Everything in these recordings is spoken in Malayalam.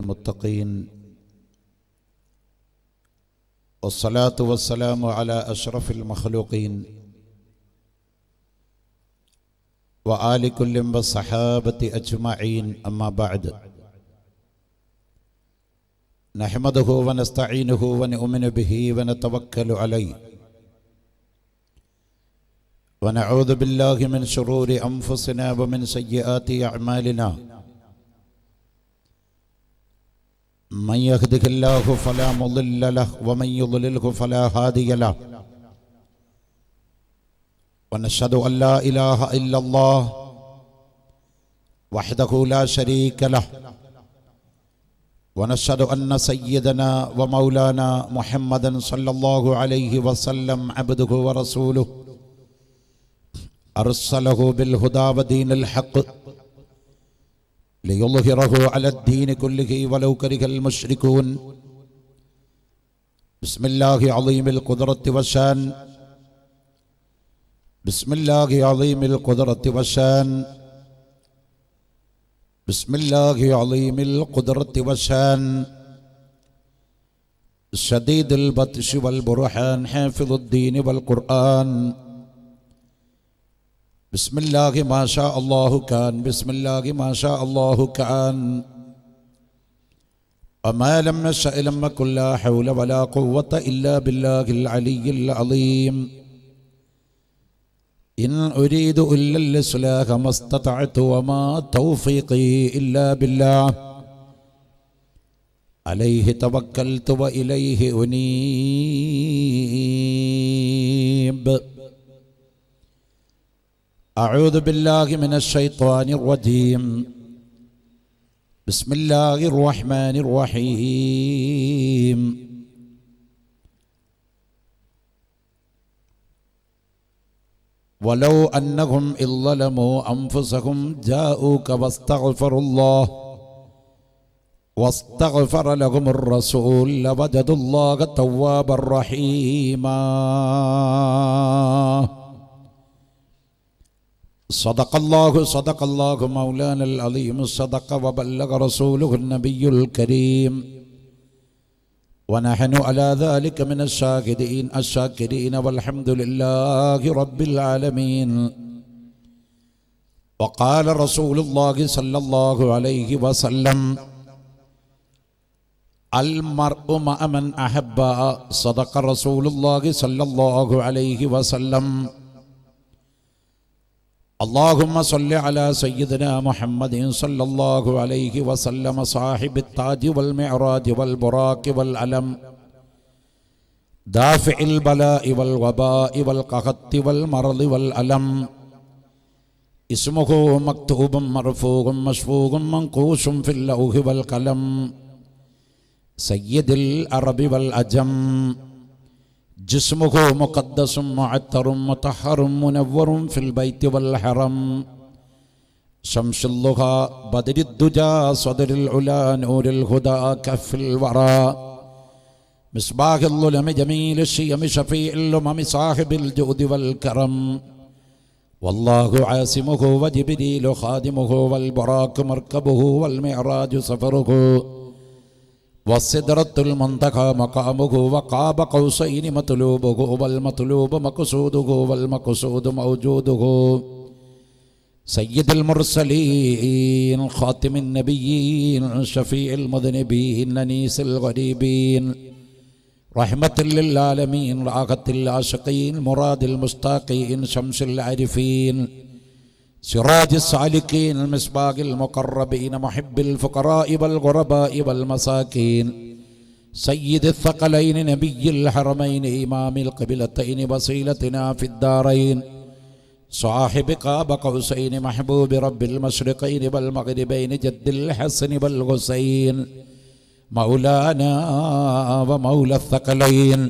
للمتقين والصلاة والسلام على أشرف المخلوقين وآل كل والصحابة أجمعين أما بعد نحمده ونستعينه ونؤمن به ونتوكل عليه ونعوذ بالله من شرور أنفسنا ومن سيئات أعمالنا من يهده الله فلا مضل له ومن يضلله فلا هادي له ونشهد أن لا إله إلا الله وحده لا شريك له ونشهد أن سيدنا ومولانا محمدا صلى الله عليه وسلم عبده ورسوله أرسله بالهدى ودين الحق ليظهره على الدين كله ولو كره المشركون. بسم الله عظيم القدرة والشان بسم الله عظيم القدرة والشان بسم الله عظيم القدرة والشان شديد البطش والبرهان حافظ الدين والقرآن. بسم الله ما شاء الله كان بسم الله ما شاء الله كان وما لم يشأ لم يكن لا حول ولا قوة إلا بالله العلي العظيم. إن أريد إلا الإصلاح ما استطعت وما توفيقي إلا بالله عليه توكلت وإليه أنيب. أعوذ بالله من الشيطان الرجيم. بسم الله الرحمن الرحيم. ولو أنهم إذ ظلموا أنفسهم جاءوك واستغفر لهم الرسول لوجدوا الله توابا رحيما. صدق الله مولانا العظيم صدق وبلغ رسوله النبي الكريم ونحن على ذلك من الشاكرين والحمد لله رب العالمين. وقال رسول الله صلى الله عليه وسلم المرء مع من أحب. صدق رسول الله صلى الله عليه وسلم. اللهم صل على سيدنا محمد صلى الله عليه وسلم صاحب التاج والمعراج والبراق والعلم دافع البلاء والوباء والقحط والمرض والألم. اسمه مكتوب مرفوع مشفوع منقوش في اللوح والقلم. سيد العرب والعجم. جسمه مقدس معطر مطهر منور في البيت والحرم. شمس اللغة بدر الدجى صدر العلا نور الهدى كف الورى. مصباح الظلم جميل الشيم شفيع الأمم صاحب الجود والكرم. والله عاصمه وجبريل خادمه والبراق مركبه والمعراج سفره والسدرة المنتقى مقامه وقاب قوسين مطلوبه والمطلوب مقصوده والمقصود موجوده. سيد المرسلين خاتم النبيين شفيع المذنبين أنيس الغريبين رحمة للعالمين راحة العاشقين مراد المشتاقين شمس العارفين سراج السالكين المصباح المقربين محب الفقراء والغرباء والمساكين سيد الثقلين نبي الحرمين إمام القبلتين وسيلتنا في الدارين صاحب قاب قوسين محبوب رب المشرقين والمغربين جد الحسن والحسين مولانا ومولى الثقلين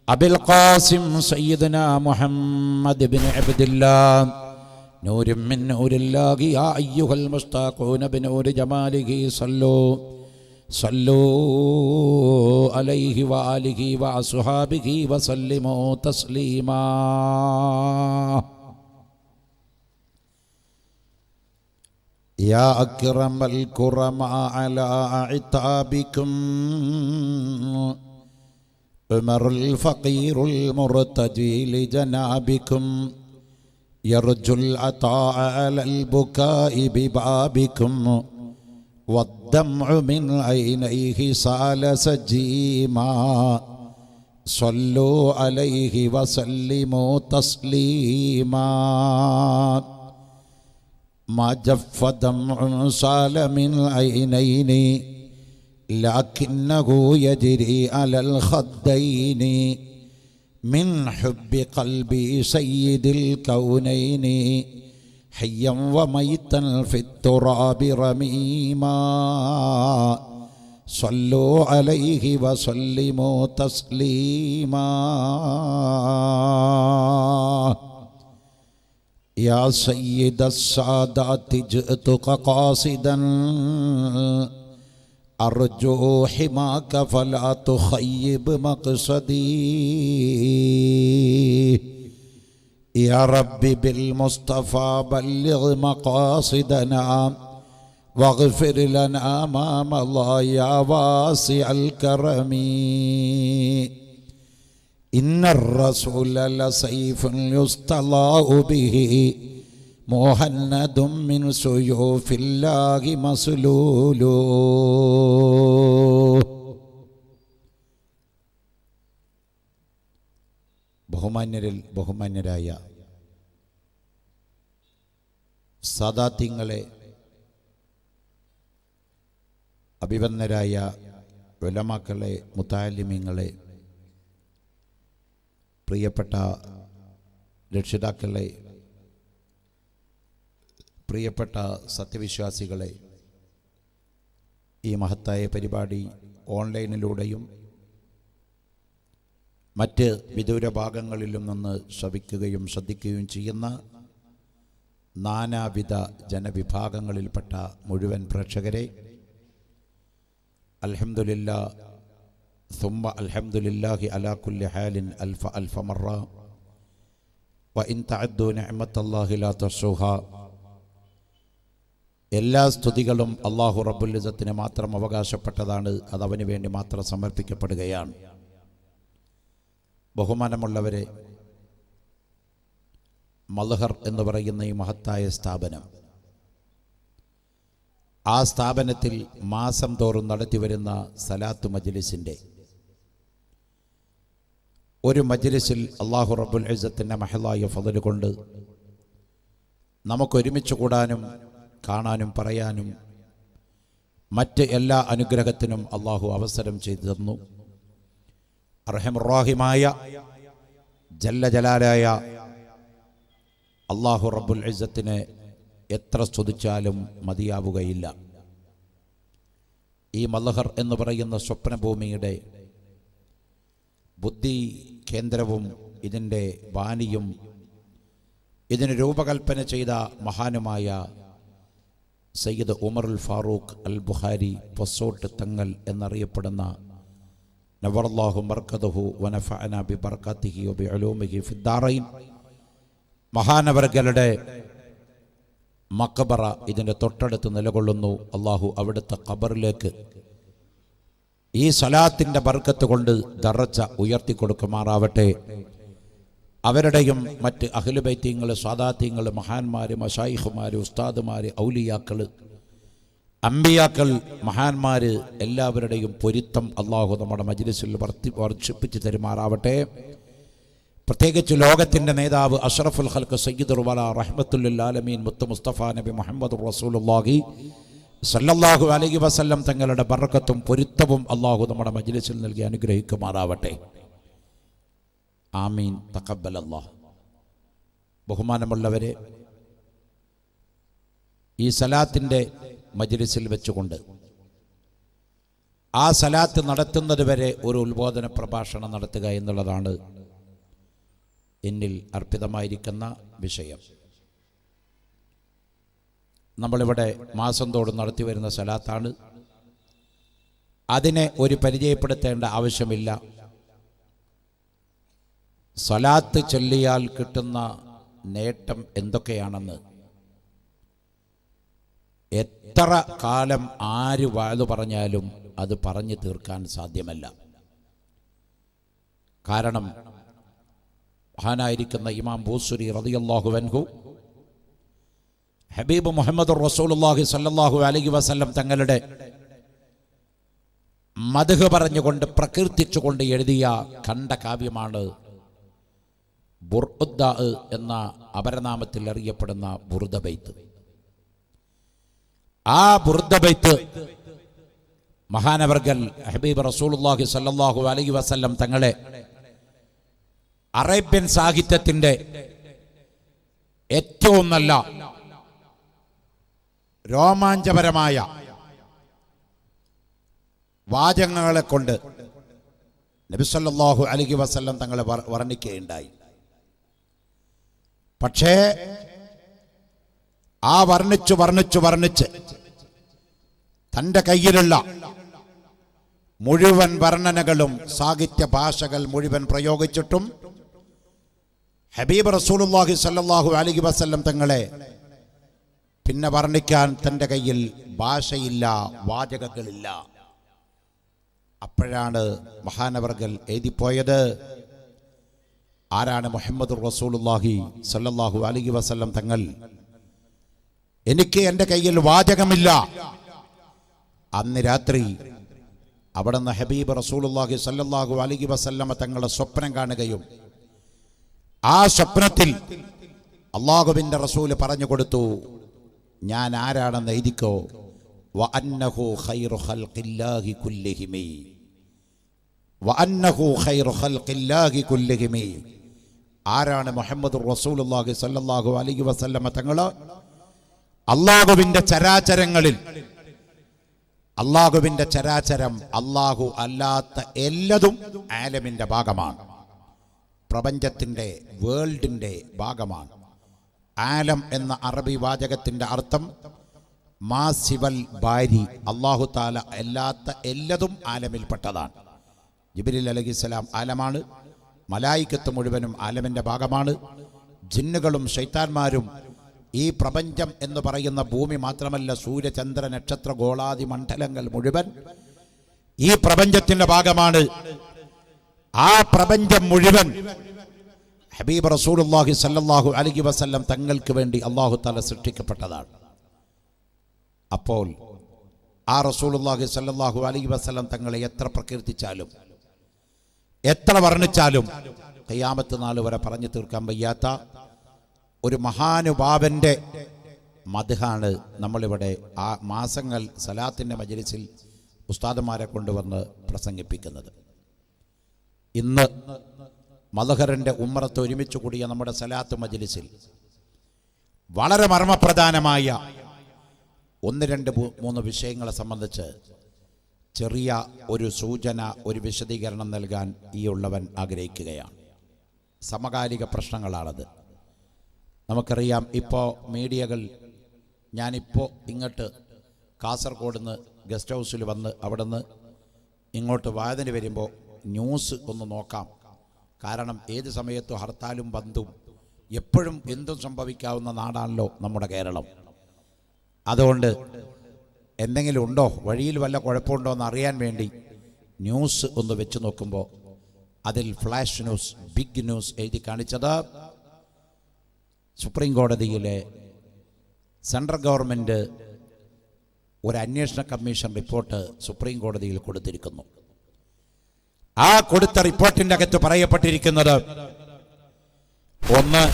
أبي القاسم سيدنا محمد بن عبد الله نور من نور الله يا أيها المشتاقون بنور جماله صلوا عليه وآله وأصحابه وسلموا تسليما. يا أكرم الكرماء على عتابكم عمر الفقير المرتجي لجنابكم يرجو العطاء على البكاء ببابكم والدمع من عينيه سال سجيما صلوا عليه وسلموا تسليما ما جف دمع سال من عينين لكنه يجري على الخدين من حب قلبي سيد الكونين حيا وميتا في التراب رميما صلوا عليه وسلموا تسليما يا سيد السادات جئتك قاصدا أرجو حماك فلا تخيب مقصدي يا ربي بالمصطفى بلغ مقاصدنا واغفر لنا ما مضى يا واسع الكرم إن الرسول لسيف يستضاء به مهند من سيوف الله مسلول. ബഹുമാന്യരായ സാദാത്യങ്ങളെ, അഭിവന്ദരായ ഉലമാക്കളെ, മുതഅല്ലിമീങ്ങളെ, പ്രിയപ്പെട്ട രക്ഷിതാക്കളെ, പ്രിയപ്പെട്ട സത്യവിശ്വാസികളെ, ഈ മഹത്തായ പരിപാടി ഓൺലൈനിലൂടെയും മറ്റ് വിദൂര ഭാഗങ്ങളിലും നിന്ന് ശ്രവിക്കുകയും ശ്രദ്ധിക്കുകയും ചെയ്യുന്ന നാനാവിധ ജനവിഭാഗങ്ങളിൽപ്പെട്ട മുഴുവൻ പ്രേക്ഷകരെ, അൽഹംദുലില്ലാ സുമ്മ അൽഹംദുലില്ലാഹി അലാ കുല്ലി ഹാലിൻ അൽഫ മറ വ ഇൻ തഅദ്ദു നിഅമത്തല്ലാഹി ലാ തുഹ്സുഹാ. എല്ലാ സ്തുതികളും അല്ലാഹു റബ്ബുൽ ഇസ്സത്തിന് മാത്രം അവകാശപ്പെട്ടതാണ്. അത് അവന് വേണ്ടി മാത്രം സമർപ്പിക്കപ്പെടുകയാണ്. ബഹുമാനമുള്ളവരെ, മൽഹർ എന്ന് പറയുന്ന ഈ മഹത്തായ സ്ഥാപനം, ആ സ്ഥാപനത്തിൽ മാസം തോറും നടത്തിവരുന്ന സലാത്ത് മജ്ലിസിൻ്റെ ഒരു മജ്ലിസിൽ അല്ലാഹു റബ്ബുൽ ഇസ്സത്തിൻ്റെ മഹലായ ഫളൽ കൊണ്ട് നമുക്കൊരുമിച്ച് കൂടാനും കാണാനും പറയാനും മറ്റ് എല്ലാ അനുഗ്രഹത്തിനും അല്ലാഹു അവസരം ചെയ്തു തന്നു. അർഹമുർ-റഹീമായ ജല്ല ജലാലായ അല്ലാഹു റബ്ബുൽ ഇസ്സത്തിനെ എത്ര സ്തുതിച്ചാലും മതിയാവുകയില്ല. ഈ മൽഹർ എന്ന് പറയുന്ന സ്വപ്നഭൂമിയുടെ ബുദ്ധി കേന്ദ്രവും ഇതിൻ്റെ ബാനിയും ഇതിന് രൂപകൽപ്പന ചെയ്ത മഹാനുമായ സയ്യിദ് ഉമറുൽ ഫാറൂഖ് അൽ ബുഖാരി പൊസോട്ട് തങ്ങൾ എന്നറിയപ്പെടുന്ന നവറല്ലാഹു മർക്കദഹു വനഫഅന ബിബർകാതിഹി വബിഉലൂമിഹി ഫിദ്ദാറൈൻ മഹാനവർകളുടെ മഖബറ ഇതിൻ്റെ തൊട്ടടുത്ത് നിലകൊള്ളുന്നു. അള്ളാഹു അവിടുത്തെ ഖബറിലേക്ക് ഈ സലാത്തിൻ്റെ ബർക്കത്ത് കൊണ്ട് ദറജ ഉയർത്തിക്കൊടുക്കുമാറാവട്ടെ. അവരുടെയും മറ്റ് അഹ്ലു ബൈത്തിങ്ങൾ, സാദാത്യങ്ങൾ, മഹാന്മാർ, മശായിഖുമാർ, ഉസ്താദുമാർ, ഔലിയാക്കൾ, അമ്പിയാക്കൾ, മഹാന്മാർ എല്ലാവരുടെയും പൊരുത്തം അള്ളാഹു നമ്മുടെ മജ്ലിസിൽ വർഷിപ്പിച്ച് തരുമാറാവട്ടെ. പ്രത്യേകിച്ച് ലോകത്തിൻ്റെ നേതാവ് അഷ്റഫുൽ ഖൽഖ് സയ്യിദുൽ വല റഹ്മത്തുൽ ലിൽ ആലമീൻ മുത്ത് മുസ്തഫ നബി മുഹമ്മദ് റസൂലുള്ളാഹി സല്ലല്ലാഹു അലൈഹി വസല്ലം തങ്ങളുടെ ബർക്കത്തും പൊരുത്തവും അള്ളാഹു നമ്മുടെ മജ്ലിസിൽ നൽകി അനുഗ്രഹിക്കുമാറാവട്ടെ. ആമീൻ. തഖബ്ബലല്ലാഹ്. ബഹുമാനമുള്ളവരെ, ഈ സലാത്തിൻ്റെ മജ്ലിസിൽ വെച്ചുകൊണ്ട് ആ സലാത്ത് നടത്തുന്നത് വരെ ഒരു ഉത്ബോധന പ്രഭാഷണം നടത്തുക എന്നുള്ളതാണ് എന്നിൽ അർപ്പിതമായിരിക്കുന്ന വിഷയം. നമ്മളിവിടെ മാസം തോറും നടത്തി വരുന്ന സലാത്താണ്. അതിനെ ഒരു പരിചയപ്പെടുത്തേണ്ട ആവശ്യമില്ല. സലാത്ത് ചൊല്ലിയാൽ കിട്ടുന്ന നേട്ടം എന്തൊക്കെയാണെന്ന് എത്ര കാലം ആര് വാഴ്ന്നു പറഞ്ഞാലും അത് പറഞ്ഞു തീർക്കാൻ സാധ്യമല്ല. കാരണം മഹാനായിരിക്കുന്ന ഇമാം ബൂസുരി റളിയല്ലാഹു അൻഹു ഹബീബ് മുഹമ്മദ് റസൂലുള്ളാഹി സ്വല്ലല്ലാഹു അലൈഹി വസല്ലം തങ്ങളുടെ മദ്ഹ് പറഞ്ഞുകൊണ്ട് പ്രകീർത്തിച്ചുകൊണ്ട് എഴുതിയ ഖണ്ഡകാവ്യമാണ് ബുർദ എന്ന അപരനാമത്തിൽ അറിയപ്പെടുന്ന ബുർദ ബൈത്ത്. ആ ബുർദ ബൈത്ത് മഹാനവർകൾ ഹബീബ് റസൂലുള്ളാഹി സ്വല്ലല്ലാഹു അലൈഹി വസല്ലം തങ്ങളെ അറേബ്യൻ സാഹിത്യത്തിന്റെ ഏറ്റവും നല്ല രോമാഞ്ചപരമായ വാചകങ്ങളെ കൊണ്ട് നബി സല്ലല്ലാഹു അലൈഹി വസല്ലം തങ്ങളെ വർണ്ണിക്കുകയുണ്ടായി. പക്ഷേ ആ വർണ്ണിച്ച് തൻ്റെ കയ്യിലുള്ള മുഴുവൻ വർണ്ണനകളും സാഹിത്യ ഭാഷകൾ മുഴുവൻ പ്രയോഗിച്ചിട്ടും ഹബീബ് റസൂലുള്ളാഹി സ്വല്ലല്ലാഹു അലൈഹി വസല്ലം തങ്ങളെ പിന്നെ വർണ്ണിക്കാൻ തൻ്റെ കയ്യിൽ ഭാഷയില്ല, വാചകങ്ങളില്ല. അപ്പോഴാണ് മഹാനവർകൾ എഴുതിപ്പോയത്, ആരാണ് മുഹമ്മദ് റസൂലുള്ളാഹി സ്വല്ലല്ലാഹു അലൈഹി വസല്ലം തങ്ങൾ, എനിക്ക് എൻ്റെ കയ്യിൽ വാചകമില്ല. അന്ന് രാത്രി അവിടുന്ന് ഹബീബ് റസൂലുള്ളാഹി സ്വല്ലല്ലാഹു അലൈഹി വസല്ലമ തങ്ങളുടെ സ്വപ്നം കാണുകയും ആ സ്വപ്നത്തിൽ അല്ലാഹുവിൻ്റെ റസൂൽ പറഞ്ഞു കൊടുത്തു, ഞാൻ ആരാണെന്ന് എഴുതിക്കോ, വഅന്നഹു ഖൈറു ഖൽഖില്ലാഹി കുല്ലിഹിമി, വഅന്നഹു ഖൈറു ഖൽഖില്ലാഹി കുല്ലിഹിമി. ആരാണ് മുഹമ്മദ് റസൂലുള്ളാഹി സ്വല്ലല്ലാഹു അലൈഹി വസല്ലമ തങ്ങൾ? അല്ലാഹുവിൻ്റെ ചരാചരങ്ങളിൽ, അല്ലാഹുവിൻ്റെ ചരാചരം അല്ലാഹു അല്ലാത്ത എല്ലതും ആലമിൻ്റെ ഭാഗമാണ്, പ്രപഞ്ചത്തിൻ്റെ വേൾഡിൻ്റെ ഭാഗമാണ്. ആലം എന്ന അറബി വാചകത്തിൻ്റെ അർത്ഥം മാസിവൽ ബാരി, അല്ലാഹു തആല അല്ലാത്ത എല്ലതും ആലമിൽപ്പെട്ടതാണ്. ജിബ്രീൽ അലൈഹിസ്സലാം ആലമാണ്, മലായിക്കത്ത് മുഴുവനും ആലമിൻ്റെ ഭാഗമാണ്. ജിന്നുകളും ശൈത്താന്മാരും ഈ പ്രപഞ്ചം എന്ന് പറയുന്ന ഭൂമി മാത്രമല്ല, സൂര്യചന്ദ്ര നക്ഷത്ര ഗോളാദി മണ്ഡലങ്ങൾ മുഴുവൻ ഈ പ്രപഞ്ചത്തിൻ്റെ ഭാഗമാണ്. ആ പ്രപഞ്ചം മുഴുവൻ ഹബീബ് റസൂലുള്ളാഹി സ്വല്ലല്ലാഹു അലൈഹി വസല്ലം തങ്ങൾക്ക് വേണ്ടി അല്ലാഹു തആല സൃഷ്ടിക്കപ്പെട്ടതാണ്. അപ്പോൾ ആ റസൂലുള്ളാഹി സ്വല്ലല്ലാഹു അലൈഹി വസല്ലം തങ്ങളെ എത്ര പ്രകീർത്തിച്ചാലും എത്ര വർണ്ണിച്ചാലും ഖിയാമത്ത് നാൾ വരെ പറഞ്ഞു തീർക്കാൻ വയ്യാത്ത ഒരു മഹാനുഭാവന്റെ മദ്ഹാണ് നമ്മളിവിടെ ആ മാസങ്ങൾ സലാത്തിൻ്റെ മജ്‌ലിസിൽ ഉസ്താദുമാരെ കൊണ്ടുവന്ന് പ്രസംഗിപ്പിക്കുന്നത്. ഇന്ന് മദ്ഹറിൻ്റെ ഉമ്മറത്ത് ഒരുമിച്ച് കൂടിയ നമ്മുടെ സലാത്ത് മജ്‌ലിസിൽ വളരെ മർമ്മപ്രധാനമായ 1, 2, 3 വിഷയങ്ങളെ സംബന്ധിച്ച് ചെറിയ ഒരു സൂചന, ഒരു വിശദീകരണം നൽകാൻ ഈ ഉള്ളവൻ ആഗ്രഹിക്കുകയാണ്. സമകാലിക പ്രശ്നങ്ങളാണത്. നമുക്കറിയാം, ഇപ്പോൾ മീഡിയകൾ, ഞാനിപ്പോൾ ഇങ്ങോട്ട് കാസർഗോഡ് നിന്ന് ഗസ്റ്റ് ഹൗസിൽ വന്ന് അവിടെ നിന്ന് ഇങ്ങോട്ട് വായനന് വരുമ്പോൾ ന്യൂസ് ഒന്ന് നോക്കാം. കാരണം ഏത് സമയത്തും ഹർത്താലും ബന്ദും എപ്പോഴും എന്തും സംഭവിക്കാവുന്ന നാടാണല്ലോ നമ്മുടെ കേരളം. അതുകൊണ്ട് എന്തെങ്കിലും ഉണ്ടോ, വഴിയിൽ വല്ല കുഴപ്പമുണ്ടോ എന്ന് അറിയാൻ വേണ്ടി ന്യൂസ് ഒന്ന് വെച്ച് നോക്കുമ്പോൾ അതിൽ ഫ്ലാഷ് ന്യൂസ്, ബിഗ് ന്യൂസ് എഴുതി കാണിച്ചത് സുപ്രീം കോടതിയിലെ സെൻട്രൽ ഗവൺമെൻറ് ഒരു അന്വേഷണ കമ്മീഷൻ റിപ്പോർട്ട് സുപ്രീം കോടതിയിൽ കൊടുത്തിരിക്കുന്നു. ആ കൊടുത്ത റിപ്പോർട്ടിൻ്റെ അകത്ത് പറയപ്പെട്ടിരിക്കുന്നത്, 1,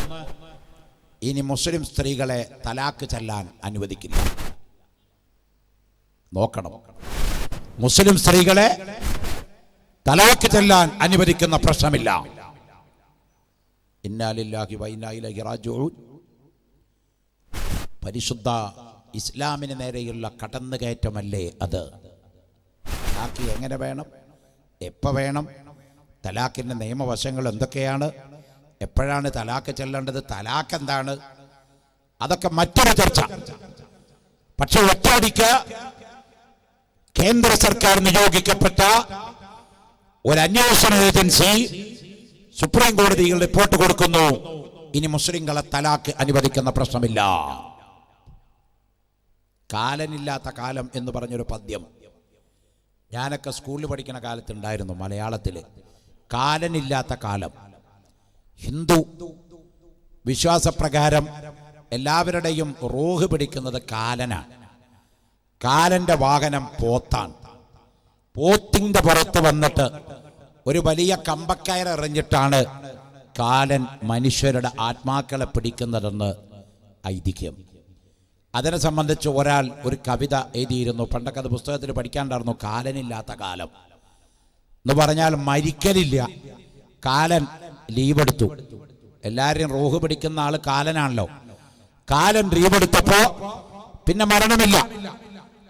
ഇനി മുസ്ലിം സ്ത്രീകളെ തലാക്ക് ചൊല്ലാൻ അനുവദിക്കില്ല. നോക്കണം, മുസ്ലിം സ്ത്രീകളെ തലാക്ക് ചൊല്ലാൻ അനുവദിക്കുന്ന പ്രശ്നമില്ല. ഇന്നാ ലില്ലാഹി വ ഇന്നാ ഇലൈഹി റാജിഊൻ. പരിശുദ്ധ ഇസ്ലാമിന് നേരെയുള്ള കടന്നുകയറ്റമല്ലേ അത്? തലാക്ക് എങ്ങനെ വേണം, എപ്പോൾ വേണം, തലാക്കിൻ്റെ നിയമവശങ്ങൾ എന്തൊക്കെയാണ്, എപ്പോഴാണ് തലാക്ക് ചെല്ലേണ്ടത്, തലാക്ക് എന്താണ്, അതൊക്കെ മറ്റൊരു ചർച്ച. പക്ഷെ ഒറ്റയടിക്ക് കേന്ദ്ര സർക്കാർ നിയോഗിക്കപ്പെട്ട ഒരു അന്വേഷണ ഏജൻസി സുപ്രീം കോടതിയിൽ റിപ്പോർട്ട് കൊടുക്കുന്നു, ഇനി മുസ്ലിങ്ങളെ തലാക്ക് അനുവദിക്കുന്ന പ്രശ്നമില്ല. കാലനില്ലാത്ത കാലം എന്ന് പറഞ്ഞൊരു പദ്യം ഞാനൊക്കെ സ്കൂളിൽ പഠിക്കുന്ന കാലത്തുണ്ടായിരുന്നു മലയാളത്തിൽ. കാലനില്ലാത്ത കാലം. ഹിന്ദു വിശ്വാസപ്രകാരം എല്ലാവരുടെയും റൂഹ് പിടിക്കുന്നത് കാലനാണ്. കാലന്റെ വാഹനം പോത്താണ്. പോത്തിന്റെ പുറത്ത് വന്നിട്ട് ഒരു വലിയ കമ്പക്കയർ എറിഞ്ഞിട്ടാണ് കാലൻ മനുഷ്യരുടെ ആത്മാക്കളെ പിടിക്കുന്നതെന്ന് ഐതിഹ്യം. അതിനെ സംബന്ധിച്ച് ഒരാൾ ഒരു കവിത എഴുതിയിരുന്നു. പണ്ടൊക്കെ അത് പുസ്തകത്തിൽ പഠിക്കാണ്ടായിരുന്നു. കാലനില്ലാത്ത കാലം എന്ന് പറഞ്ഞാൽ മരിക്കലില്ല, കാലൻ ലീവെടുത്തു. എല്ലാവരെയും റൂഹ് പിടിക്കുന്ന ആള് കാലനാണല്ലോ. കാലൻ ലീവെടുത്തപ്പോ പിന്നെ മരണമില്ല.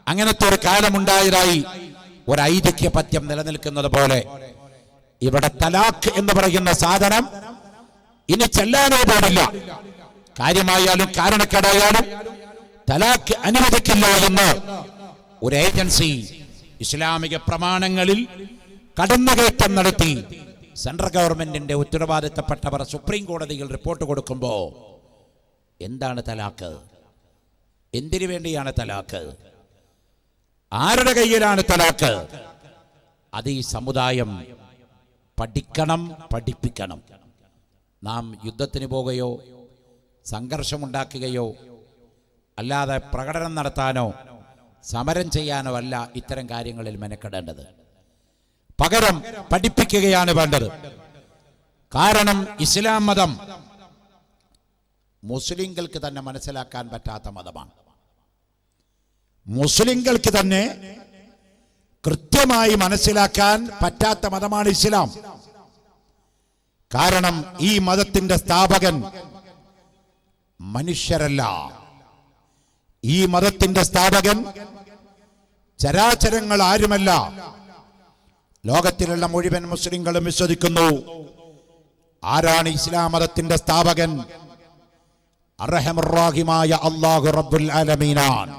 അങ്ങനത്തെ ഒരു കാലമുണ്ടായതായി ഒരു ഐതിഹ്യ പദ്യം നിലനിൽക്കുന്നത് പോലെ ഇവിടെ തലാഖ് എന്ന് പറയുന്ന സാധനം ഇനി ചെല്ലാനേ പാടില്ല. കാര്യമായാലും കാരണക്കേടായാലും തലാഖ് അനുവദിക്കില്ല എന്ന് ഒരു ഏജൻസി ഇസ്ലാമിക പ്രമാണങ്ങളിൽ കടന്നുകയറ്റം നടത്തി സെൻട്രൽ ഗവൺമെന്റിന്റെ ഉത്തരവാദിത്തപ്പെട്ടവർ സുപ്രീം കോടതിയിൽ റിപ്പോർട്ട് കൊടുക്കുമ്പോൾ എന്താണ് തലാഖ്, എന്തിനു വേണ്ടിയാണ് തലാഖ്, ആരുടെ കയ്യിലാണ് തലാഖ്? അത് ഈ സമുദായം പഠിക്കണം, പഠിപ്പിക്കണം. നാം യുദ്ധത്തിന് പോകുകയോ സംഘർഷമുണ്ടാക്കുകയോ അല്ലാതെ പ്രകടനം നടത്താനോ സമരം ചെയ്യാനോ അല്ല ഇത്തരം കാര്യങ്ങളിൽ മെനക്കെടേണ്ടത്. പകരം പഠിപ്പിക്കുകയാണ് വേണ്ടത്. കാരണം ഇസ്ലാം മതം മുസ്ലിങ്ങൾക്ക് തന്നെ മനസ്സിലാക്കാൻ പറ്റാത്ത മതമാണ്. മുസ്ലിങ്ങൾക്ക് തന്നെ കൃത്യമായി മനസ്സിലാക്കാൻ പറ്റാത്ത മതമാണ് ഇസ്ലാം. കാരണം ഈ മതത്തിന്റെ സ്ഥാപകൻ മനുഷ്യരല്ല. ഈ മതത്തിന്റെ സ്ഥാപകൻ ചരാചരങ്ങൾ ആരുമല്ല. ലോകത്തിലുള്ള മുഴുവൻ മുസ്ലിങ്ങളും വിശ്വസിക്കുന്നു. ആരാണ് ഇസ്ലാം മതത്തിന്റെ സ്ഥാപകൻ? അർഹമുർ റഹീമായ അല്ലാഹു റബ്ബുൽ ആലമീനാണ്.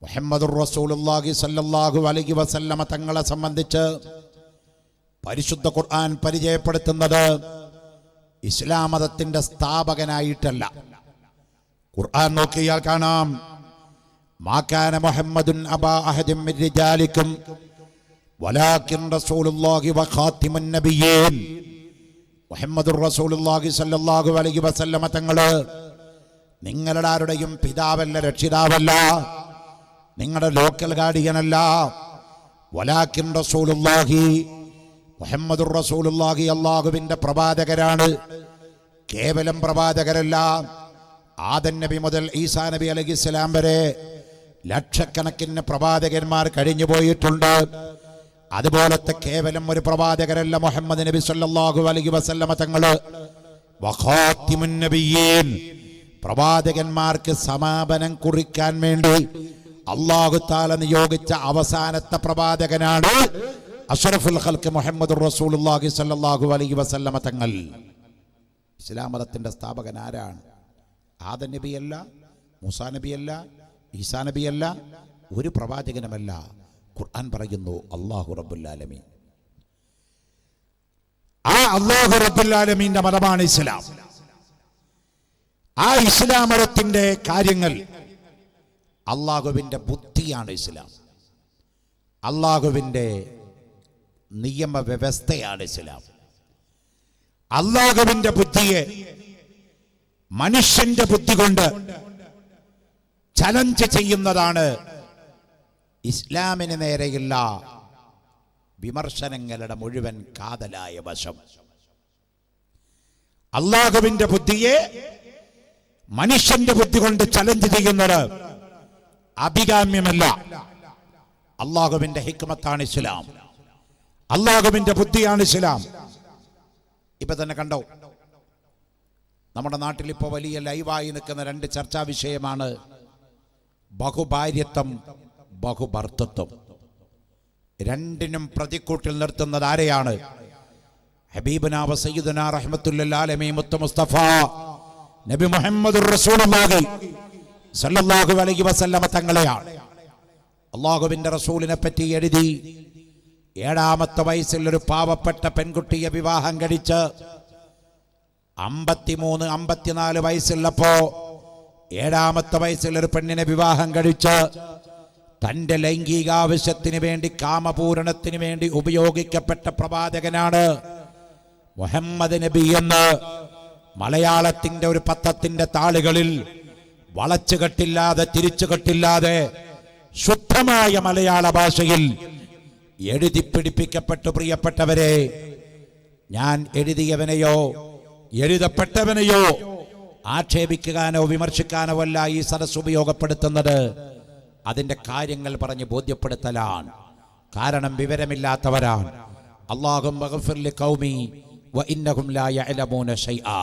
മുഹമ്മദുർ റസൂലുള്ളാഹി സ്വല്ലല്ലാഹു അലൈഹി വസല്ലമ തങ്ങളെ സംബന്ധിച്ച് പരിശുദ്ധ ഖുർആൻ പരിചയപ്പെടുത്തുന്നത് ഇസ്ലാം മതത്തിന്റെ സ്ഥാപകനായിട്ടല്ല. ഖുർആൻ നോക്കിയാൽ കാണാം, മാ കാന മുഹമ്മദുൻ അബാ അഹദിൻ മിൻ റിജാലിക്കും വലാകിൻ റസൂലുള്ളാഹി വ ഖാതിമുൻ നബിയ്യീൻ. മുഹമ്മദുർ റസൂലുള്ളാഹി സ്വല്ലല്ലാഹു അലൈഹി വസല്ലമ തങ്ങള് നിങ്ങളുടെ ആരുടെയും പിതാവല്ല, രക്ഷിതാവല്ല, നിങ്ങളുടെ ലോക്കൽ ഗാർഡിയനല്ല. വലാകിൻ റസൂലുള്ളാഹി, മുഹമ്മദുർ റസൂലുള്ളാഹി അല്ലാഹുവിന്റെ പ്രവാചകരാണ്. കേവലം പ്രവാചകരല്ല. ആദം നബി മുതൽ ഈസാ നബി അലൈഹിസ്സലാം വരെ ലക്ഷക്കണക്കിന് പ്രവാചകന്മാർ കഴിഞ്ഞു പോയിട്ടുണ്ട്. അതുപോലത്തെ കേവലം ഒരു പ്രവാചകരല്ല മുഹമ്മദ് നബി സല്ലല്ലാഹു അലൈഹി വസല്ലമ തങ്ങള്. വഖാതിമുൻ നബിയ്യീൻ, പ്രവാചകന്മാർക്ക് സമാപനം കുറിക്കാൻ വേണ്ടി അല്ലാഹു തആല നിയോഗിച്ച അവസാനത്തെ പ്രവാചകനാണ് അഷ്റഫുൽ ഖൽഖ് മുഹമ്മദുർ റസൂലുള്ളാഹി സ്വല്ലല്ലാഹു അലൈഹി വസല്ലമ തങ്ങൾ. ഇസ്ലാം മതത്തിന്റെ സ്ഥാപകൻ ആരാണ്? ആദം നബിയല്ല, മൂസാ നബിയല്ല, ഈസാ നബിയല്ല, ഒരു പ്രവാചകനുമല്ല. ഖുർആൻ പറയുന്നു അല്ലാഹു റബ്ബുൽ ആലമീൻ. ആ അല്ലാഹു റബ്ബുൽ ആലമീന്റെ മതമാണ് ഇസ്ലാം. ആ ഇസ്ലാം മതത്തിന്റെ കാര്യങ്ങൾ അല്ലാഹുവിന്റെ ബുദ്ധിയാണ് ഇസ്ലാം. അല്ലാഹുവിന്റെ നിയമവ്യവസ്ഥയാണ് ഇസ്ലാം. അല്ലാഹുവിന്റെ ബുദ്ധിയെ മനുഷ്യന്റെ ബുദ്ധി കൊണ്ട് ചലഞ്ച് ചെയ്യുന്നതാണ് ഇസ്ലാമിന് നേരെയുള്ള വിമർശനങ്ങളുടെ മുഴുവൻ കാതലായ വശം. അല്ലാഹുവിന്റെ ബുദ്ധിയെ മനുഷ്യന്റെ ബുദ്ധി കൊണ്ട് ചലഞ്ച് ചെയ്യുന്നത് അഭികാമ്യമല്ല. അല്ലാഹുവിന്റെ ഹിക്മത്താണ് ഇസ്ലാം. അല്ലാഹുവിന്റെ ബുദ്ധിയാണ് ഇസ്ലാം. ഇപ്പൊ തന്നെ കണ്ടോ, നമ്മുടെ നാട്ടിൽ ഇപ്പോൾ വലിയ ലൈവായി നിൽക്കുന്ന രണ്ട് ചർച്ചാ വിഷയമാണ് ബഹുഭാര്യത്വം, ബഹുഭർത്തൃത്വം. രണ്ടിനും പ്രതിക്കൂട്ടിൽ നിർത്തുന്നത് ആരെയാണ്? ഹബീബുനാ വ സയ്യിദുനാ റഹ്മത്തുൽ ആലമീൻ മുത്ത് മുസ്തഫ നബി മുഹമ്മദുർ റസൂലുള്ളാഹി സല്ലല്ലാഹു അലൈഹി വസല്ലമ തങ്ങളെയാണ്. അല്ലാഹുവിന്റെ റസൂലിനെ പറ്റി എഴുതി 7ാമത്തെ വയസ്സിൽ ഒരു പാവപ്പെട്ട പെൺകുട്ടിയെ വിവാഹം കഴിച്ച് 53-54 വയസ്സുള്ളപ്പോ 7-ാമത്തെ വയസ്സിൽ ഒരു പെണ്ണിനെ വിവാഹം കഴിച്ച് തൻ്റെ ലൈംഗികാവശ്യത്തിന് വേണ്ടി, കാമപൂരണത്തിന് വേണ്ടി ഉപയോഗിക്കപ്പെട്ട പ്രവാചകനാണ് മുഹമ്മദ് നബി എന്ന് മലയാളത്തിന്റെ ഒരു പത്രത്തിന്റെ താളുകളിൽ വളച്ചുകെട്ടില്ലാതെ തിരിച്ചുകെട്ടില്ലാതെ ശുദ്ധമായ മലയാള ഭാഷയിൽ എഴുതി പിടിപ്പിക്കപ്പെട്ടു. പ്രിയപ്പെട്ടവരെ, ഞാൻ എഴുതിയവനെയോ എഴുതപ്പെട്ടവനെയോ ആക്ഷേപിക്കാനോ വിമർശിക്കാനോ അല്ല ഈ സദസ്സ് ഉപയോഗപ്പെടുത്തുന്നത്. അതിൻ്റെ കാര്യങ്ങൾ പറഞ്ഞ് ബോധ്യപ്പെടുത്തലാണ്. കാരണം വിവരമില്ലാത്തവരാണ്. അല്ലാഹുമ്മ ഗഫിർ ലിഖൗമി വഇന്നഹും ലാ യഅലമൂന ശൈആ.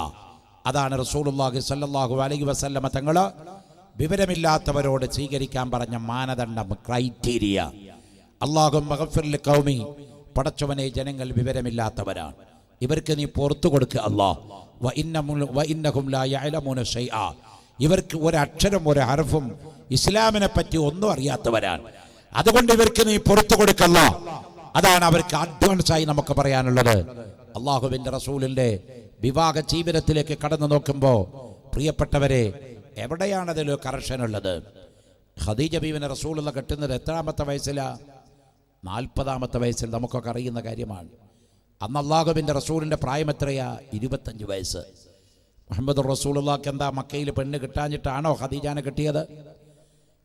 അതാണ് റസൂലുള്ളാഹി സ്വല്ലല്ലാഹു അലൈഹി വസല്ലമ തങ്ങൾ വിവരമില്ലാത്തവരോട് സ്വീകരിക്കാൻ പറഞ്ഞ മാനദണ്ഡം, ക്രൈറ്റീരിയ. അല്ലാഹുമ്മ ഗഫിർ ലിഖൗമി, പടച്ചവനെ ജനങ്ങൾ വിവരമില്ലാത്തവരാണ്, ഇവർക്ക് നീ പുറത്തു കൊടുക്കുക അല്ലാഹ്. വഇന്നഹും ലാ യഅലമൂന ശൈആ, ഇവർക്ക് ഒരക്ഷരം ഒരു ഹർഫും ഇസ്ലാമിനെ പറ്റി ഒന്നും അറിയാത്തവരാണ്, അതുകൊണ്ട് ഇവർക്ക് നീ പുറത്തു കൊടുക്കല്ല. അതാണ് അവർക്ക് അഡ്വാൻസായി നമുക്ക് പറയാനുള്ളത്. അള്ളാഹുവിൻ്റെ റസൂലിൻ്റെ വിവാഹ ജീവിതത്തിലേക്ക് കടന്നു നോക്കുമ്പോൾ പ്രിയപ്പെട്ടവരെ, എവിടെയാണതിൽ കറക്ഷൻ ഉള്ളത്? ഖദീജ ബീവിനെ റസൂലുള്ള കെട്ടുന്നത് എത്രാമത്തെ വയസ്സിലാണ്? 40-ാമത്തെ വയസ്സിൽ. നമുക്കൊക്കെ അറിയുന്ന കാര്യമാണ്. അന്ന് അള്ളാഹുവിൻ്റെ റസൂലിൻ്റെ പ്രായം എത്രയാ? 25 വയസ്സ്. മുഹമ്മദ് റസൂലുള്ളാഹിക്ക് എന്താ മക്കയിൽ പെണ്ണ് കിട്ടാഞ്ഞിട്ടാണോ ഖദീജാനെ കെട്ടിയത്?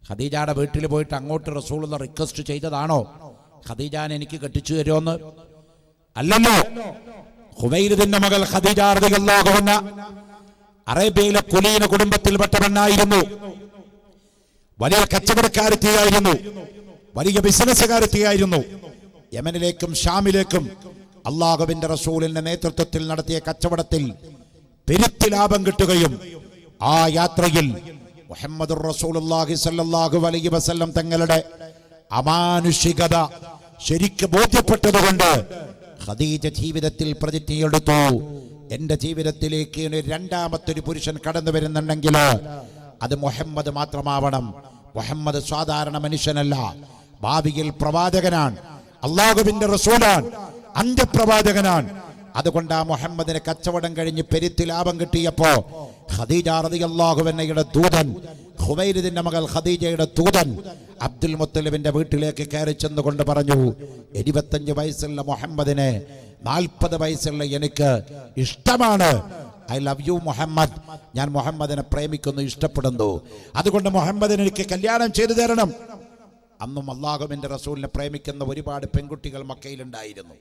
ഖദീജയുടെ വീട്ടിൽ പോയിട്ട് അങ്ങോട്ട് റസൂലുള്ള റിക്വസ്റ്റ് ചെയ്തതാണോ ഖദീജാനെ എനിക്ക് കെട്ടിച്ചു തരുമെന്ന്? അല്ലല്ലോ. ഖുവൈലിദിന്റെ മകൾ ഖദീജ റളിയല്ലാഹു അൻഹ അറേബ്യയിലെ കുലീന കുടുംബത്തിൽപ്പെട്ട പെണ്ണായിരുന്നു. വലിയ കച്ചവടക്കാരത്തിയായിരുന്നു, വലിയ ബിസിനസ്സുകാരത്തിയായിരുന്നു. യമനിലേക്കും ഷാമിലേക്കും അള്ളാഹുവിന്റെ റസൂലിന്റെ നേതൃത്വത്തിൽ നടത്തിയ കച്ചവടത്തിൽ പെരുത്തി ലാഭം കിട്ടുകയും ആ യാത്രയിൽ മുഹമ്മദുർ റസൂലുള്ളാഹി സ്വല്ലല്ലാഹു അലൈഹി വസല്ലം തങ്ങളുടെ അമാനുഷികത ശരിക്ക് ബോധ്യപ്പെട്ടതുകൊണ്ട് ഖദീജ ജീവിതത്തിൽ പ്രതിജ്ഞയെടുത്തു, എന്റെ ജീവിതത്തിലേക്ക് രണ്ടാമത്തൊരു പുരുഷൻ കടന്നു വരുന്നുണ്ടെങ്കിൽ അത് മുഹമ്മദ് മാത്രമാവണം. മുഹമ്മദ് സാധാരണ മനുഷ്യനല്ല, ഭാവിയിൽ പ്രവാചകനാണ്, അള്ളാഹുവിന്റെ റസൂലാണ്, അന്ത്യപ്രവാചകനാണ്. അതുകൊണ്ട് ആ മുഹമ്മദിന് കച്ചവടം കഴിഞ്ഞ് പെരുത്തി ലാഭം കിട്ടിയപ്പോ ഖദീജ റളിയല്ലാഹു അൻഹയുടെ ദൂതൻ, ഖുവൈലിദിന്റെ മകൾ ഖദീജയുടെ ദൂതൻ അബ്ദുൽ മുത്തലിബിന്റെ വീട്ടിലേക്ക് കയറി ചെന്നുകൊണ്ട് പറഞ്ഞു, 25 വയസ്സുള്ള മുഹമ്മദിനെ 40 വയസ്സുള്ള എനിക്ക് ഇഷ്ടമാണ്. ഐ ലവ് യു മുഹമ്മദ്, ഞാൻ മുഹമ്മദിനെ പ്രേമിക്കുന്നു, ഇഷ്ടപ്പെടുന്നു, അതുകൊണ്ട് മുഹമ്മദിന് എനിക്ക് കല്യാണം ചെയ്തു തരണം. അന്നും അല്ലാഹുവിന്റെ റസൂലിനെ പ്രേമിക്കുന്ന ഒരുപാട് പെൺകുട്ടികൾ മക്കയിലുണ്ടായിരുന്നു.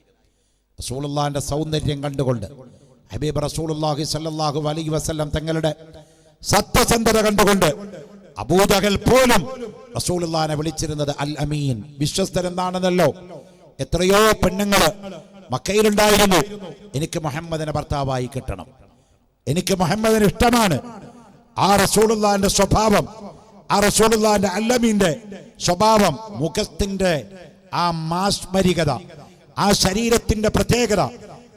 റസൂലുള്ളാഹിന്റെ സൗന്ദര്യം കണ്ടുകൊണ്ട്, ഹബീബ് റസൂലുള്ളാഹി സ്വല്ലല്ലാഹു അലൈഹി വസല്ലം തങ്ങളുടെ സത്യസന്ധത കണ്ടുകൊണ്ട് അബൂജഹൽ പോലും റസൂലുള്ളാഹിനെ വിളിച്ചിരുന്നത് അൽ അമീൻ, വിശ്വസ്തൻ എന്നാണെന്നല്ലോ. എത്രയോ പെണ്ണുങ്ങൾ മക്കയിലുണ്ടായിരുന്നു, എനിക്ക് മുഹമ്മദിനെ ഭർത്താവായി കിട്ടണം, എനിക്ക് മുഹമ്മദിന് ഇഷ്ടമാണ്. ആ റസൂലുള്ളാഹിന്റെ സ്വഭാവം, ആ റസൂലുള്ളാഹിന്റെ അൽ അമീന്റെ സ്വഭാവം, മുഖത്തിന്റെ ആ മാസ്മരികത, ആ ശരീരത്തിന്റെ പ്രത്യേകത,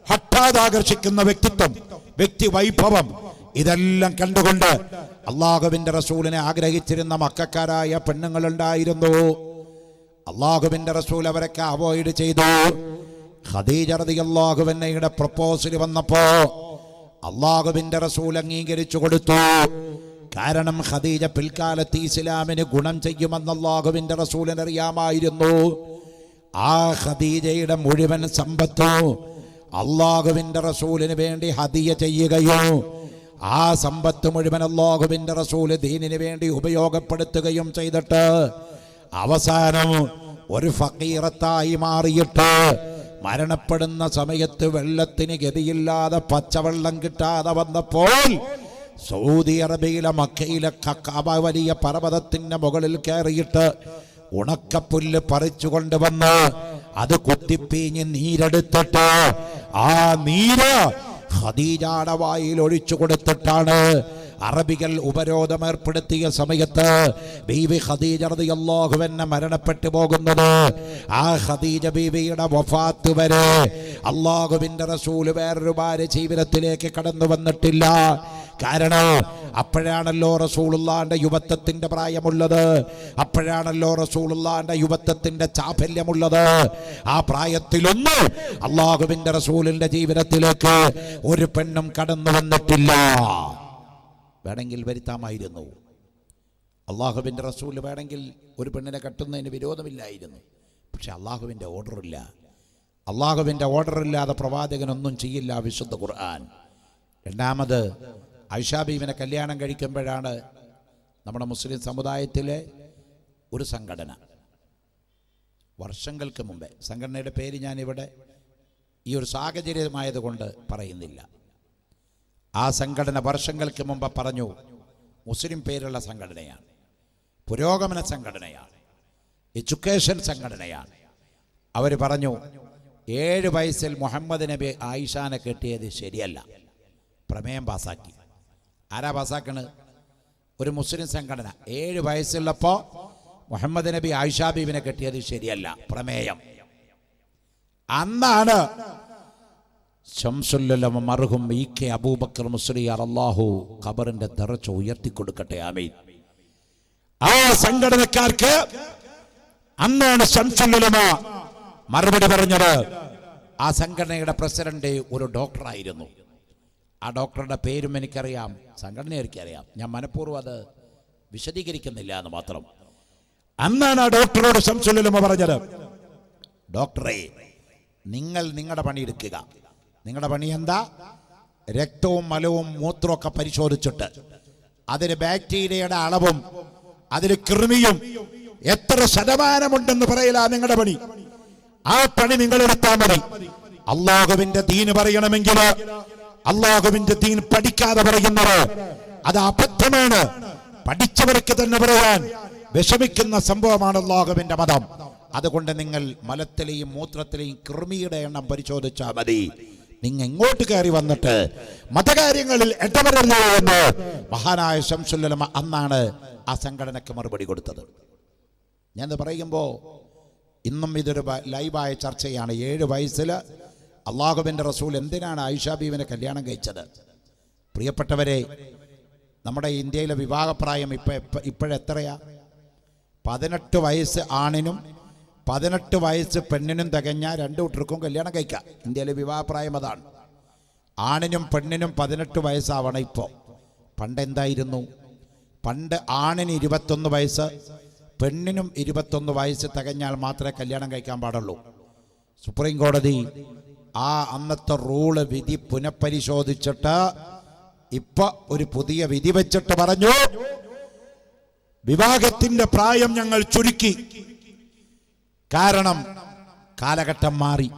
ഹഠാതാകർഷിക്കുന്ന വ്യക്തിത്വം, വ്യക്തി വൈഭവം, ഇതെല്ലാം കണ്ടുകൊണ്ട് അള്ളാഹുവിന്റെ റസൂലിനെ ആഗ്രഹിച്ചിരുന്ന മക്കക്കാരായ പെണ്ണുങ്ങളുണ്ടായിരുന്നു. അള്ളാഹുവിന്റെ റസൂൽ അവരൊക്കെ അവോയ്ഡ് ചെയ്തു. ഖദീജ റളിയല്ലാഹു അൻഹയുടെ പ്രപ്പോസൽ വന്നപ്പോ അള്ളാഹുവിന്റെ റസൂൽ അംഗീകരിച്ചു കൊടുത്തു. കാരണം ഖദീജ പിൽക്കാലത്ത് ഇസ്ലാമിന് ഗുണം ചെയ്യുമെന്ന് അള്ളാഹുവിന്റെ റസൂലിന് അറിയാമായിരുന്നു. ആ ഖദീജയുടെ മുഴുവൻ സമ്പത്തും അള്ളാഹുവിന്റെ റസൂലിന് വേണ്ടി ഹദിയ ചെയ്യുകയും ആ സമ്പത്ത് മുഴുവൻ അല്ലാഹുവിന്റെ റസൂൽ ദീനിന് വേണ്ടി ഉപയോഗപ്പെടുത്തുകയും ചെയ്തിട്ട് അവസാനം ഒരു ഫഖീറത്തായി മാറിയിട്ട് മരണപ്പെടുന്ന സമയത്ത് വെള്ളത്തിന് ഗതിയില്ലാതെ പച്ചവെള്ളം കിട്ടാതെ വന്നപ്പോൾ സൗദി അറേബ്യയിലെ മക്കയിലെ വലിയ പർവ്വതത്തിന്റെ മുകളിൽ കയറിയിട്ട് ഉണക്കപ്പുല്ല് പറിച്ചു കൊണ്ടുവന്ന് അത് കുത്തിപ്പീഞ്ഞ് നീരെടുത്തിട്ട് ആ നീര് ഖദീജയുടെ വായിൽ ഒഴിച്ചു കൊടുത്തിട്ടാണ് അറബികൾ ഉപരോധം ഏർപ്പെടുത്തിയ സമയത്ത് ബീവി ഖദീജ റളിയല്ലാഹു അൻഹ മരണപ്പെട്ടു പോകുന്നത്. ആ ഖദീജ ബീവിയുടെ വഫാത്ത് വരെ അല്ലാഹുവിന്റെ റസൂൽ വേറൊരു ഭാര്യ ജീവിതത്തിലേക്ക് കടന്നു വന്നിട്ടില്ല. കാരണം അപ്പോഴാണല്ലോ റസൂലുള്ളാഹിന്റെ യുവത്വത്തിന്റെ പ്രായമുള്ളത്, അപ്പോഴാണല്ലോ റസൂലുള്ളാഹിന്റെ യുവത്വത്തിന്റെ ചാഫല്യമുള്ളത്. ആ പ്രായത്തിലൊന്നും അല്ലാഹുവിന്റെ റസൂലിന്റെ ജീവിതത്തിലേക്ക് ഒരു പെണ്ണും കടന്നു വന്നിട്ടില്ല. വേണമെങ്കിൽ വരുത്താമായിരുന്നു, അള്ളാഹുവിൻ്റെ റസൂൽ വേണമെങ്കിൽ ഒരു പെണ്ണിനെ കെട്ടുന്നതിന് വിരോധമില്ലായിരുന്നു. പക്ഷെ അള്ളാഹുവിൻ്റെ ഓർഡറില്ല. അള്ളാഹുവിൻ്റെ ഓർഡറില്ലാതെ പ്രവാചകനൊന്നും ചെയ്യില്ല വിശുദ്ധ ഖുർആൻ. രണ്ടാമത് ആയിഷ ബീവിനെ കല്യാണം കഴിക്കുമ്പോഴാണ് നമ്മുടെ മുസ്ലിം സമുദായത്തിലെ ഒരു സംഘടന വർഷങ്ങൾക്ക് മുമ്പേ, സംഘടനയുടെ പേര് ഞാനിവിടെ ഈ ഒരു സാഹചര്യമായതുകൊണ്ട് പറയുന്നില്ല, ആ സംഘടന വർഷങ്ങൾക്ക് മുമ്പ് പറഞ്ഞു മുസ്ലിം പേരുള്ള സംഘടനയാണ്, പുരോഗമന സംഘടനയാണ്, എഡ്യൂക്കേഷൻ സംഘടനയാണ്. അവർ പറഞ്ഞു 7 വയസ്സിൽ മുഹമ്മദ് നബി ആയിഷാനെ കെട്ടിയത് ശരിയല്ല. പ്രമേയം പാസാക്കി. ആരാ പാസാക്കണ്? ഒരു മുസ്ലിം സംഘടന. 7 വയസ്സുള്ളപ്പോൾ മുഹമ്മദ് നബി ആയിഷ ബീവിനെ കെട്ടിയത് ശരിയല്ല. പ്രമേയം. അന്നാണ് ശംസുൽ മർഹൂം ഇ.കെ. അബൂബക്കർ മുസ്ലിയാർ അല്ലാഹു ഖബറിന്റെ ദറജ ഉയർത്തിക്കൊടുക്കട്ടെ, ആമീൻ. ആ സംഘടനക്കാർക്ക് അന്നാണ് ശംസുൽ ഉലമ മറുപടി പറഞ്ഞത്. ആ സംഘടനയുടെ പ്രസിഡന്റ് ഒരു ഡോക്ടറായിരുന്നു. ആ ഡോക്ടറുടെ പേരും എനിക്കറിയാം, സംഘടന എനിക്കറിയാം. ഞാൻ മനഃപൂർവ്വം അത് വിശദീകരിക്കുന്നില്ല എന്ന് മാത്രം. അന്നാണ് ആ ഡോക്ടറോട് ശംസുൽ ഉലമ പറഞ്ഞത്, ഡോക്ടറെ, നിങ്ങൾ നിങ്ങളുടെ പണിയെടുക്കുക. നിങ്ങളുടെ പണി എന്താ? രക്തവും മലവും മൂത്രവും ഒക്കെ പരിശോധിച്ചിട്ട് അതിന് ബാക്ടീരിയയുടെ അളവും അതിൽ കൃമിയും എത്ര ശതമാനമുണ്ടെന്ന് പറയില്ല നിങ്ങളുടെ പണി. ആ പണി നിങ്ങൾ എടുത്താൽ മതി. അള്ളാഹുവിന്റെ ദീന് പറയണമെങ്കിൽ അള്ളാഹുവിന്റെ ദീൻ പഠിക്കാതെ പറയുന്നത് അത് അബദ്ധമാണ്. പഠിച്ചവർക്ക് തന്നെ പറയാൻ വിഷമിക്കുന്ന സംഭവമാണ് അള്ളാഹുവിന്റെ മതം. അതുകൊണ്ട് നിങ്ങൾ മലത്തിലെയും മൂത്രത്തിലെയും കൃമിയുടെ എണ്ണം പരിശോധിച്ചാൽ മതി. നിങ്ങൾ എങ്ങോട്ട് കയറി വന്നിട്ട് മതകാര്യങ്ങളിൽ ഇടപെടരുത് എന്ന് മഹാനായ ശംസുൽ ഉലമ അന്നാണ് ആ സംഘടനയ്ക്ക് മറുപടി കൊടുത്തത്. ഞാൻ പറയുമ്പോൾ ഇന്നും ഇതൊരു ലൈവായ ചർച്ചയാണ്. 7 വയസ്സിൽ അള്ളാഹുവിൻ്റെ റസൂൽ എന്തിനാണ് ആയിഷ ബീവിനെ കല്യാണം കഴിച്ചത്? പ്രിയപ്പെട്ടവരെ, നമ്മുടെ ഇന്ത്യയിലെ വിവാഹപ്രായം ഇപ്പോഴെത്രയാ? 18 വയസ്സ് ആണിനും 18 വയസ്സ് പെണ്ണിനും തികഞ്ഞാൽ 2 കൂട്ടർക്കും കല്യാണം കഴിക്കാം. ഇന്ത്യയിലെ വിവാഹപ്രായം അതാണ്. ആണിനും പെണ്ണിനും 18 വയസ്സാവണം ഇപ്പോൾ. പണ്ട് എന്തായിരുന്നു? പണ്ട് ആണിന് 21 വയസ്സ്, പെണ്ണിനും 21 വയസ്സ് തികഞ്ഞാൽ മാത്രമേ കല്യാണം കഴിക്കാൻ പാടുള്ളൂ. സുപ്രീം കോടതി ആ അന്നത്തെ റൂള് വിധി പുനഃപരിശോധിച്ചിട്ട് ഇപ്പൊ ഒരു പുതിയ വിധി വെച്ചിട്ട് പറഞ്ഞു, വിവാഹത്തിന്റെ പ്രായം ഞങ്ങൾ ചുരുക്കി. കാരണം കാലഘട്ടം മാറി.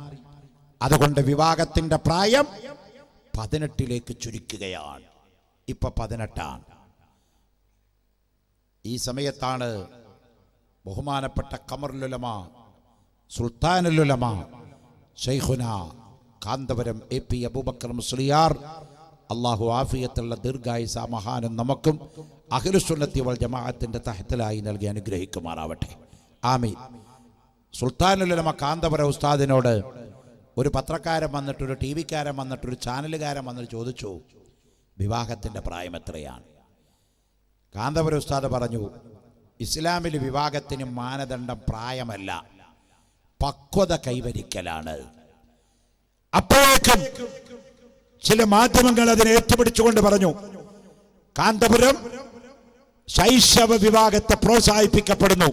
അതുകൊണ്ട് വിവാഹത്തിന്റെ പ്രായം 18ലേക്ക് ചുരുക്കുകയാണ്. ഇപ്പൊ 18ആണ്. ഈ സമയത്താണ് ബഹുമാനപ്പെട്ട ഖമറുൽ ഉലമ സുൽത്താനുൽ ഉലമ ശൈഖുന കാന്തപുരം എ.പി. അബൂബക്കർ മുസ്ലിയാർ അള്ളാഹു ആഫിയത്തുള്ള ദീർഘായുസ മഹാനും നമുക്കും അഹ്ലുസുന്നത്തി വൽ ജമാഅത്തിന്റെ തഹത്തിലായി നൽകി അനുഗ്രഹിക്കുമാറാവട്ടെ, ആമീൻ. സുൽത്താനുൽ ഉലമ കാന്തപുരം ഉസ്താദിനോട് ഒരു പത്രക്കാരൻ വന്നിട്ട്, ഒരു ടി വിക്കാരൻ വന്നിട്ട്, ഒരു ചാനലുകാരൻ വന്നിട്ട് ചോദിച്ചു, വിവാഹത്തിൻ്റെ പ്രായം എത്രയാണ്? കാന്തപുരം ഉസ്താദ് പറഞ്ഞു, ഇസ്ലാമിൽ വിവാഹത്തിന് മാനദണ്ഡം പ്രായമല്ല, പക്വത കൈവരിക്കലാണ്. അപ്പോഴേക്കും ചില മാധ്യമങ്ങൾ അതിനെ ഏറ്റുപിടിച്ചുകൊണ്ട് പറഞ്ഞു, കാന്തപുരം ശൈശവ വിവാഹത്തെ പ്രോത്സാഹിപ്പിക്കപ്പെടുന്നു.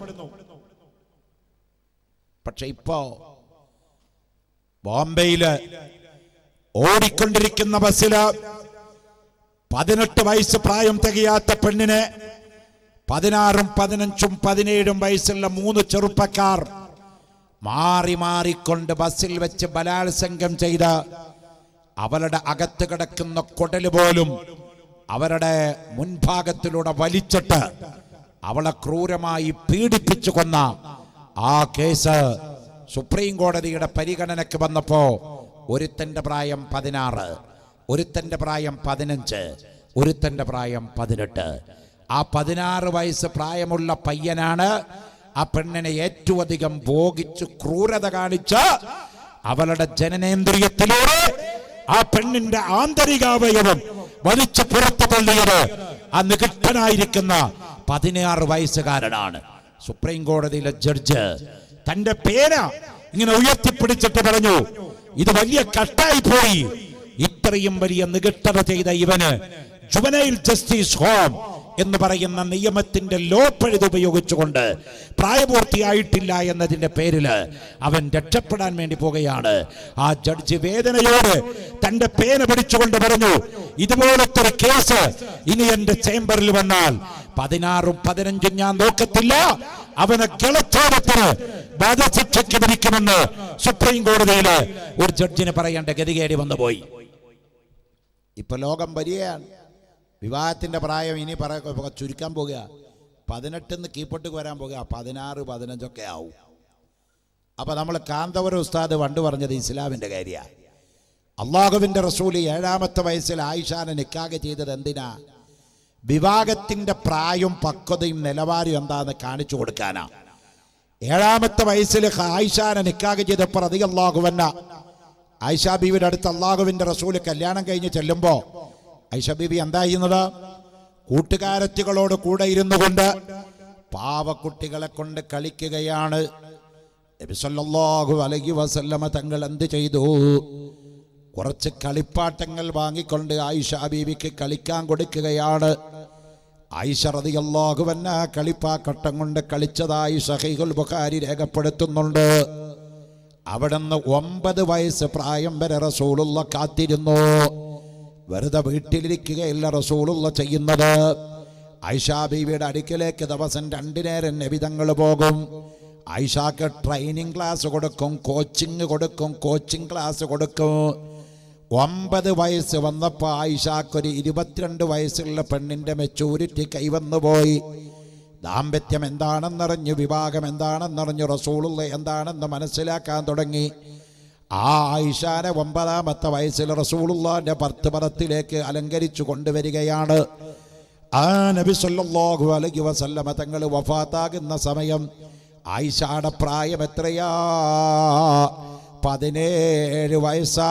പക്ഷെ ഇപ്പോ ബോംബെയില് ഓടിക്കൊണ്ടിരിക്കുന്ന ബസ്സില് 18 വയസ്സ് പ്രായം തികയാത്ത പെണ്ണിനെ 16, 15, 17 വയസ്സുള്ള 3 ചെറുപ്പക്കാർ മാറി മാറിക്കൊണ്ട് ബസ്സിൽ വെച്ച് ബലാത്സംഗം ചെയ്ത് അവരുടെ അകത്ത് കിടക്കുന്ന കുടല് പോലും അവരുടെ മുൻഭാഗത്തിലൂടെ വലിച്ചിട്ട് അവളെ ക്രൂരമായി പീഡിപ്പിച്ചു കൊന്ന ആ കേസ് സുപ്രീം കോടതിയുടെ പരിഗണനയ്ക്ക് വന്നപ്പോ ഒരുത്തന്റെ പ്രായം 16, ഒരുത്തന്റെ പ്രായം 15, ഒരുത്തന്റെ പ്രായം 18. ആ 16 വയസ്സ് പ്രായമുള്ള പയ്യനാണ് ആ പെണ്ണിനെ ഏറ്റവും അധികം ഭോഗിച്ച് ക്രൂരത കാണിച്ച് അവളുടെ ജനനേന്ദ്രിയത്തിലൂടെ ആ പെണ്ണിന്റെ ആന്തരികാവയവം വലിച്ചു പുറത്തു തള്ളിയത് ആ നികട്ടനായിരിക്കുന്ന 16 വയസ്സുകാരനാണ്. സുപ്രീം കോടതിയിലെ ജഡ്ജ് തന്റെ പേന ഇങ്ങനെ ഉയർത്തിപ്പിടിച്ചിട്ട് പറഞ്ഞു, ഇത് വലിയ കഷ്ടായി പോയി. ഇത്രയും വലിയ നികട്ടത ചെയ്ത ഇവന് ജുവനൈൽ ജസ്റ്റിസ് ഹോം എന്ന് പറയുന്ന നിയമത്തിന്റെ ലോ പഴുത് ഉപയോഗിച്ചുകൊണ്ട് പ്രായപൂർത്തിയായിട്ടില്ല എന്നതിന്റെ പേരിൽ അവൻ രക്ഷപ്പെടാൻ വേണ്ടി പോകുകയാണ്. ആ ജഡ്ജി വേദനയോട് തന്റെ പേന പിടിച്ചുകൊണ്ട് പറഞ്ഞു, ഇതുപോലത്തെ ഒരു കേസ് ഇനി എന്റെ ചേംബറിൽ വന്നാൽ 16ഉം 15ഉം ഞാൻ നോക്കത്തില്ല, അവനെ ഗളത്തോടത്തിന് വധശിക്ഷയ്ക്ക് വിധിക്കുമെന്ന് സുപ്രീം കോടതിയില് ഒരു ജഡ്ജിന് പറയേണ്ട ഗതികേടി വന്നുപോയി. ഇപ്പൊ ലോകം വരികയാണ്. വിവാഹത്തിന്റെ പ്രായം ഇനി ചുരുക്കാൻ പോകുക, 18 കീഴ്പോട്ട് വരാൻ പോകുക, 16, 15 ആവും. അപ്പൊ നമ്മൾ കാന്തപുരം ഉസ്താദ് പണ്ട് പറഞ്ഞത് ഇസ്ലാമിന്റെ കാര്യമാണ്. അള്ളാഹുവിന്റെ റസൂല് 7ാമത്തെ വയസ്സിൽ ആയിഷാനെ നിക്കാഹ് ചെയ്തത് എന്തിനാ? വിവാഹത്തിന്റെ പ്രായവും പക്വതയും നിലവാരവും എന്താന്ന് കാണിച്ചു കൊടുക്കാനാ. 7ാമത്തെ വയസ്സിൽ ആയിഷാനെ നിക്കാഹ് ചെയ്തപ്പോൾ റളിയല്ലാഹു അൻഹ ആയിഷാ ബീവിയുടെ അടുത്ത് അള്ളാഹുവിന്റെ റസൂല് കല്യാണം കഴിഞ്ഞ് ചെല്ലുമ്പോ ആയിഷാ ബീവി എന്താ ചെയ്യുന്നത്? കൂട്ടുകാരത്തികളോട് കൂടെ ഇരുന്നു കൊണ്ട് പാവക്കുട്ടികളെ കൊണ്ട് കളിക്കുകയാണ്. നബി സല്ലല്ലാഹു അലൈഹി വസല്ലമ തങ്ങൾ എന്ത് ചെയ്തു? കുറച്ച് കളിപ്പാട്ടങ്ങൾ വാങ്ങിക്കൊണ്ട് ആയിഷാ ബീവിക്ക് കളിക്കാൻ കൊടുക്കുകയാണ്. ആയിഷ റളിയല്ലാഹു അൻഹ കളിപ്പാട്ടം കൊണ്ട് കളിച്ചതായി സഹീഹുൽ ബുഖാരി രേഖപ്പെടുത്തുന്നുണ്ട്. അവിടുന്ന് 9 വയസ്സ് പ്രായം വരെ റസൂലുള്ള കാത്തിരുന്നു. വെറുതെ വീട്ടിലിരിക്കുകയല്ല റസൂലുള്ള ചെയ്യുന്നത്. ആയിഷാ ബീവിയുടെ അടുക്കലേക്ക് ദിവസം 2 നേരം നബി തങ്ങൾ പോകും. ആയിഷാക്ക് ട്രെയിനിങ് ക്ലാസ് കൊടുക്കും, കോച്ചിങ് ക്ലാസ് കൊടുക്കും. 9 വയസ്സ് വന്നപ്പോൾ ആയിഷാക്കൊരു 22 വയസ്സുള്ള പെണ്ണിന്റെ മെച്ചൂരിറ്റി കൈവന്നുപോയി. ദാമ്പത്യം എന്താണെന്നറിഞ്ഞു, വിവാഹം എന്താണെന്നറിഞ്ഞു, റസൂലുള്ള എന്താണെന്ന് മനസ്സിലാക്കാൻ തുടങ്ങി. ആ ആയിഷാനെ 9ാമത്തെ വയസ്സിൽ റസൂലുള്ളാഹിന്റെ ഭർത്തൃപദത്തിലേക്ക് അലങ്കരിച്ചു കൊണ്ടുവരികയാണ്. ആ നബി സല്ലല്ലാഹു അലൈഹി വസല്ലമ തങ്ങൾ വഫാത്താകുന്ന സമയം ആയിഷയുടെ പ്രായം എത്രയാ? 17 വയസ്സാണ്.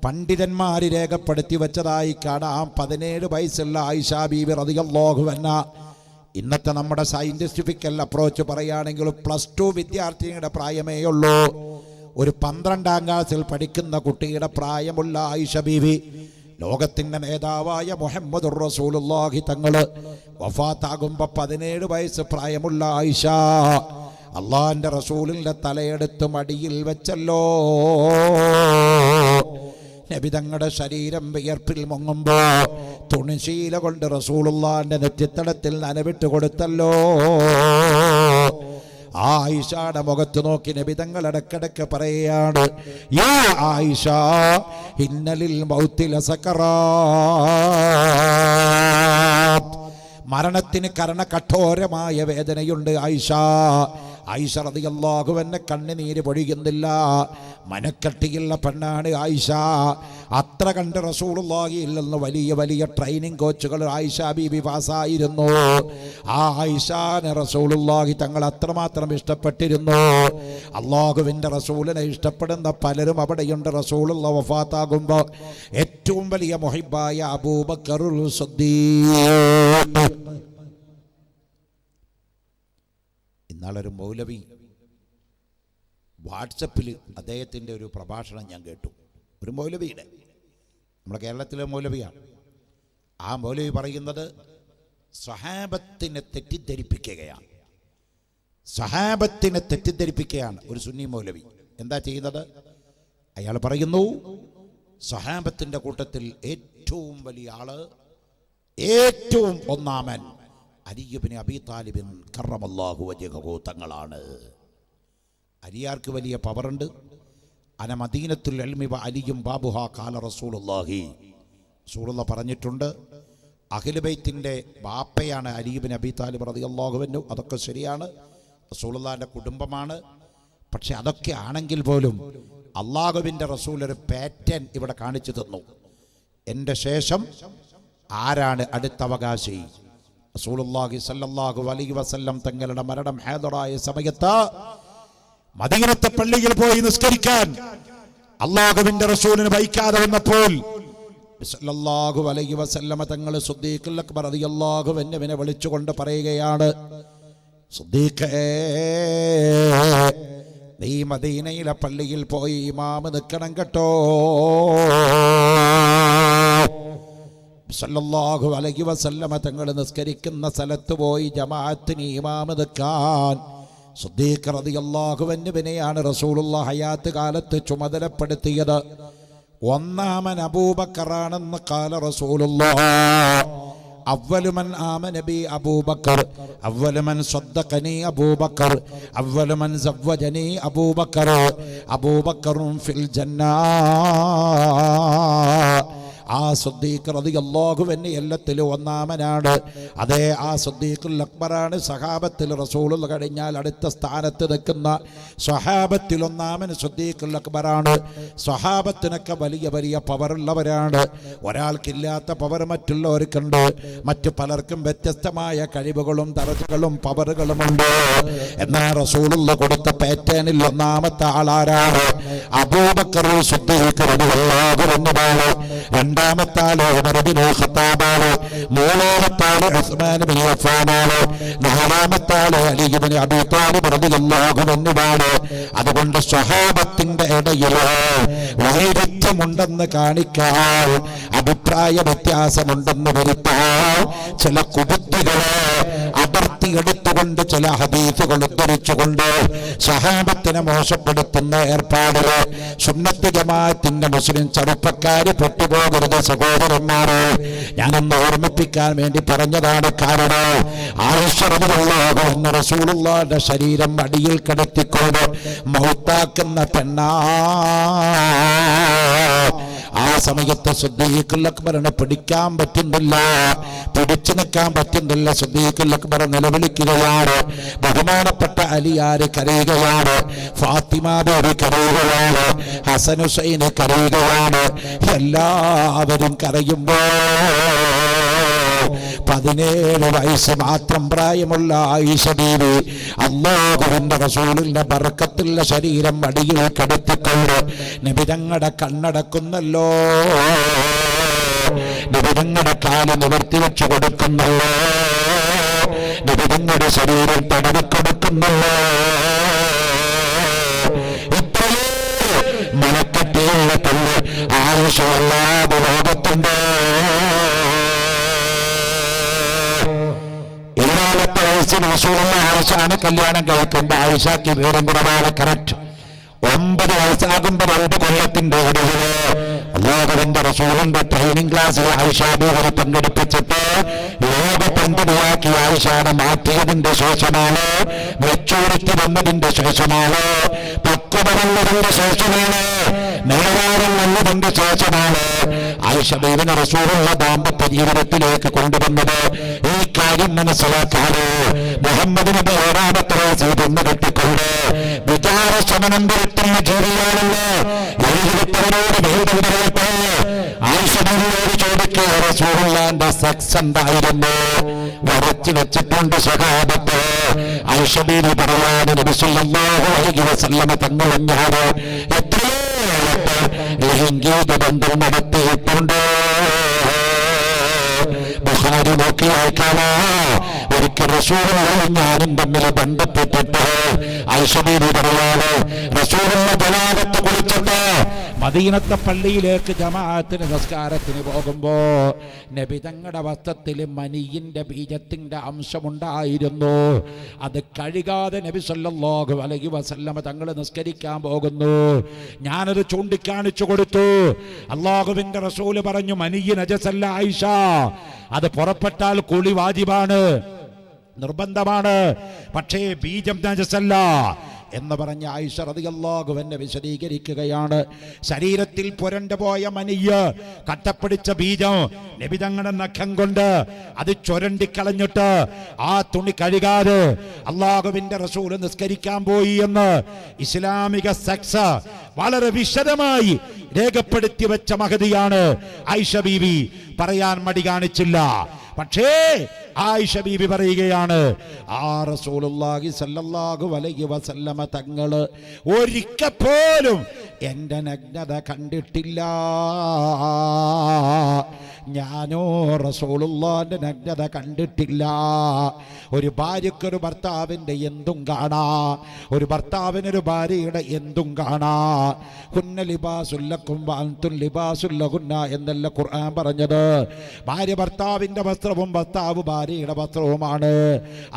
പണ്ഡിതന്മാര് രേഖപ്പെടുത്തി വെച്ചതായി കാണാം. 17 വയസ്സുള്ള ആയിഷാ ബീവി റളിയല്ലാഹു അൻഹ ഇന്നത്തെ നമ്മുടെ സയന്റിഫിക്കൽ അപ്രോച്ച് പറയുകയാണെങ്കിൽ +2 വിദ്യാർത്ഥിനിയുടെ പ്രായമേ ഉള്ളൂ. ഒരു 12ാം ക്ലാസ്സിൽ പഠിക്കുന്ന കുട്ടിയുടെ പ്രായമുള്ള ആയിഷ ബീവി ലോകത്തിന്റെ നേതാവായ മുഹമ്മദുർ റസൂലുള്ളാഹി തങ്ങള് വഫാത്താകുമ്പോൾ 17 വയസ്സ് പ്രായമുള്ള ആയിഷ അള്ളാഹിന്റെ റസൂലിന്റെ തലയെടുത്ത് മടിയിൽ വെച്ചല്ലോ. നബി തങ്ങളുടെ ശരീരം വിയർപ്പിൽ മുങ്ങുമ്പോ തുണിശീല കൊണ്ട് റസൂലുള്ളാഹിന്റെ നെറ്റിത്തടത്തിൽ നനവിട്ട് കൊടുത്തല്ലോ. ആയിഷയുടെ മുഖത്ത് നോക്കി നബി തങ്ങൾ ഇടക്കിടക്ക് പറയുകയാണ്, യാ ആയിഷ ഇന്നലിൽ മൗതി ലസകറാത്ത്, മരണത്തിന് കഠോരമായ വേദനയുണ്ട് ആയിഷ. ആയിഷ റളിയല്ലാഹു അൻഹ കണ്ണുനീര് പൊഴിയുന്നില്ല. മനക്കട്ടിയുള്ള പെണ്ണാണ് ആയിഷ. അത്ര കണ്ട് റസൂലുള്ളാഹിയിൽ നിന്ന് വലിയ ട്രെയിനിങ് കോച്ചുകൾ ആയിഷ ബീബി പാസ്സായിരുന്നു. ആ ആയിഷാനെ റസൂലുള്ളാഹി തങ്ങൾ അത്രമാത്രം ഇഷ്ടപ്പെട്ടിരുന്നു. അള്ളാഹുവിൻ്റെ റസൂലിനെ ഇഷ്ടപ്പെടുന്ന പലരും അവിടെയുണ്ട്. റസൂലുള്ള വഫാത്താകുമ്പോൾ ഏറ്റവും വലിയ മുഹിബ്ബായ അബൂബക്കറുൽ സിദ്ദീഖ്. ഇന്നാളൊരു മൗലവി വാട്സപ്പിൽ അദ്ദേഹത്തിൻ്റെ ഒരു പ്രഭാഷണം ഞാൻ കേട്ടു. ഒരു മൗലവിയുടെ, നമ്മുടെ കേരളത്തിലെ മൗലവിയാണ്. ആ മൗലവി പറയുന്നത് സ്വഹാബത്തിനെ തെറ്റിദ്ധരിപ്പിക്കുകയാണ് ഒരു സുന്നി മൗലവി. എന്താ ചെയ്യുന്നത്? അയാൾ പറയുന്നു സ്വഹാബത്തിൻ്റെ കൂട്ടത്തിൽ ഏറ്റവും വലിയ ആള്, ഏറ്റവും ഒന്നാമൻ അലി ഇബ്നു അബീ താലിബ് കറമല്ലാഹു വജ്ഹഹു തങ്ങളാണ്. അലിയാർക്ക് വലിയ പവറുണ്ട്. അന മദീനത്തുൽ ഇൽമി വ അലിയും ബാബുഹാ ഖാല റസൂലുള്ളാഹി. റസൂലുള്ള പറഞ്ഞിട്ടുണ്ട്, അഹ്ലു ബൈത്തിന്റെ ബാപ്പയാണ് അലി ഇബ്നു അബീ താലിബ് റളിയല്ലാഹു അൻഹു. അതൊക്കെ ശരിയാണ്, റസൂലുള്ളാഹിന്റെ കുടുംബമാണ്. പക്ഷെ അതൊക്കെ ആണെങ്കിൽ പോലും അള്ളാഹുവിൻ്റെ റസൂൽ ഒരു പാറ്റേൺ ഇവിടെ കാണിച്ചു തന്നു. എൻ്റെ ശേഷം ആരാണ് അടുത്ത അവകാശി? റസൂലുള്ളാഹി സ്വല്ലല്ലാഹു അലൈഹി വസല്ലം തങ്ങളുടെ മരണം ഹാദറായ സമയത്ത് മദീനത്തെ പള്ളിയിൽ പോയി നിസ്കരിക്കാൻ അള്ളാഹുവിന്റെ റസൂലിനെ വഹിക്കാതെ വന്നപ്പോൾ സ്വല്ലല്ലാഹു അലൈഹി വസല്ലം തങ്ങൾ സിദ്ദീഖുൽ അക്ബർ റളിയല്ലാഹു അൻഹുവിനെ വിളിച്ചുകൊണ്ട് പറയുകയാണ്, സിദ്ദീഖേ, നീ മദീനയിലെ പള്ളിയിൽ പോയി ഇമാമ് നിൽക്കണം കേട്ടോ. സല്ലല്ലാഹു അലൈഹി വസല്ലമ തങ്ങൾ നിസ്കരിക്കുന്ന സ്ഥലത്ത് പോയി ജമാഅത്തിന് ഇമാമ നിൽക്കാൻ സിദ്ദീഖ് റളിയല്ലാഹു അൻഹുവിനെയാണ് റസൂലുള്ളാഹി ഹയാത്ത് കാലത്ത് ചുമതലപ്പെടുത്തിയത്. ഒന്നാമൻ അബൂബക്കറാണെന്ന് ഖാല റസൂലുള്ളാഹി. അവ്വലു മൻ ആമന ബി അബൂബക്കർ, അവ്വലു മൻ സദ്ദഖനി അബൂബക്കർ, അവ്വലു മൻ സവ്വജനി അബൂബക്കർ, അബൂബക്കറും ഫിൽ ജന്നാ. ആ സിദ്ദീഖ് റളിയല്ലാഹു അൻഹു എല്ലാത്തിലും ഒന്നാമനാണ്. അതേ, ആ സിദ്ദീഖുൽ അക്ബറാണ്. സഹാബത്തിൽ റസൂലുള്ള കഴിഞ്ഞാൽ അടുത്ത സ്ഥാനത്ത് നിൽക്കുന്ന സ്വഹാബത്തിൽ ഒന്നാമൻ സിദ്ദീഖുൽ അക്ബറാണ്. സ്വഹാബത്തിനൊക്കെ വലിയ വലിയ പവറുള്ളവരാണ്. ഒരാൾക്കില്ലാത്ത പവർ മറ്റുള്ളവർക്കുണ്ട്. മറ്റു പലർക്കും വ്യത്യസ്തമായ കഴിവുകളും ദറജകളും പവറുകളുമുണ്ട്. എന്നാൽ റസൂലുള്ള കൊടുത്ത പാറ്റേണിൽ ഒന്നാമത്തെ ആളാരാണ്? അബൂബക്കർ സിദ്ദീഖ് റളിയല്ലാഹു അൻഹു. രണ്ടാമത്താല് ഉമർ ഇബ്നു ഖത്താബാണ്. മൂന്നാമത്താല് ഉസ്മാൻ ഇബ്നു അഫ്ഫാനാണ്. നാലാമത്താല് അലി ഇബ്നു അബീ ത്വാലിബ് റളിയല്ലാഹു അൻഹുവാണ്. അതുകൊണ്ട് സ്വഹാബത്തിന്റെ ഇടയിൽ വൈരുദ്ധ്യമുണ്ടെന്ന് കാണിക്കാൻ, അഭിപ്രായ വ്യത്യാസമുണ്ടെന്ന് വരുത്താൻ ചില കുബുദ്ധികളെ അടർത്തിയെടുത്തുകൊണ്ട് ചില ഹദീസുകൾ ഉദ്ധരിച്ചുകൊണ്ട് സ്വഹാബത്തിനെ മോശപ്പെടുത്തുന്ന ഏർപ്പാടുകൾ സുന്നത്ത് ജമാഅത്തിന്റെ മുസ്ലിം ചെറുപ്പക്കാര് പെട്ടുപോകരുത് സഹോദരന്മാരെ. ഞാനൊന്ന് ഓർമ്മിപ്പിക്കാൻ വേണ്ടി പറഞ്ഞതാണ്. കാരണം ആയിഷ റളിയല്ലാഹു അൻഹ റസൂലുള്ളാഹിയുടെ ശരീരം അടിയിൽ കിടത്തിക്കൊണ്ട് മൗത്താക്കുന്ന പെണ്ണാ. ആ സമയത്ത് സിദ്ദീഖുൽ അക്ബറിനെ പിടിക്കാൻ പറ്റുന്നില്ല, പിടിച്ചു നിൽക്കാൻ പറ്റുന്നില്ല. സിദ്ദീഖുൽ അക്ബർ നിലവിളിക്കുകയാണ്. ബഹുമാനപ്പെട്ട അലിയാര് കരയുകയാണ്, ഫാത്തിമ ബീവി കരയുകയാണ്, ഹസൻ ഹുസൈന് കരയുകയാണ്. എല്ലാവരും കരയുമ്പോ 17 വയസ്സ് മാത്രം പ്രായമുള്ള ആയിഷ ബീവി അല്ലാഹുവിന്റെ റസൂലിന്റെ ബർക്കത്തുള്ള ശരീരം അടിയിൽ കിടത്തിക്കൊണ്ട് നബി തങ്ങളുടെ കണ്ണടക്കുന്നല്ലോ, നബി തങ്ങളുടെ കാല് നിവർത്തി വെച്ചു കൊടുക്കുന്നല്ലോ, നബി തങ്ങളുടെ ശരീരം തടവിക്കൊടുക്കുന്നല്ലോ. ഇത്രയേ മനക്കട്ടിയുള്ള പെണ്ണ് ആയിഷ അല്ലാതെ ലോകത്തുണ്ട്. ആയിഷാണ് കല്യാണം കഴിക്കേണ്ട. ആയിഷയ്ക്ക് വീരം കുറവാണ്. കറക്റ്റ് 9 വയസ്സാകുമ്പോ 2 കൊല്ലത്തിന്റെ ഇടയില് അല്ലാഹുവിന്റെ റസൂലിന്റെ ട്രെയിനിങ് ക്ലാസ്സിൽ ആയിഷാ ബീവിയെ പങ്കെടുപ്പിച്ചിട്ട് ലോക പണ്ഡിതയാക്കി ആയിഷാനെ മാറ്റിയതിന്റെ ശേഷമാണ്, മെച്ചൂരിറ്റി വന്നതിന്റെ ശേഷമാണ്, പക്വത വന്നതിന്റെ ശേഷമാണ്, നിലവാരം വന്നതിന്റെ ശേഷമാണ് ആയിഷ ബീവിനെ റസൂലുള്ള ദാമ്പത്യ ജീവിതത്തിലേക്ക് കൊണ്ടുവന്നത്. ഈ കാര്യം മനസ്സിലാക്കാതെ മുഹമ്മദ് നബി 6ാമത്തെ വയസ്സിൽ പെണ്ണ് കെട്ടിക്കൊണ്ട് വിചാരശമനം വരുത്തുന്ന ജീവിയാണെന്ന് എഴുതിത്തവരോട് ഭേദം പറയട്ടെ. ആയിഷ ബീവിയോട് ചോദിക്കുക, റസൂലുള്ളാഹിന്റെ സെക്സ് എന്തായിരുന്നു? വരച്ചു വെച്ചിട്ടുണ്ട് സ്വഹാബത്ത്. ആയിഷ ബീവി പറയാൻ നബി സല്ലല്ലാഹു അലൈഹി വസല്ലമ തങ്ങളെങ്ങാണ് എത്രയോ ലൈംഗിക ബന്ധം നടത്തിയിട്ടുണ്ട്. ബുഖാരി നോക്കിയേക്കാണ്. ഒരിക്കൽ റസൂലുള്ളാഹിയും ഞാനും തമ്മിൽ ബന്ധപ്പെട്ടിട്ട് ആയിഷ ബീവി പറയാണ്, റസൂലുള്ള ജനാലത്ത് കുളിച്ചിട്ട് മദീനത്തെ പള്ളിയിലേക്ക് ജമാഅത്തിന് നിസ്കാരത്തിന് പോകുമ്പോ നബി തങ്ങളുടെ വസ്ത്രത്തിൽ മനിയിന്റെ ബീജത്തിന്റെ അംശമുണ്ടായിരുന്നു. അത് കഴുകാതെ നബി സല്ലല്ലാഹു അലൈഹി വസല്ലമ തങ്ങൾ നിസ്കരിക്കാൻ പോകുന്നു. ഞാനത് ചൂണ്ടിക്കാണിച്ചു കൊടുത്തു. അല്ലാഹുവിന്റെ റസൂല് പറഞ്ഞു, മനിയ്യ് നജസല്ല ആയിഷ, അത് പുറപ്പെട്ടാൽ കുളി വാജിബാണ്, നിർബന്ധമാണ്, പക്ഷേ ബീജം നജസല്ല എന്ന് പറഞ്ഞ ആയിഷ റളിയല്ലാഹു അൻഹ വിശദീകരിക്കുകയാണ്. ശരീരത്തിൽ പുരണ്ടു പോയ മനിയ്, കട്ടപ്പിടിച്ച ബീജം നബി തങ്ങളുടെ നഖം കൊണ്ട് അത് ചുരണ്ടിക്കളഞ്ഞിട്ട് ആ തുണി കഴുകാതെ അല്ലാഹുവിന്റെ റസൂൽ നിസ്കരിക്കാൻ പോയി എന്ന് ഇസ്ലാമിക സെക്സ് വളരെ വിശദമായി രേഖപ്പെടുത്തി വെച്ച മഹദിയാണ് ആയിഷ ബീവി. പറയാൻ മടി കാണിച്ചില്ല. പക്ഷേ ആയിഷ ബീബി പറയുകയാണ്, ആ റസൂലുള്ളാഹി സല്ലല്ലാഹു അലൈഹി വസല്ലമ തങ്ങള് ഒരിക്കൽ പോലും എൻ്റെ നഗ്നത കണ്ടിട്ടില്ല. ഞാനോ റസൂലുള്ളാഹിന്റെ നഗ്നത കണ്ടിട്ടില്ല. ഒരു ഭാര്യക്കൊരു ഭർത്താവിൻ്റെ എന്തും കാണാ, ഒരു ഭർത്താവിനൊരു ഭാര്യയുടെ എന്തും കാണാ. ഹുന്ന ലിബാസുല്ലക്കും വഅൻതും ലിബാസുല്ലഹുന്ന എന്നല്ല ഖുർആൻ പറഞ്ഞത്. ഭാര്യ ഭർത്താവിൻ്റെ വസ്ത്രവും ഭർത്താവ് ഭാര്യയുടെ വസ്ത്രവുമാണ്.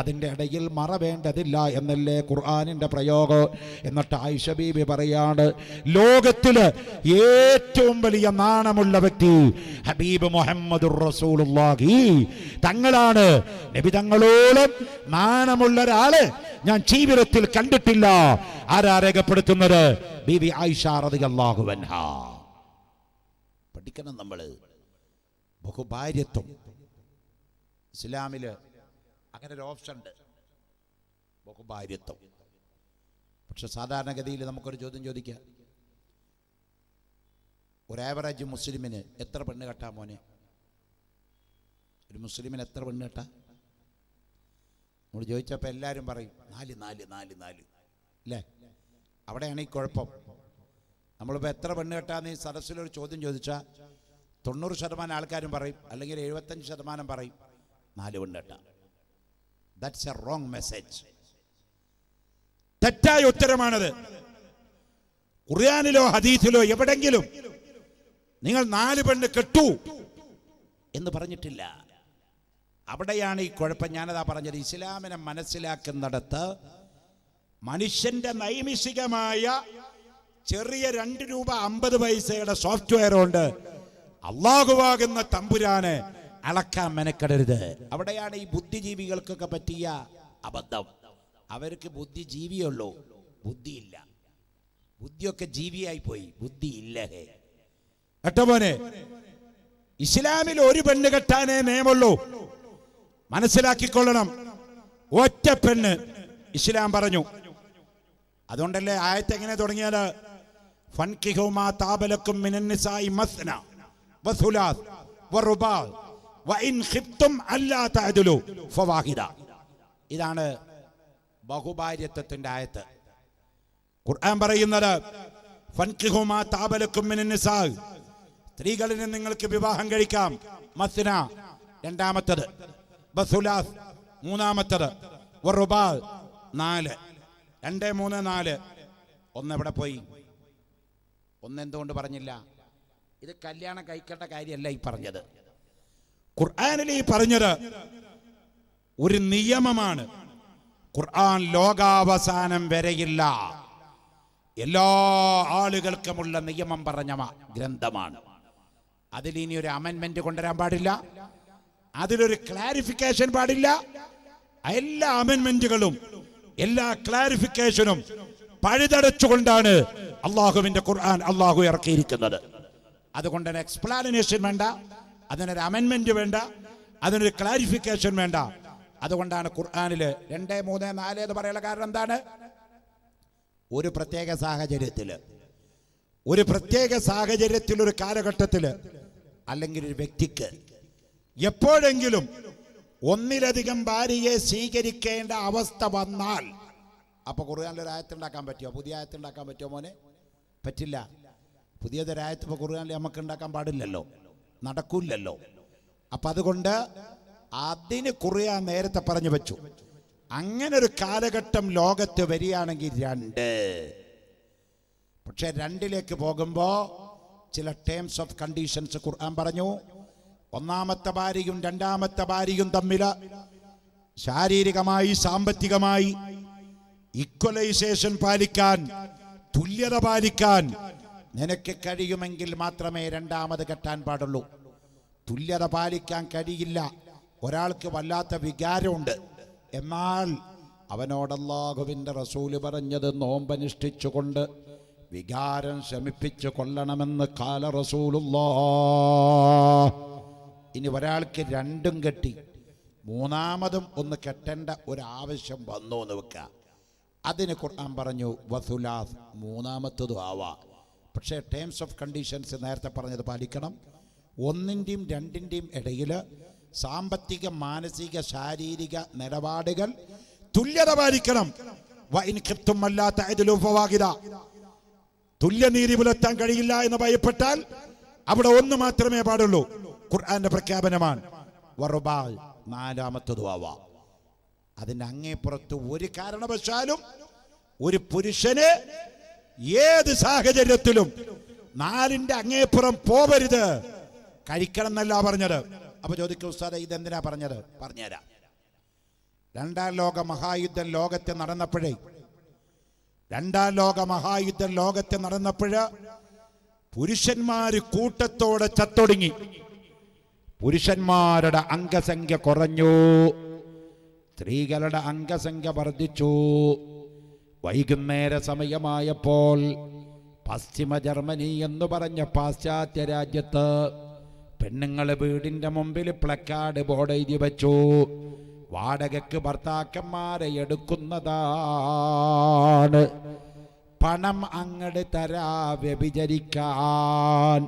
അതിൻ്റെ ഇടയിൽ മറ വേണ്ടതില്ല എന്നല്ലേ ഖുർആനിൻ്റെ പ്രയോഗം. എന്നിട്ട് ആയിഷ ബീബി പറയാണ്, ലോകത്തില് ഏറ്റവും വലിയ നാണമുള്ള വ്യക്തി ഹബീബ് മുഹമ്മദുർ റസൂലുള്ളാഹി തങ്ങളാണ്. നബി തങ്ങളോളം നാണമുള്ള ഒരാള് ഞാൻ ജീവിതത്തിൽ കണ്ടിട്ടില്ല. ആരാ രേഖപ്പെടുത്തുന്നത്? ബീബി ആയിഷ റളിയല്ലാഹു അൻഹാ. പഠിക്കണം നമ്മള് ബഹുഭാര്യത്വം. ഇസ്ലാമില് അങ്ങനെ ഒരു ഓപ്ഷൻ ഉണ്ട്, ബഹുഭാര്യത്വം. പക്ഷെ സാധാരണഗതിയിൽ നമുക്കൊരു ചോദ്യം ചോദിക്കാം, ഒരു ആവറേജ് മുസ്ലിമിന് എത്ര പെണ്ണ് കെട്ടാ മോനെ? ഒരു മുസ്ലിമിന് എത്ര പെണ്ണ് കെട്ടാ? നമ്മൾ ചോദിച്ചപ്പോൾ എല്ലാവരും പറയും 4 4 4 4 അല്ലേ? അവിടെയാണ് ഈ കുഴപ്പം. നമ്മളിപ്പോൾ എത്ര പെണ്ണ് കെട്ടാന്ന് ഈ സദസ്സിലൊരു ചോദ്യം ചോദിച്ചാൽ 90% ആൾക്കാരും പറയും, അല്ലെങ്കിൽ 75% പറയും 4 പെണ്ണ് കെട്ടാ. That's a wrong message. തെറ്റായ ഉത്തരമാണത്. ഖുർആനിലോ ഹദീസിലോ എവിടെങ്കിലും നിങ്ങൾ 4 പെണ്ണ് കെട്ടു എന്ന് പറഞ്ഞിട്ടില്ല. അവിടെയാണ് ഈ കുഴപ്പം. ഞാനതാ പറഞ്ഞത്, ഇസ്ലാമിനെ മനസ്സിലാക്കുന്നിടത്ത് മനുഷ്യന്റെ നൈമിഷികമായ ചെറിയ 2 രൂപ 50 പൈസയുടെ സോഫ്റ്റ്വെയർ കൊണ്ട് അള്ളാഹുവാകുന്ന തമ്പുരാനെ അളക്കാൻ മെനക്കെടരുത്. അവിടെയാണ് ഈ ബുദ്ധിജീവികൾക്കൊക്കെ പറ്റിയ അബദ്ധം. അവർക്ക് ബുദ്ധിജീവിയുള്ളൂ, ബുദ്ധിയില്ല. ബുദ്ധിയൊക്കെ ജീവിയായി പോയി, ബുദ്ധിയില്ല. കേട്ടോ മോനെ, ഇസ്ലാമിൽ ഒരു പെണ്ണ് കെട്ടാനേ നിയമമുള്ളൂ. മനസ്സിലാക്കിക്കൊള്ളണം. ഒറ്റ പെണ്ണ് ഇസ്ലാം പറഞ്ഞു. അതുകൊണ്ടല്ലേ ആയത്ത് എങ്ങനെ തുടങ്ങിയത്? ഫൻകിഹു മാ താബലക്കും മിനൻ നിസാഇ മസ്ന വസുലാസ് വറുബാ വഇൻ ഖിഫ്തും അല്ലാ തഅദലു ഫവാഹിദ. ഇതാണ് ബഹുഭാര്യത്വത്തിന്റെ ആയത്ത്. ഖുർആൻ പറയുന്നത് ഫൻകിഹു മാ താബലക്കും മിനൻ നിസാ, സ്ത്രീകളിൽ നിന്ന് നിങ്ങൾക്ക് വിവാഹം കഴിക്കാം. മസ്ന രണ്ടാമത്തത്, വസുലാസ് മൂന്നാമത്തത്, വറുബാ 4. 2 3 4. ഒന്ന് എവിടെ പോയി? ഒന്ന് എന്തുകൊണ്ട് പറഞ്ഞില്ല? ഇത് കല്യാണം കഴിക്കേണ്ട കാര്യമല്ല ഈ പറഞ്ഞത്. ഖുർആനിൽ ഈ പറഞ്ഞത് ഒരു നിയമമാണ്. ഖുർആൻ ലോകാവസാനം വരെയില്ല എല്ലാ ആളുകൾക്കുമുള്ള നിയമം പറഞ്ഞ ഗ്രന്ഥമാണ്. അതിലിനി ഒരു അമെൻമെന്റ് കൊണ്ടുവരാൻ പാടില്ല, അതിലൊരു ക്ലാരിഫിക്കേഷൻ പാടില്ല. എല്ലാ അമെൻമെന്റുകളും എല്ലാ ക്ലാരിഫിക്കേഷനും പഴുതടച്ചുകൊണ്ടാണ് അള്ളാഹുവിന്റെ ഖുർആൻ അള്ളാഹു ഇറക്കിയിരിക്കുന്നത്. അതുകൊണ്ട് തന്നെ എക്സ്പ്ലാനേഷൻ വേണ്ട, അതിനൊരു അമെൻമെന്റ് വേണ്ട, അതിനൊരു ക്ലാരിഫിക്കേഷൻ വേണ്ട. അതുകൊണ്ടാണ് ഖുർആനിൽ 2 3 4 എന്ന് പറയാനുള്ള കാരണം എന്താണ്? ഒരു പ്രത്യേക സാഹചര്യത്തിൽ ഒരു കാലഘട്ടത്തിൽ അല്ലെങ്കിൽ ഒരു വ്യക്തിക്ക് എപ്പോഴെങ്കിലും ഒന്നിലധികം ഭാര്യയെ സ്വീകരിക്കേണ്ട അവസ്ഥ വന്നാൽ, അപ്പൊ ഖുർആനിൽ ഒരു ആയത്തുണ്ടാക്കാൻ പറ്റുമോ? പുതിയ ആയത്തുണ്ടാക്കാൻ പറ്റുമോ മോനെ? പറ്റില്ല. പുതിയതൊരായത്ത് ഇപ്പൊ ഖുർആനിൽ നമുക്ക് ഉണ്ടാക്കാൻ പാടില്ലല്ലോ, നടക്കൂല്ലല്ലോ. അപ്പൊ അതുകൊണ്ട് അതിന് ഖുർആൻ നേരത്തെ പറഞ്ഞു വെച്ചു. അങ്ങനെ ഒരു കാലഘട്ടം ലോകത്ത് വരികയാണെങ്കിൽ 2. പക്ഷെ 2ലേക്ക് പോകുമ്പോ ചില ടേംസ് ഓഫ് കണ്ടീഷൻസ് ഖുർആൻ പറഞ്ഞു. ഒന്നാമത്തെ ഭാര്യയും രണ്ടാമത്തെ ഭാര്യയും തമ്മിൽ ശാരീരികമായി സാമ്പത്തികമായി ഈക്വലൈസേഷൻ പാലിക്കാൻ, തുല്യത പാലിക്കാൻ നിനക്ക് കഴിയുമെങ്കിൽ മാത്രമേ രണ്ടാമത് കെട്ടാൻ പാടുള്ളൂ. തുല്യത പാലിക്കാൻ കഴിയില്ല, ഒരാൾക്ക് വല്ലാത്ത വികാരമുണ്ട്, എന്നാൽ അവനോട് അല്ലാഹുവിൻ്റെ റസൂല് പറഞ്ഞത് നോമ്പനുഷ്ഠിച്ചുകൊണ്ട് വികാരം ശമിപ്പിച്ചു കൊള്ളണമെന്ന് ഖാല റസൂലുള്ളാഹ്. ഇനി ഒരാൾക്ക് 2ഉം കെട്ടി 3-മതും ഒന്ന് കെട്ടേണ്ട ഒരു ആവശ്യം വന്നു എന്ന് വെക്കുക, അതിന് ഖുർആൻ പറഞ്ഞു വസുലാസ് 3-മത്തതും ആവാം. പക്ഷേ ടേംസ് ഓഫ് കണ്ടീഷൻസ് നേരത്തെ പറഞ്ഞത് പാലിക്കണം. 1-ൻ്റെയും 2-ൻ്റെയും ഇടയിൽ സാമ്പത്തിക, മാനസിക, ശാരീരിക നിലപാടുകൾ തുല്യത പാലിക്കണം. വഇൻ ഖിഫ്തും അല്ലാ തഅദിലു ഫവാഹിദ. തുല്യനീതി പുലർത്താൻ കഴിയില്ല എന്ന് ഭയപ്പെട്ടാൽ അവിടെ 1 മാത്രമേ പാടുള്ളൂ. ഖുർആന്റെ പ്രഖ്യാപനമാണ്. വറുബാ 4-മത്തതും ആവാം. അതിൻ്റെ അങ്ങേപ്പുറത്ത് ഒരു കാരണവശാലും ഒരു പുരുഷന് ഏത് സാഹചര്യത്തിലും 4ന്റെ അങ്ങേപ്പുറം പോവരുത്, കഴിക്കണം എന്നല്ല പറഞ്ഞത്. അപ്പൊ ചോദിക്കും ഉസ്താദേ ഇതെന്തിനാ പറഞ്ഞത്? പറഞ്ഞുതരാം. 2ാം ലോക മഹായുദ്ധം ലോകത്തെ നടന്നപ്പോഴേ 2ാം ലോക മഹായുദ്ധം ലോകത്തെ നടന്നപ്പോഴ് പുരുഷന്മാര് കൂട്ടത്തോടെ ചത്തൊടുങ്ങി. പുരുഷന്മാരുടെ അംഗസംഖ്യ കുറഞ്ഞു, സ്ത്രീകളുടെ അംഗസംഖ്യ വർദ്ധിച്ചു. വൈകുന്നേര സമയമായപ്പോൾ പശ്ചിമ ജർമ്മനി എന്ന് പറഞ്ഞ പാശ്ചാത്യ രാജ്യത്ത് പെണ്ണുങ്ങൾ വീടിന്റെ മുമ്പിൽ പ്ലക്കാർഡ് ബോർഡ് എഴുതി വെച്ചു, വാടകയ്ക്ക് ഭർത്താക്കന്മാരെ എടുക്കുന്നതാണ്, പണം അങ്ങട് തരാ, വ്യഭിചരിക്കാൻ,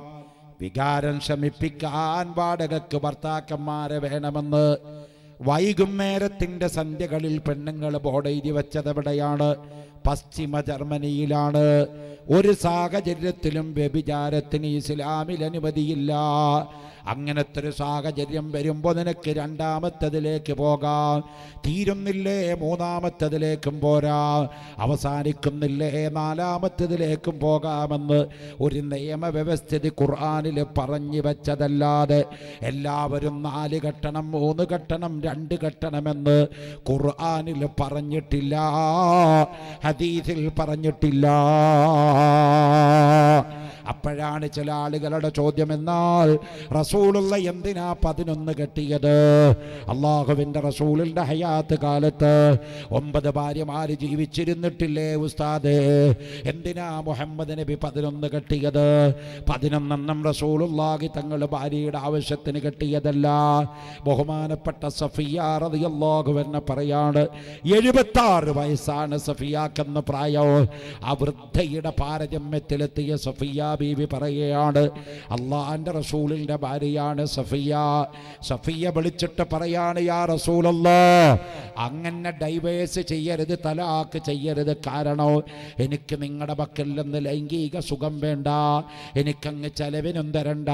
വികാരം ശമിപ്പിക്കാൻ വാടകയ്ക്ക് ഭർത്താക്കന്മാരെ വേണമെന്ന് വൈകുന്നേരത്തിന്റെ സന്ധ്യകളിൽ പെണ്ണുങ്ങൾ ബോർഡ് എഴുതി വെച്ചതെവിടെയാണ്? പശ്ചിമ ജർമ്മനിയിലാണ്. ഒരു സാഹചര്യത്തിലും വ്യഭിചാരത്തിന് ഇസ്ലാമിൽ അനുമതിയില്ല. അങ്ങനത്തെ ഒരു സാഹചര്യം വരുമ്പോൾ നിനക്ക് 2ാമത്തതിലേക്ക് പോകാം. തീരുന്നില്ലേ 3ാമത്തതിലേക്കും പോരാ, അവസാനിക്കുന്നില്ലേ 4ാമത്തതിലേക്കും പോകാമെന്ന് ഒരു നിയമവ്യവസ്ഥിതി ഖുർആനിൽ പറഞ്ഞു വെച്ചതല്ലാതെ എല്ലാവരും 4 കെട്ടണം, 3 കെട്ടണം, 2 കെട്ടണമെന്ന് ഖുർആനിൽ പറഞ്ഞിട്ടില്ല, ഹദീസിൽ പറഞ്ഞിട്ടില്ല. അപ്പോഴാണ് ചില ആളുകളുടെ ചോദ്യം, എന്നാൽ റസൂലുള്ള എന്തിനാ 11 കെട്ടിയത്? അള്ളാഹുവിൻ്റെ റസൂലിൻ്റെ ഹയാത്ത് കാലത്ത് 9 ഭാര്യമാര് ജീവിച്ചിരുന്നിട്ടില്ലേ ഉസ്താദേ? എന്തിനാ മുഹമ്മദ് നബി 11 കെട്ടിയത്? 11 റസൂലുള്ളാഹി തങ്ങൾ ഭാര്യയുടെ ആവശ്യത്തിന് കെട്ടിയതല്ല. ബഹുമാനപ്പെട്ട സഫിയ റളിയല്ലാഹു അൻഹ പറയാണ്, 76 വയസ്സാണ് സഫിയാക്കെന്ന പ്രായം. ആ വൃദ്ധയുടെ പാരജമ്യത്തിലെത്തിയ സഫിയ ബീവി പറയുകയാണ്, അള്ളാഹുവിൻ്റെ റസൂലിൻ്റെ ഭാര്യയാണ് സഫിയ. സഫിയ വിളിച്ചിട്ട് പറയാണ്, യാ റസൂലല്ലാഹ്, അങ്ങനെ ഡൈവേഴ്സ് ചെയ്യരുത്, തലാക്ക് ചെയ്യരുത്. കാരണം എനിക്ക് നിങ്ങളുടെ പക്കൽ നിന്ന് ലൈംഗിക സുഖം വേണ്ട, എനിക്കങ്ങ് ചെലവിനും തരണ്ട,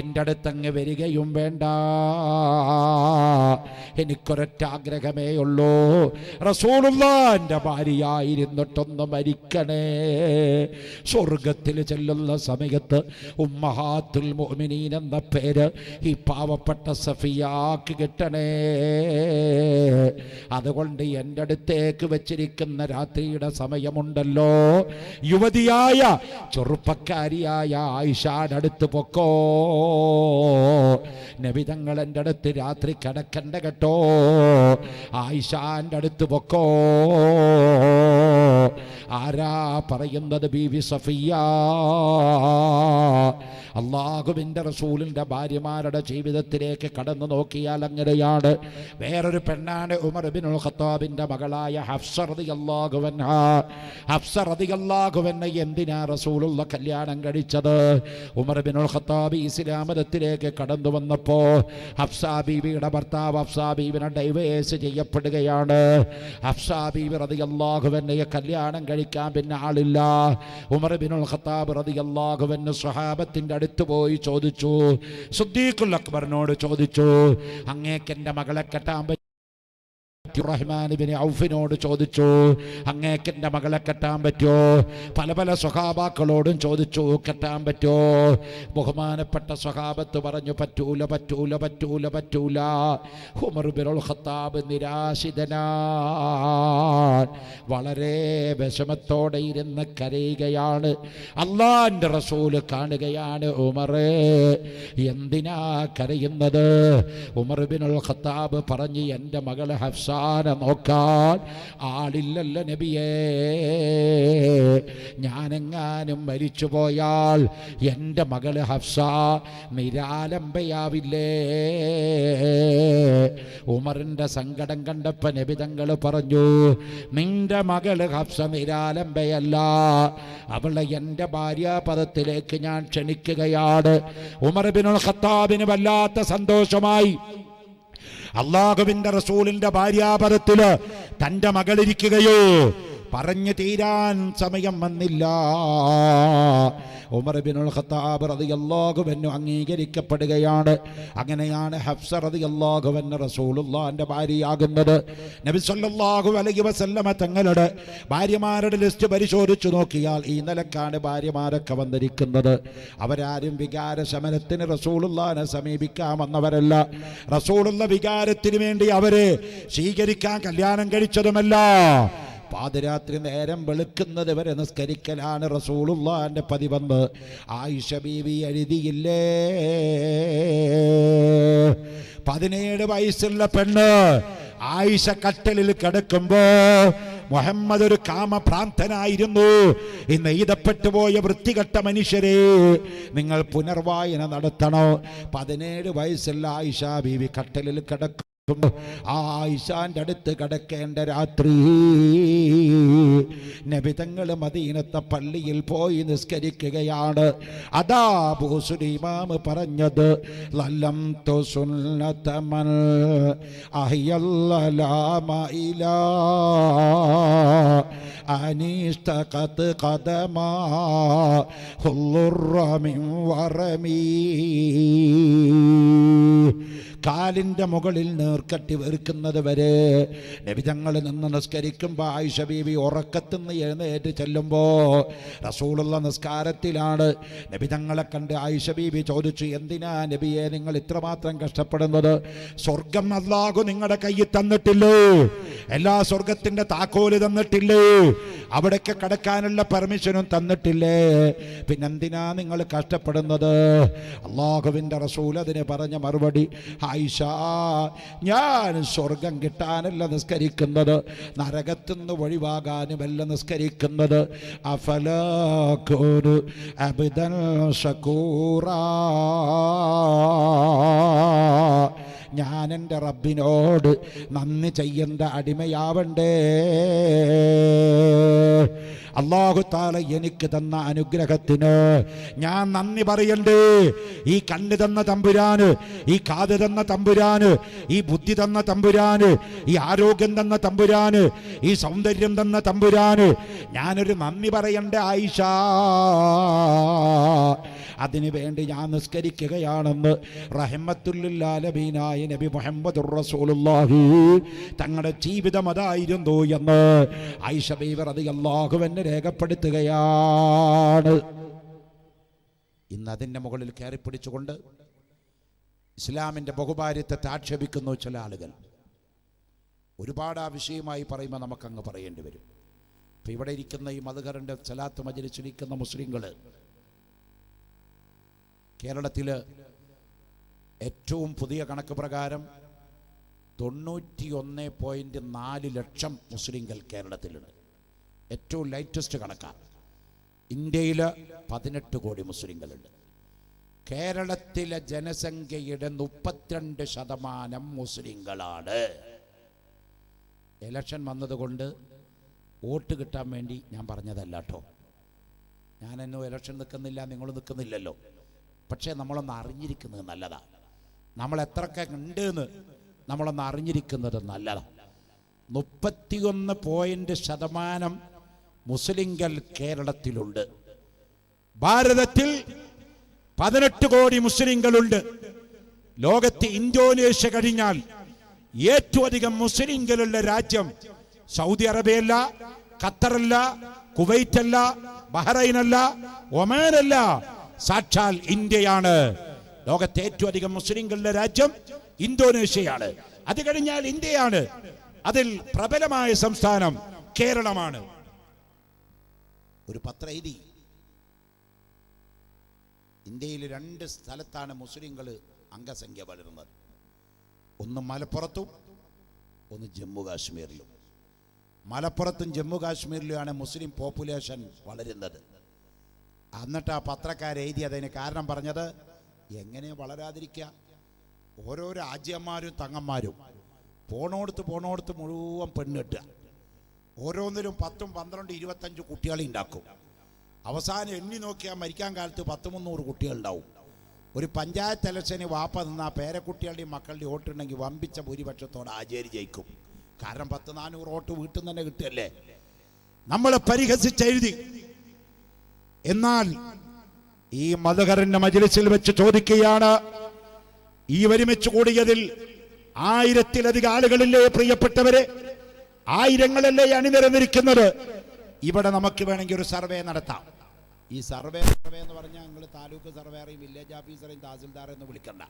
എൻ്റെ അടുത്തങ്ങ് വരികയും വേണ്ട, എനിക്കൊരൊറ്റ ആഗ്രഹമേ ഉള്ളൂ, റസൂലുള്ളാഹിന്റെ ഭാര്യയായിരുന്നിട്ടൊന്ന് മരിക്കണേ, സ്വർഗത്തിൽ ചെല്ലുന്ന സമയത്ത് ഉമ്മഹാത്തുൽ മുഅ്മിനീൻ എന്ന പേര് ഈ പാവപ്പെട്ട സഫിയാക്ക് കിട്ടണേ. അതുകൊണ്ട് എൻ്റെ അടുത്തേക്ക് വെച്ചിരിക്കുന്ന രാത്രിയുടെ സമയമുണ്ടല്ലോ, യുവതിയായ ചെറുപ്പക്കാരിയായ ആയിഷയുടെ അടുത്ത് പൊക്കോ, നബി തങ്ങൾ എൻ്റെ അടുത്ത് രാത്രി കിടക്കണ്ട കേട്ടോ, ആയിഷാന്റെ അടുത്ത് പൊക്കോ. ആരാ പറയുന്നത്? ബീവി സഫിയ. അള്ളാഹുവിൻ്റെ റസൂലിൻ്റെ ഭാര്യമാരുടെ ജീവിതത്തിലേക്ക് കടന്നു നോക്കിയാൽ അങ്ങനെയാണ്. വേറൊരു പെണ്ണാണ് ഉമർ ഇബ്നുൽ ഖത്താബിൻ്റെ മകളായ ഹഫ്സ റളിയല്ലാഹു അൻഹ. ഹഫ്സ റളിയല്ലാഹു അൻഹ എന്തിനാ റസൂലുള്ള കല്യാണം കഴിച്ചത്? ഉമർ ഇബ്നുൽ ഖത്താബ് ഇസ്ലാം മതത്തിലേക്ക് കടന്നു വന്നപ്പോൾ ഹഫ്സ ബീവിയുടെ ഭർത്താവ് ഹഫ്സ ബീവിനെ ഡൈവേഴ്സ് ചെയ്യപ്പെടുകയാണ്. ഹഫ്സ ബീവി റളിയല്ലാഹു അൻഹയെ കല്യാണം കഴിക്കാൻ പിന്നെ ആളില്ല. ഉമർ ഇബ്നുൽ ഖത്താബ് റളിയല്ലാഹു അൻഹു സ്വഹാബത്തിൻ്റെ അടുത്ത് പോയി ചോദിച്ചു, സിദ്ദീഖുൽ അക്ബറിനോട് ചോദിച്ചു, അങ്ങേക്ക് എൻ്റെ മകളെ കെട്ടാൻ പറ്റും? റഹ്മാൻ ഇബ്നു ഔഫിനോട് ചോദിച്ചു, അങ്ങേക്ക് എൻ്റെ മകളെ കെട്ടാൻ പറ്റുമോ? പല പല സ്വഹാബാക്കളോടും ചോദിച്ചു, കെട്ടാൻ പറ്റുമോ? ബഹുമാനപ്പെട്ട സ്വഹാബത്ത് പറഞ്ഞു, പറ്റൂല പറ്റൂല പറ്റൂല പറ്റൂല. ഉമർ ഇബ്നുൽ ഖത്താബ് നിരാശിതനാണ്, വളരെ വിഷമത്തോടെ ഇരുന്ന് കരയുകയാണ്. അള്ളാന്റെ റസൂല് കാണുകയാണ്, ഉമറേ എന്തിനാ കരയുന്നത്? ഉമർ ഇബ്നുൽ ഖത്താബ് പറഞ്ഞു, എൻ്റെ മകൾ ഹഫ്സ നോക്കാൻ ആളില്ലല്ലോ നബിയേ, ഞാനെങ്ങാനും മരിച്ചു പോയാൽ എൻ്റെ മകള് ഹഫ്സ നിരാലംബയാവില്ലേ? ഉമറിൻ്റെ സങ്കടം കണ്ടപ്പോൾ നബി തങ്ങൾ പറഞ്ഞു, നിന്റെ മകള് ഹഫ്സ നിരാലംബയല്ല, അവളെ എൻ്റെ ഭാര്യാപദത്തിലേക്ക് ഞാൻ ക്ഷണിക്കുകയാണ്. ഉമർ ഇബ്നുൽ ഖത്താബിന് വല്ലാത്ത സന്തോഷമായി. അള്ളാഹുവിന്റെ റസൂലിന്റെ ഭാര്യാപദത്തില് തന്റെ മകളിരിക്കുകയോ, പറഞ്ഞു തീരാൻ സമയം വന്നില്ല. ഉമർ ഇബ്നുൽ ഖത്താബ് റളിയല്ലാഹു അൻഹു അംഗീകരിക്കപ്പെടുകയാണ്. അങ്ങനെയാണ് ഹഫ്സ റളിയല്ലാഹു അൻഹ റസൂലുള്ളാഹിന്റെ ഭാര്യയാകുന്നത്. നബി സല്ലല്ലാഹു അലൈഹി വസല്ലമ തങ്ങളുടെ ഭാര്യമാരുടെ ലിസ്റ്റ് പരിശോധിച്ചു നോക്കിയാൽ ഈ നിലക്കാണ് ഭാര്യമാരൊക്കെ വന്നിരിക്കുന്നത്. അവരാരും വികാര ശമനത്തിന് റസൂലുള്ളാഹിനെ സമീപിക്കാൻ വന്നവരല്ല. റസൂലുള്ള വികാരത്തിന് വേണ്ടി അവരെ സ്വീകരിക്കാൻ കല്യാണം കഴിച്ചതുമല്ല. പാതിരാത്രി നേരം വെളുക്കുന്നത് വരെ നിസ്കരിക്കലാണ് റസൂലുള്ളാഹിന്റെ പതിവെന്ന് ആയിഷ ബീവി എഴുതിയില്ലേ? 17 വയസ്സുള്ള പെണ്ണ് ആയിഷ കട്ടലിൽ കിടക്കുമ്പോ മുഹമ്മദ് ഒരു കാമഭ്രാന്തനായിരുന്നു. ഇന്ന് എഴുതപ്പെട്ടു പോയ വൃത്തികെട്ട മനുഷ്യരെ, നിങ്ങൾ പുനർവായന നടത്തണോ? 17 വയസ്സുള്ള ആയിഷ ബീവി കട്ടലിൽ കിടക്കും. ആയിഷാന്റെ അടുത്ത് കിടക്കേണ്ട രാത്രി നബി തങ്ങൾ മദീനത്തെ പള്ളിയിൽ പോയി നിസ്കരിക്കുകയാണ്. അതാ അബൂ സുലൈമാൻ പറഞ്ഞത്, ലല്ലം തു സുന്നതമൻ അഹ്യല്ലലാമ ഇലാ അനിസ്തഖത് ഖദമാ ഹുല്ലുറ മിൻ വറമീ. കാലിൻ്റെ മുകളിൽ നീർക്കട്ടി വെറുക്കുന്നത് വരെ നബിതങ്ങൾ നിന്ന് നിസ്കരിക്കുമ്പോൾ ആയിഷ ബീവി ഉറക്കത്തുനിന്ന് എഴുന്നേറ്റ് ചെല്ലുമ്പോൾ റസൂലുള്ള നിസ്കാരത്തിലാണ്. നബിതങ്ങളെ കണ്ട് ആയിഷ ബീവി ചോദിച്ചു, എന്തിനാ നബിയെ നിങ്ങൾ ഇത്രമാത്രം കഷ്ടപ്പെടുന്നത്? സ്വർഗം അല്ലാഹു നിങ്ങളുടെ കയ്യിൽ തന്നിട്ടില്ലേ? എല്ലാ സ്വർഗത്തിൻ്റെ താക്കോല് തന്നിട്ടില്ലേ? അവിടേക്ക് കടക്കാനുള്ള പെർമിഷനും തന്നിട്ടില്ലേ? പിന്നെന്തിനാ നിങ്ങൾ കഷ്ടപ്പെടുന്നത്? അല്ലാഹുവിൻ്റെ റസൂൽ അതിന് പറഞ്ഞ മറുപടി, ആയിഷ, ഞാൻ സ്വർഗം കിട്ടാനല്ല നിസ്കരിക്കുന്നത്, നരകത്തുനിന്ന് ഒഴിവാകാനുമല്ല നിസ്കരിക്കുന്നത്. അഫലകൂനു അബ്ദൻ ശകൂറാ, ഞാൻ എൻ്റെ റബ്ബിനോട് നന്ദി ചെയ്യേണ്ട അടിമയാവണ്ടേ. അല്ലാഹു തആല എനിക്ക് തന്ന അനുഗ്രഹത്തിന് ഞാൻ നന്ദി പറയണ്ടേ. ഈ കണ്ണ് തന്ന തമ്പുരാന്, ഈ കാത് തന്ന തമ്പുരാന്, ഈ ബുദ്ധി തന്ന തമ്പുരാന്, ഈ ആരോഗ്യം തന്ന തമ്പുരാന്, ഈ സൗന്ദര്യം തന്ന തമ്പുരാന് ഞാനൊരു നന്ദി പറയണ്ടേ ആയിഷ? അതിനു വേണ്ടി ഞാൻ നിസ്കരിക്കുകയാണെന്ന് റഹ്മത്തുൽ ആലമീനായ നബി മുഹമ്മദുർ റസൂലുള്ളാഹി തങ്ങളുടെ ജീവിതം അതായിരുന്നു എന്ന് ആയിഷ ബീവി റളിയല്ലാഹു അൻഹ രേഖപ്പെടുത്തുകയാണ്. ഇന്ന് അതിൻ്റെ മുകളിൽ കയറിപ്പിടിച്ചുകൊണ്ട് ഇസ്ലാമിൻ്റെ ബഹുഭാര്യത്വത്തെ ആക്ഷേപിക്കുന്നു ചില ആളുകൾ. ഒരുപാട് ആ വിഷയമായി പറയുമ്പോൾ നമുക്കങ്ങ് പറയേണ്ടി വരും. ഇപ്പം ഇവിടെ ഇരിക്കുന്ന ഈ മദ്ഹറിൻ്റെ സലാത്ത് മജ്‌ലിസിലിരിക്കുന്ന മുസ്ലിങ്ങൾ കേരളത്തിൽ ഏറ്റവും പുതിയ കണക്ക് പ്രകാരം 91.4 ലക്ഷം മുസ്ലിങ്ങൾ കേരളത്തിലുണ്ട്. ഏറ്റവും ലൈറ്റസ്റ്റ് കണക്കാണ്. ഇന്ത്യയിൽ 18 കോടി മുസ്ലിങ്ങളുണ്ട്. കേരളത്തിലെ ജനസംഖ്യയുടെ 32% മുസ്ലിങ്ങളാണ്. ഇലക്ഷൻ വന്നതുകൊണ്ട് വോട്ട് കിട്ടാൻ വേണ്ടി ഞാൻ പറഞ്ഞതല്ല കേട്ടോ. ഞാനെന്നോ ഇലക്ഷൻ നിൽക്കുന്നില്ല, നിങ്ങൾ നിൽക്കുന്നില്ലല്ലോ. പക്ഷേ നമ്മളൊന്ന് അറിഞ്ഞിരിക്കുന്നത് നല്ലതാണ്. നമ്മൾ എത്രയൊക്കെ ഉണ്ട് എന്ന് നമ്മളൊന്ന് അറിഞ്ഞിരിക്കുന്നത് നല്ലതാണ്. 31% മുസ്ലിങ്ങൾ കേരളത്തിലുണ്ട്. ഭാരതത്തിൽ 18 കോടി മുസ്ലിങ്ങളുണ്ട്. ലോകത്ത് ഇന്തോനേഷ്യ കഴിഞ്ഞാൽ ഏറ്റവും അധികം മുസ്ലിങ്ങളുള്ള രാജ്യം സൗദി അറേബ്യയല്ല, ഖത്തറല്ല, കുവൈറ്റല്ല, ബഹ്റൈനല്ല, ഒമാനല്ല, സാക്ഷാൽ ഇന്ത്യയാണ്. ലോകത്തെ ഏറ്റവും അധികം മുസ്ലിങ്ങളുടെ രാജ്യം ഇന്തോനേഷ്യയാണ്. അത് കഴിഞ്ഞാൽ ഇന്ത്യയാണ്. അതിൽ പ്രബലമായ സംസ്ഥാനം കേരളമാണ്. ഒരു പത്രം എഴുതി, ഇന്ത്യയിൽ 2 സ്ഥലത്താണ് മുസ്ലിങ്ങൾ അംഗസംഖ്യ വളരുന്നത്. ഒന്ന് മലപ്പുറത്തും ഒന്ന് ജമ്മു കാശ്മീരിലും. മലപ്പുറത്തും ജമ്മു കാശ്മീരിലുമാണ് മുസ്ലിം പോപ്പുലേഷൻ വളരുന്നത്. എന്നിട്ട് ആ പത്രക്കാരെഴുതി അതിന് കാരണം പറഞ്ഞത്, എങ്ങനെ വളരാതിരിക്കുക? ഓരോ രാജ്യന്മാരും തങ്ങന്മാരും പോണോടത്ത് മുഴുവൻ പെണ്ണിട്ടുക. ഓരോന്നിലും 10, 12, 25 കുട്ടികളെ ഉണ്ടാക്കും. അവസാനം എണ്ണി നോക്കിയാൽ മരിക്കാൻ കാലത്ത് 100-300 കുട്ടികളുണ്ടാവും. ഒരു പഞ്ചായത്ത് ഇലക്ഷന് വാപ്പ നിന്നാൽ പേരക്കുട്ടികളുടെയും മക്കളുടെയും വോട്ടുണ്ടെങ്കിൽ വമ്പിച്ച ഭൂരിപക്ഷത്തോടെ ആചേരി ജയിക്കും. കാരണം 100-400 വോട്ട് വീട്ടിൽ നിന്ന് തന്നെ കിട്ടുമല്ലേ. നമ്മളെ പരിഹസിച്ചെഴുതി. എന്നാൽ ഈ മദ്ഹറിന്റെ മജ്‌ലിസിൽ വെച്ച് ചോദിക്കുകയാണ്, ഈ ഒരുമിച്ച് കൂടിയതിൽ 1000-ലധികം ആളുകളില്ലേ പ്രിയപ്പെട്ടവരെ? ആയിരങ്ങളല്ലേ അണിനിരന്നിരിക്കുന്നത്? ഇവിടെ നമുക്ക് വേണമെങ്കിൽ ഒരു സർവേ നടത്താം. ഈ സർവേ എന്ന് പറഞ്ഞാൽ നിങ്ങൾ താലൂക്ക് സർവേറേയും വില്ലേജ് ഓഫീസറേയും തഹസിൽദാറേയും ഒന്നും വിളിക്കണ്ട.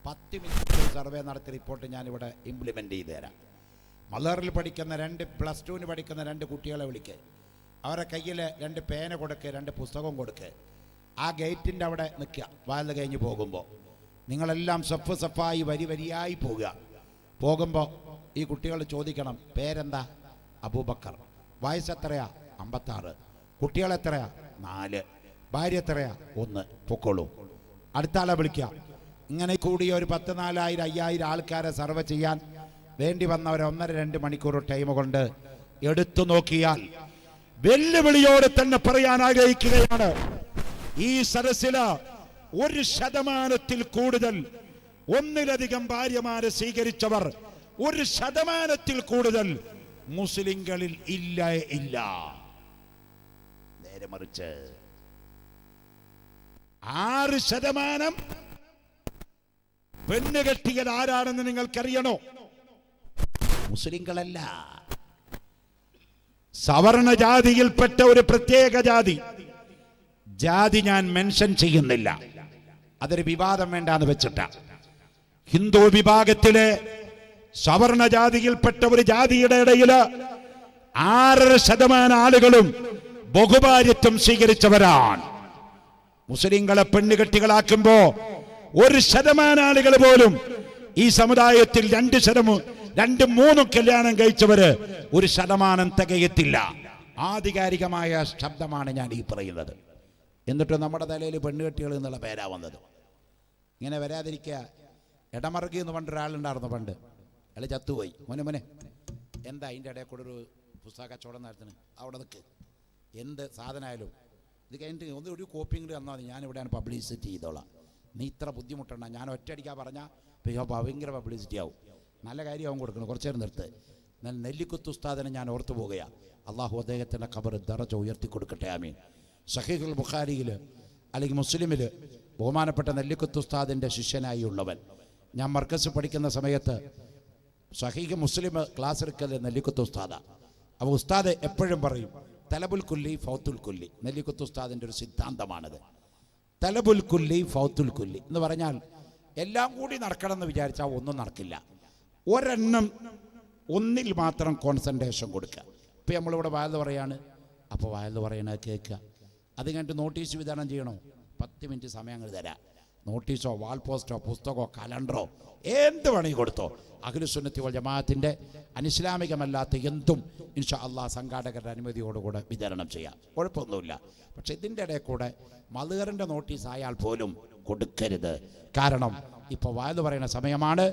10 മിനിറ്റ് സർവേ നടത്തി റിപ്പോർട്ട് ഞാനിവിടെ ഇംപ്ലിമെൻ്റ് ചെയ്ത് തരാം. മദ്ഹറിൽ പഠിക്കുന്ന +2 പഠിക്കുന്ന 2 കുട്ടികളെ വിളിക്കുക, അവരുടെ കയ്യിൽ 2 പേന കൊടുക്കുക, 2 പുസ്തകം കൊടുക്കുക. ആ ഗേറ്റിൻ്റെ അവിടെ നിൽക്കുക. വാല് കഴിഞ്ഞ് പോകുമ്പോൾ നിങ്ങളെല്ലാം സഫായി വരിയായി പോകുമ്പോൾ ഈ കുട്ടികൾ ചോദിക്കണം, പേരെന്താ? അബൂബക്കർ. വയസ്സ് എത്രയാ? 56. കുട്ടികൾ എത്രയാ? 4. ഭാര്യ എത്രയാ? 1. പൊക്കോളൂ. അടുത്ത ആളെ വിളിക്കുക. ഇങ്ങനെ കൂടിയ ഒരു 10, 4000, 5000 ആൾക്കാരെ സർവേ ചെയ്യാൻ വേണ്ടി വന്നവരെ 1.5-2 മണിക്കൂർ ടൈം കൊണ്ട് എടുത്തു നോക്കിയാൽ വെല്ലുവിളിയോടെ തന്നെ പറയാൻ ആഗ്രഹിക്കുകയാണ്, ഈ സദസ്സില് 1% കൂടുതൽ, 1-ലധികം ഭാര്യമാരെ സ്വീകരിച്ചവർ 1% കൂടുതൽ മുസ്ലിങ്ങളിൽ ഇല്ല. നേരെ മറിച്ച് 6% പെണ്ണ് കെട്ടിയത് ആരാണെന്ന് നിങ്ങൾക്കറിയണോ? മുസ്ലിങ്ങളല്ല, സവർണ ജാതിയിൽപ്പെട്ട ഒരു പ്രത്യേക ജാതി ഞാൻ മെൻഷൻ ചെയ്യുന്നില്ല, അതൊരു വിവാദം വേണ്ടാന്ന് വെച്ചിട്ട. ഹിന്ദു വിഭാഗത്തിലെ സവർണ ജാതിയിൽപ്പെട്ട ഒരു ജാതിയുടെ ഇടയിൽ 6% ആളുകളും ബഹുഭാര്യത്വം സ്വീകരിച്ചവരാണ്. മുസ്ലിങ്ങളെ പെണ്ണുകെട്ടികളാക്കുമ്പോ 1% ആളുകൾ പോലും ഈ സമുദായത്തിൽ 2-3 കല്യാണം കഴിച്ചവര് 1% തികയത്തില്ല. ആധികാരികമായ ശബ്ദമാണ് ഞാൻ ഈ പറയുന്നത്. എന്നിട്ട് നമ്മുടെ തലയിൽ പെണ്ണുകെട്ടികൾ എന്നുള്ള പേരാ വന്നത്. ഇങ്ങനെ വരാതിരിക്കുക. ഇടമറുകി എന്ന് പണ്ടൊരാളുണ്ടായിരുന്നു പണ്ട്, അയാൾ ചത്തുപോയി. മോനെ എന്താ അതിൻ്റെ ഇടയിൽ കൂടെ ഒരു പുസ്തക കച്ചവടം നടത്തുന്നത്? അവിടെ നിൽക്ക്, എന്ത് സാധനമായാലും ഇത് കഴിഞ്ഞിട്ട് ഒരു കോപ്പിയും കൂടി തന്നാൽ മതി, ഞാനിവിടെയാണ് പബ്ലിസിറ്റി ചെയ്തോളാം. നീ ഇത്ര ബുദ്ധിമുട്ടുണ്ട, ഞാൻ ഒറ്റയടിക്കാൻ പറഞ്ഞാൽ ഭയങ്കര പബ്ലിസിറ്റി ആവും. നല്ല കാര്യമാവും കൊടുക്കണം, കുറച്ചു നേരം നിർത്ത്. എന്നാൽ നെല്ലിക്കുത്ത് ഉസ്താദിനെ ഞാൻ ഓർത്തു പോകുകയാണ്. അള്ളാഹു അദ്ദേഹത്തിൻ്റെ ഖബർ ദറജ ഉയർത്തി കൊടുക്കട്ടെ, ആമീൻ. സഹീഹുൽ ബുഖാരിയിൽ അല്ലെങ്കിൽ മുസ്ലിമിൽ ബഹുമാനപ്പെട്ട നെല്ലിക്കുത്ത് ഉസ്താദിൻ്റെ ശിഷ്യനായി ഉള്ളവൻ. ഞാൻ മർക്കസ് പഠിക്കുന്ന സമയത്ത് സഹീഹ് മുസ്ലിം ക്ലാസ് എടുക്കൽ നെല്ലിക്കുത്ത് ഉസ്താദ. അപ്പോൾ ഉസ്താദ് എപ്പോഴും പറയും, തലബുൽ കുല്ലി ഫൗത്തുൽ കുല്ലി. നെല്ലിക്കുത്ത് ഉസ്താദിൻ്റെ ഒരു സിദ്ധാന്തമാണത്. തലബുൽ കുല്ലി ഫൗത്തുൽ കുല്ലി എന്ന് പറഞ്ഞാൽ എല്ലാം കൂടി നടക്കണമെന്ന് വിചാരിച്ചാൽ ഒന്നും നടക്കില്ല. ഒന്നിൽ മാത്രം കോൺസെൻട്രേഷൻ കൊടുക്കുക. ഇപ്പം നമ്മളിവിടെ വയല് പറയാണ്, അപ്പോൾ വയല് പറയണത് കേൾക്കുക. അത് കഴിഞ്ഞിട്ട് നോട്ടീസ് വിതരണം ചെയ്യണോ? 10 മിനിറ്റ് സമയം അങ്ങ് തരാം. നോട്ടീസോ വാൾ പോസ്റ്റോ പുസ്തകമോ കലണ്ടറോ എന്ത് വേണമെങ്കിൽ കൊടുത്തോ. അഹ്ലുസുന്നത്തി വൽ ജമാഅത്തിൻ്റെ അനിസ്ലാമികമല്ലാത്ത എന്തും ഇൻഷാ അള്ളാഹ് സംഘാടകരുടെ അനുമതിയോടുകൂടെ വിതരണം ചെയ്യാം, കുഴപ്പമൊന്നുമില്ല. പക്ഷെ ഇതിൻ്റെ ഇടയിൽ കൂടെ മദ്ഹറിൻ്റെ നോട്ടീസ് ആയാൽ പോലും കൊടുക്കരുത്. കാരണം ഇപ്പോൾ വയല് പറയുന്ന സമയമാണ്.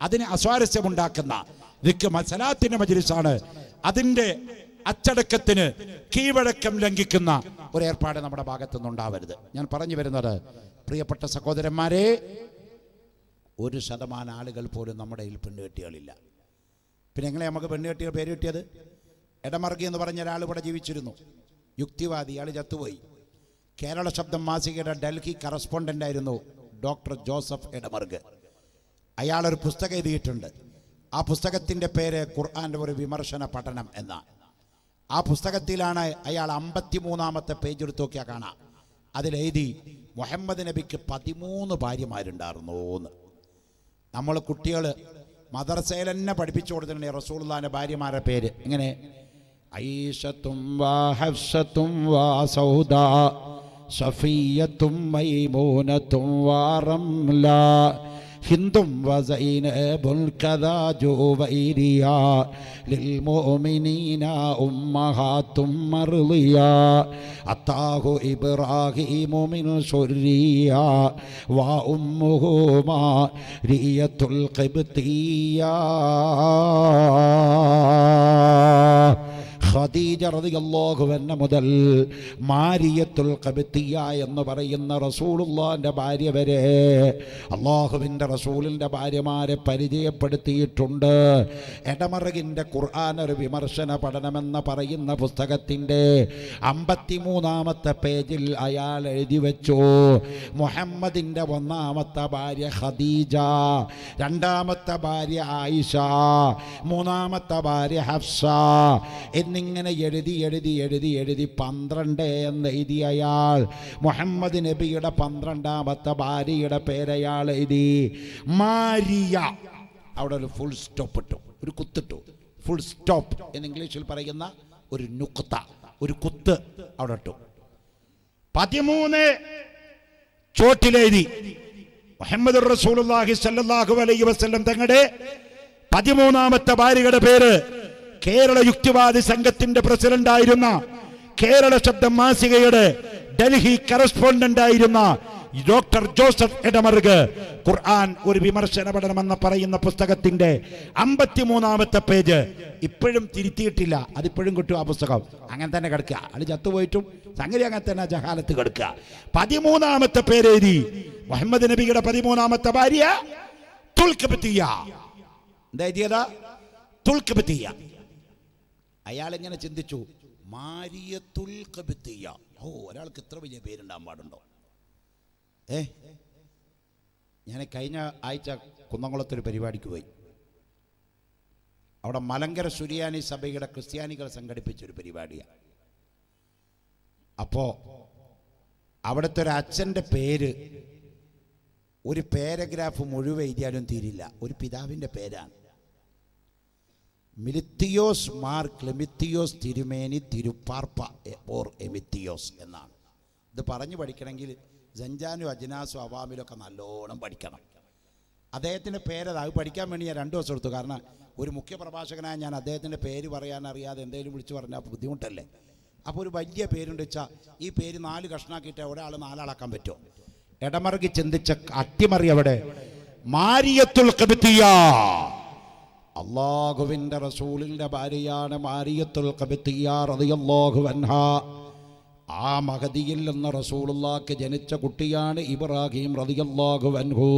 അതിന് അസ്വാരസ്യമുണ്ടാക്കുന്ന സലാത്തിന്റെ മജ്‌ലിസാണ്. അതിൻ്റെ അച്ചടക്കത്തിന് കീഴ്വഴക്കം ലംഘിക്കുന്ന ഒരു ഏർപ്പാട് നമ്മുടെ ഭാഗത്തുനിന്ന് ഉണ്ടാവരുത്. ഞാൻ പറഞ്ഞു വരുന്നത്, പ്രിയപ്പെട്ട സഹോദരന്മാരെ, 1% ആളുകൾ പോലും നമ്മുടെ കയ്യിൽ പെണ്ണുകെട്ടികളില്ല. പിന്നെ എങ്ങനെ നമുക്ക് പെണ്ണുകെട്ടികൾ പേര് കിട്ടിയത്? എടമറുകി എന്ന് പറഞ്ഞ ഒരാൾ ഇവിടെ ജീവിച്ചിരുന്നു, യുക്തിവാദി. അയാൾ ചത്തുപോയി. കേരള ശബ്ദം മാസികയുടെ ഡൽഹി കറസ്പോണ്ടൻ്റ് ആയിരുന്നു ഡോക്ടർ ജോസഫ് എടമറുക്. അയാളൊരു പുസ്തകം എഴുതിയിട്ടുണ്ട്. ആ പുസ്തകത്തിൻ്റെ പേര് ഖുർആൻ്റെ ഒരു വിമർശന പഠനം എന്ന. ആ പുസ്തകത്തിലാണ് അയാൾ 53-ാമത്തെ പേജ് എടുത്ത് നോക്കിയാൽ കാണാം. അതിലെഴുതി മുഹമ്മദ് നബിക്ക് 13 ഭാര്യമാരുണ്ടായിരുന്നു എന്ന്. നമ്മൾ കുട്ടികൾ മദർസയിൽ തന്നെ പഠിപ്പിച്ചു കൊടുത്തിട്ടുണ്ട് റസൂലുള്ളാഹിന്റെ ഭാര്യമാരുടെ പേര്. ഇങ്ങനെ ഐഷത്തും വാ ഹഫ്സത്തും വാ സൗദാ സഫിയ്യത്തും മൈമൂനത്തും വാ റംല ഹിന്ദും വസൈനബുൽ കദാ ജുവൈരിയ ലിൽമുഅ്മിനീന ഉമ്മഹാത്തും മർളിയ അതാഹു ഇബ്രാഹീമു മിൻ ശുർരിയ വ ഉമ്മുഹു മാരിയത്തുൽ ഖിബ്തിയ ഖദീജ റളിയല്ലാഹു അൻഹ മുതൽ മാരിയത്തുൽ ഖബ്തിയ എന്ന് പറയുന്ന റസൂലുള്ളാഹിന്റെ ഭാര്യ വരെ അല്ലാഹുവിൻ്റെ റസൂലിൻ്റെ ഭാര്യമാരെ പരിചയപ്പെടുത്തിയിട്ടുണ്ട്. എടമറകിൻ്റെ ഖുർആൻ ഒരു വിമർശന പഠനമെന്ന് പറയുന്ന പുസ്തകത്തിൻ്റെ 53-ാമത്തെ പേജിൽ അയാൾ എഴുതി വെച്ചു, മുഹമ്മദിൻ്റെ 1-ാമത്തെ ഭാര്യ ഖദീജ, 2-ാമത്തെ ഭാര്യ ആയിഷ, 3-ാമത്തെ ഭാര്യ ഹഫ്സ എന്നിങ്ങനെ എഴുതി 12 എന്ന് എഴുതി അയാൾ. മുഹമ്മദ് നബിയുടെ 12-ാമത്തെ ഭാര്യയുടെ പേരയാൾ എഴുതി മാരിയ. അവിടെ ഒരു ഫുൾ സ്റ്റോപ്പ് ഇട്ടു, ഒരു കുത്തിട്ടു. ഫുൾ സ്റ്റോപ്പ് എന്ന് ഇംഗ്ലീഷിൽ പറയുന്ന ഒരു നുക്ത, ഒരു കുത്ത് അവിടെ ഇട്ടു. 13 ചോട്ടിലെഴുതി മുഹമ്മദ് റസൂലുള്ളാഹി സ്വല്ലല്ലാഹു അലൈഹി വസല്ലം തങ്ങളുടെ 13-ാമത്തെ ഭാര്യയുടെ പേര് കേരള യുക്തിവാദി സംഘത്തിന്റെ പ്രസിഡന്റായിരുന്ന, കേരള ശബ്ദം മാസികയുടെ ഡൽഹി കറസ്പോണ്ടന്റ് ആയിരുന്ന ഡോക്ടർ ജോസഫ് എടമറുക് ഖുർആൻ ഒരു വിമർശന പഠനമെന്ന് പറയുന്ന പുസ്തകത്തിന്റെ 53-ാമത്തെ പേജ് ഇപ്പോഴും തിരുത്തിയിട്ടില്ല. അതിപ്പോഴും കിട്ടും. ആ പുസ്തകം അങ്ങനെ തന്നെ കിടക്കുക. അത് ചത്തുപോയിട്ടും സംഗതി അങ്ങനെ തന്നെ ജഹാലത്ത് കിടക്കുക. 13-ാമത്തെ പേരെഴുതി മുഹമ്മദ് നബിയുടെ 13-ാമത്തെ ഭാര്യ തുൽഖബ്തിയ. എന്താ എഴുതിയതാ? തുൽഖബ്തിയ. അയാൾ എങ്ങനെ ചിന്തിച്ചു, മാരിയത്തുൽ ഖബ്തിയ. ഓ, ഒരാൾക്ക് ഇത്ര വലിയ പേരുണ്ടാകാൻ പാടുണ്ടോ? ഞാൻ കഴിഞ്ഞ ആഴ്ച കുന്നംകുളത്തൊരു പരിപാടിക്ക് പോയി. അവിടെ മലങ്കര സുറിയാനി സഭയുടെ ക്രിസ്ത്യാനികൾ സംഘടിപ്പിച്ചൊരു പരിപാടിയാണ്. അപ്പോൾ അവിടുത്തെ ഒരു അച്ഛൻ്റെ പേര് ഒരു പാരഗ്രാഫ് മുഴുവൻ എഴുതിയാലും തീരില്ല. ഒരു പിതാവിൻ്റെ പേരാണ്. മിലിത്തിയോസ് മാർ ക്ലെമിത്തിയോസ് തിരുമേനി തിരുപ്പാർപ്പ ഓർ എമിത്തിയോസ് എന്നാണ്. ഇത് പറഞ്ഞു പഠിക്കണമെങ്കിൽ ജഞ്ചാനും അജ്നാസും അവാമിലൊക്കെ നല്ലോണം പഠിക്കണം. അദ്ദേഹത്തിൻ്റെ പേരത് അത് പഠിക്കാൻ വേണ്ടി ഞാൻ 2 ദിവസം എടുത്തു. കാരണം ഒരു മുഖ്യ പ്രഭാഷകനായ ഞാൻ അദ്ദേഹത്തിൻ്റെ പേര് പറയാൻ അറിയാതെ എന്തെങ്കിലും വിളിച്ചു പറഞ്ഞാൽ ബുദ്ധിമുട്ടല്ലേ. അപ്പോൾ ഒരു വലിയ പേരുണ്ട് വെച്ചാൽ ഈ പേര് 4 കഷ്ണാക്കിയിട്ട് ഒരാൾ 4 ആളാക്കാൻ പറ്റുമോ? എടമറുകി ചിന്തിച്ച അട്ടിമറി അവിടെ. മാരിയത്തുൽ ഖബ്തിയ, അല്ലാഹുവിൻ്റെ റസൂലിൻ്റെ ഭാര്യയാണ് മാരിയത്തുൽ ഖബ്തിയ റളിയല്ലാഹു അൻഹാ. ആ മഹദിയിൽ നിന്ന് റസൂലുള്ളാഹിക്ക് ജനിച്ച കുട്ടിയാണ് ഇബ്രാഹിം റളിയല്ലാഹു അൻഹു.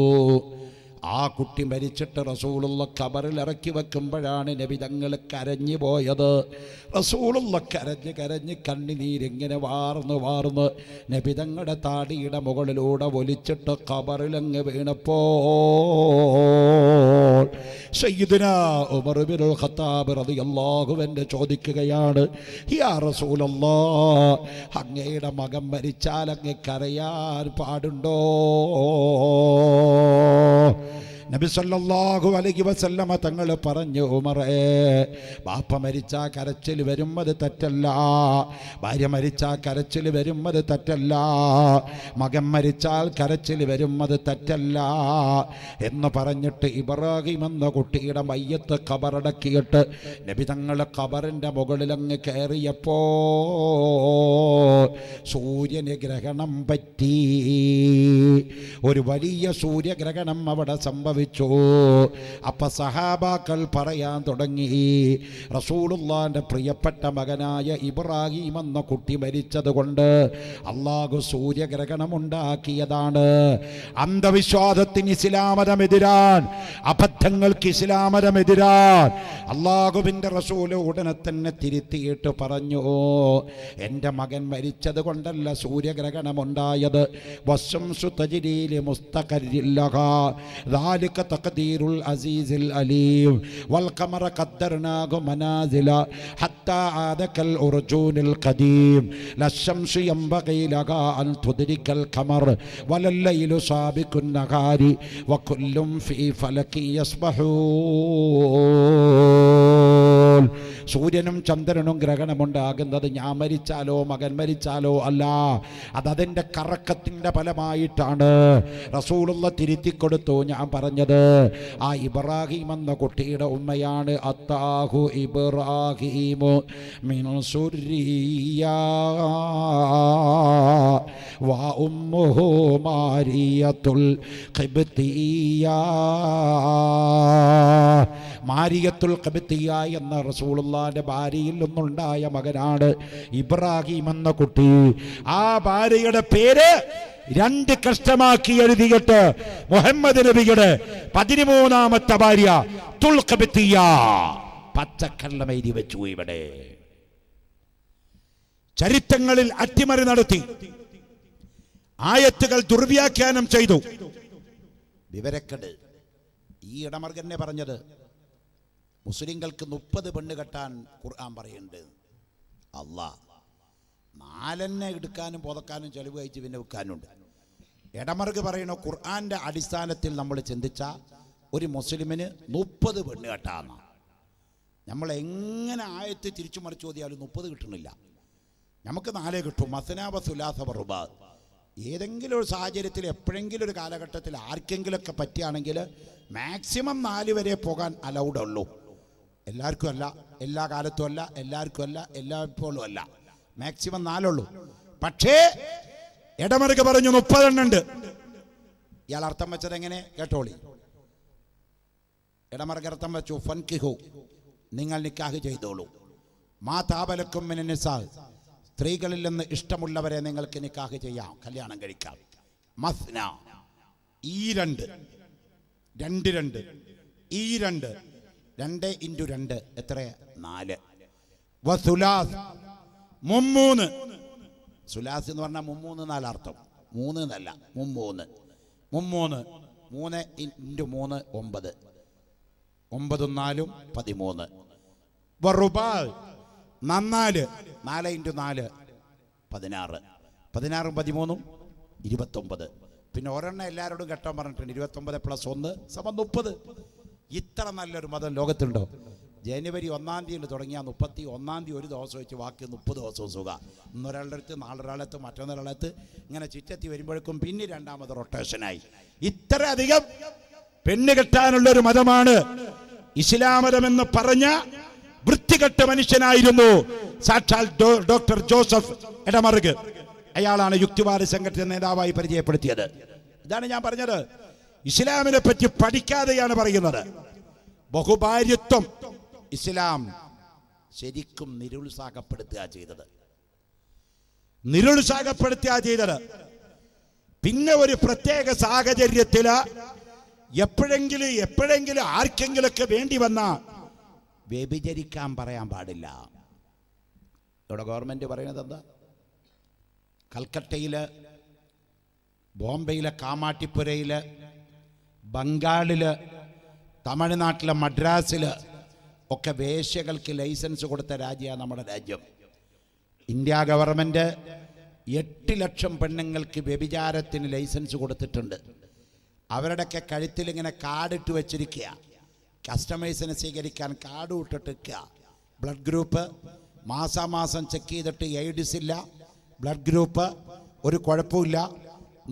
ആ കുട്ടി മരിച്ചിട്ട് റസൂലുള്ള ഖബറിൽ ഇറക്കി വെക്കുമ്പോഴാണ് നബി തങ്ങൾ കരഞ്ഞു പോയത്. റസൂലുള്ള കരഞ്ഞ് കണ്ണുനീരിങ്ങനെ വാർന്ന് നബി തങ്ങളുടെ താടിയുടെ മുകളിലൂടെ ഒലിച്ചിട്ട് ഖബറിലങ്ങ് വീണപ്പോൾ സയ്യിദുനാ ഉമർ ഇബ്നുൽ ഖത്താബ് റളിയല്ലാഹു അൻഹു ചോദിക്കുകയാണ്, യാ റസൂലല്ലാഹ്, അങ്ങയുടെ മകൻ മരിച്ചാൽ അങ്ങ് കരയാൻ പാടുണ്ടോ? നബി സല്ലല്ലാഹു അലൈഹി വസല്ലമ തങ്ങൾ പറഞ്ഞു, ഉമറേ, ബാപ്പ മരിച്ചാ കരച്ചിൽ വരും, അത് തെറ്റല്ല. ഭാര്യ മരിച്ചാ കരച്ചിൽ വരും, അത് തെറ്റല്ല. മകൻ മരിച്ചാൽ കരച്ചിൽ വരും, അത് തെറ്റല്ല എന്ന് പറഞ്ഞിട്ട് ഇബ്രാഹിം എന്ന കുട്ടിയുടെ മയ്യത്ത് ഖബറടക്കിയിട്ട് നബി തങ്ങൾ ഖബറിൻ്റെ മുകളിലങ്ങ് കയറിയപ്പോൾ സൂര്യന് ഗ്രഹണം പറ്റി. ഒരു വലിയ സൂര്യഗ്രഹണം അവിടെ സംഭവിച്ചു. അപ്പൊ സഹാബാക്കൾ പറയാൻ തുടങ്ങി, റസൂലുള്ളാഹിന്റെ പ്രിയപ്പെട്ട മകനായ ഇബ്രാഹിം എന്ന കുട്ടി മരിച്ചത് കൊണ്ട് അള്ളാഹു സൂര്യഗ്രഹണം ഉണ്ടാക്കിയതാണ്. അന്ധവിശ്വാസത്തിന് ഇസ്ലാമതമെതിരാൻ, അബദ്ധങ്ങൾക്ക് ഇസ്ലാമതമെതിരാൻ അള്ളാഹുവിൻ്റെ റസൂല് ഉടനെ തന്നെ തിരുത്തിയിട്ട് പറഞ്ഞു, എൻ്റെ മകൻ മരിച്ചത് കൊണ്ടല്ല സൂര്യഗ്രഹണം ഉണ്ടായത്. വശംസു തജ്രീ മുസ്തഖറിൻ ലഹാ ذلك تقدير العزيز العليم والقمر قدرناه منازل حتى عاد كالأرجون القديم لا الشمس ينبغي لها أن تدرك القمر ولا الليل سابق النهار وكل في فلك يسبحون. സൂര്യനും ചന്ദ്രനും ഗ്രഹണമുണ്ടാകുന്നത് ഞാൻ മരിച്ചാലോ മകൻ മരിച്ചാലോ അല്ല, അതതിൻ്റെ കറക്കത്തിൻ്റെ ഫലമായിട്ടാണ്. റസൂലുള്ള തിരുത്തിക്കൊടുത്തു. ഞാൻ പറഞ്ഞത് ആ ഇബ്രാഹിം എന്ന കുട്ടിയുടെ ഉമ്മയാണ്. അത്താഹു ഇബ്രാഹിമു മിൻ സുർരിയ വ ഉമ്മുഹു മാരിയത്തുൽ ഖബ്തിയ. മാരിയത്തുൽ ഖബത്തിയ എന്ന റസൂലുള്ളാഹിന്റെ ഭാര്യയിൽ നിന്നുണ്ടായ മകനാണ് ഇബ്രാഹിം എന്ന കുട്ടി. ആ ഭാര്യയുടെ പേര് 2 കഷ്ടമാക്കി എഴുതിയിട്ട് മുഹമ്മദ് നബിയുടെ 13ാമത്തെ ഭാര്യ തുൽ ഖബത്തിയ പച്ചക്കള്ളം എഴുതി വെച്ചു. ഇവിടെ ചരിത്രങ്ങളിൽ അട്ടിമറി നടത്തി, ആയത്തുകൾ ദുർവ്യാഖ്യാനം ചെയ്തു. വിവരക്കേട്. ഈ ഇടമർഗന്നെ പറഞ്ഞത് മുസ്ലിങ്ങൾക്ക് 30 പെണ്ണ് കെട്ടാൻ ഖുർആൻ പറയുന്നുണ്ട്. അല്ലാഹ് 4 എടുക്കാനും പുതക്കാനും ചെലവ് കഴിച്ച് പിന്നെ വെക്കാനുണ്ട്. ഇടമർഗ് പറയുന്ന ഖുർആന്റെ അടിസ്ഥാനത്തിൽ നമ്മൾ ചിന്തിച്ച ഒരു മുസ്ലിമിന് 30 പെണ്ണ് കെട്ടാന്ന്. നമ്മൾ എങ്ങനെ ആയത്ത് തിരിച്ചു മറിച്ച് ചോദിയാലും 30 കിട്ടണില്ല. നമുക്ക് 4 കിട്ടും. മസ്നാബ സുലാസ വറുബാ. ഏതെങ്കിലും ഒരു സാഹചര്യത്തിൽ എപ്പോഴെങ്കിലും ഒരു കാലഘട്ടത്തിൽ ആർക്കെങ്കിലുമൊക്കെ പറ്റുകയാണെങ്കിൽ മാക്സിമം 4 വരെ പോകാൻ അലൗഡ് ഉള്ളൂ. എല്ലാവർക്കും അല്ല, എല്ലാ കാലത്തും അല്ല, എല്ലാവർക്കും അല്ല, എല്ലായ്പ്പോഴും അല്ല. മാക്സിമം 4 ഉള്ളൂ. പക്ഷേ ഇടമറുക പറഞ്ഞു 30 എണ്ണം ഉണ്ട്. ഇയാൾ അർത്ഥം വെച്ചത് എങ്ങനെ കേട്ടോളി. ഇടമറുക അർത്ഥം വെച്ചു, ഫൻകിഹു, നിങ്ങൾ നിക്കാഹ് ചെയ്തോളൂ. മാ താബലക്കും മിനൻ നിസാ, സ്ത്രീകളിൽ നിന്ന് ഇഷ്ടമുള്ളവരെ നിങ്ങൾക്ക് നിക്കാഹ് ചെയ്യാം, കല്യാണം കഴിക്കാം. മസ്ന, ഈ 2 2 ഈ 2 2 × 2 എത്ര? 4. വസുലാസ്, 3. സുലാസ് എന്ന് പറഞ്ഞാൽ 3 4 അർത്ഥം. 3 എന്നല്ല, 3 3 3 × 3 9. 9 4 13. വറുബാ, 4 4 × 4 16. 16 13 29. പിന്നെ ഒരെണ്ണം എല്ലാവരോടും കെട്ടാൻ പറഞ്ഞിട്ടുണ്ട്. 29 + 1 = 30. ഇത്ര നല്ലൊരു മതം ലോകത്തുണ്ടോ? ജനുവരി 1-ാം തീയതി തുടങ്ങിയ 31-ാം തീയതി ഒരു ദിവസം വെച്ച് ബാക്കി 30 ദിവസവും സുഖ. ഇന്നൊരാളുടെ അടുത്ത്, നാളൊരാളത്ത്, മറ്റൊന്നൊരാളത്ത്, ഇങ്ങനെ ചുറ്റത്തി വരുമ്പോഴേക്കും പിന്നെ 2ാമത് റൊട്ടേഷനായി. ഇത്ര അധികം പെണ്ണ് കെട്ടാനുള്ളൊരു മതമാണ് ഇസ്ലാം മതമെന്ന് പറഞ്ഞ വൃത്തികെട്ട മനുഷ്യനായിരുന്നു സാക്ഷാൽ ഡോക്ടർ ജോസഫ് ഇടമറുക്. അയാളാണ് യുക്തിവാദ സംഘടന നേതാവായി പരിചയപ്പെടുത്തിയത്. ഇതാണ് ഞാൻ പറഞ്ഞത്. ഇസ്ലാമിനെ പറ്റി പഠിക്കാതെയാണ് പറയുന്നത്. ബഹുഭാര്യത്വം ഇസ്ലാം ശരിക്കും നിരുത്സാഹപ്പെടുത്തുക ചെയ്തത്. പിന്നെ ഒരു പ്രത്യേക സാഹചര്യത്തിൽ എപ്പോഴെങ്കിലും ആർക്കെങ്കിലൊക്കെ വേണ്ടി വന്ന വ്യഭിചരിക്കാൻ പറയാൻ പാടില്ല. ഇവിടെ ഗവൺമെന്റ് പറയുന്നത് എന്താ? കൽക്കട്ടയില്, ബോംബെയിലെ കാമാട്ടിപ്പുരയില്, ബംഗാളില്, തമിഴ്നാട്ടിലെ മദ്രാസില് ഒക്കെ വേശ്യകൾക്ക് ലൈസൻസ് കൊടുത്ത രാജ്യമാണ് നമ്മുടെ രാജ്യം. ഇന്ത്യ ഗവൺമെന്റ് 8 ലക്ഷം പെണ്ണുങ്ങൾക്ക് വ്യഭിചാരത്തിന് ലൈസൻസ് കൊടുത്തിട്ടുണ്ട്. അവരുടെയൊക്കെ കഴുത്തിൽ ഇങ്ങനെ കാർഡിട്ട് വെച്ചിരിക്കുക. കസ്റ്റമേഴ്സിനെ സ്വീകരിക്കാൻ കാർഡ് ഇട്ടിട്ടിരിക്കുക. ബ്ലഡ് ഗ്രൂപ്പ് മാസാമാസം ചെക്ക് ചെയ്തിട്ട് എയ്ഡ്സ് ഇല്ല, ബ്ലഡ് ഗ്രൂപ്പ് ഒരു കുഴപ്പമില്ല,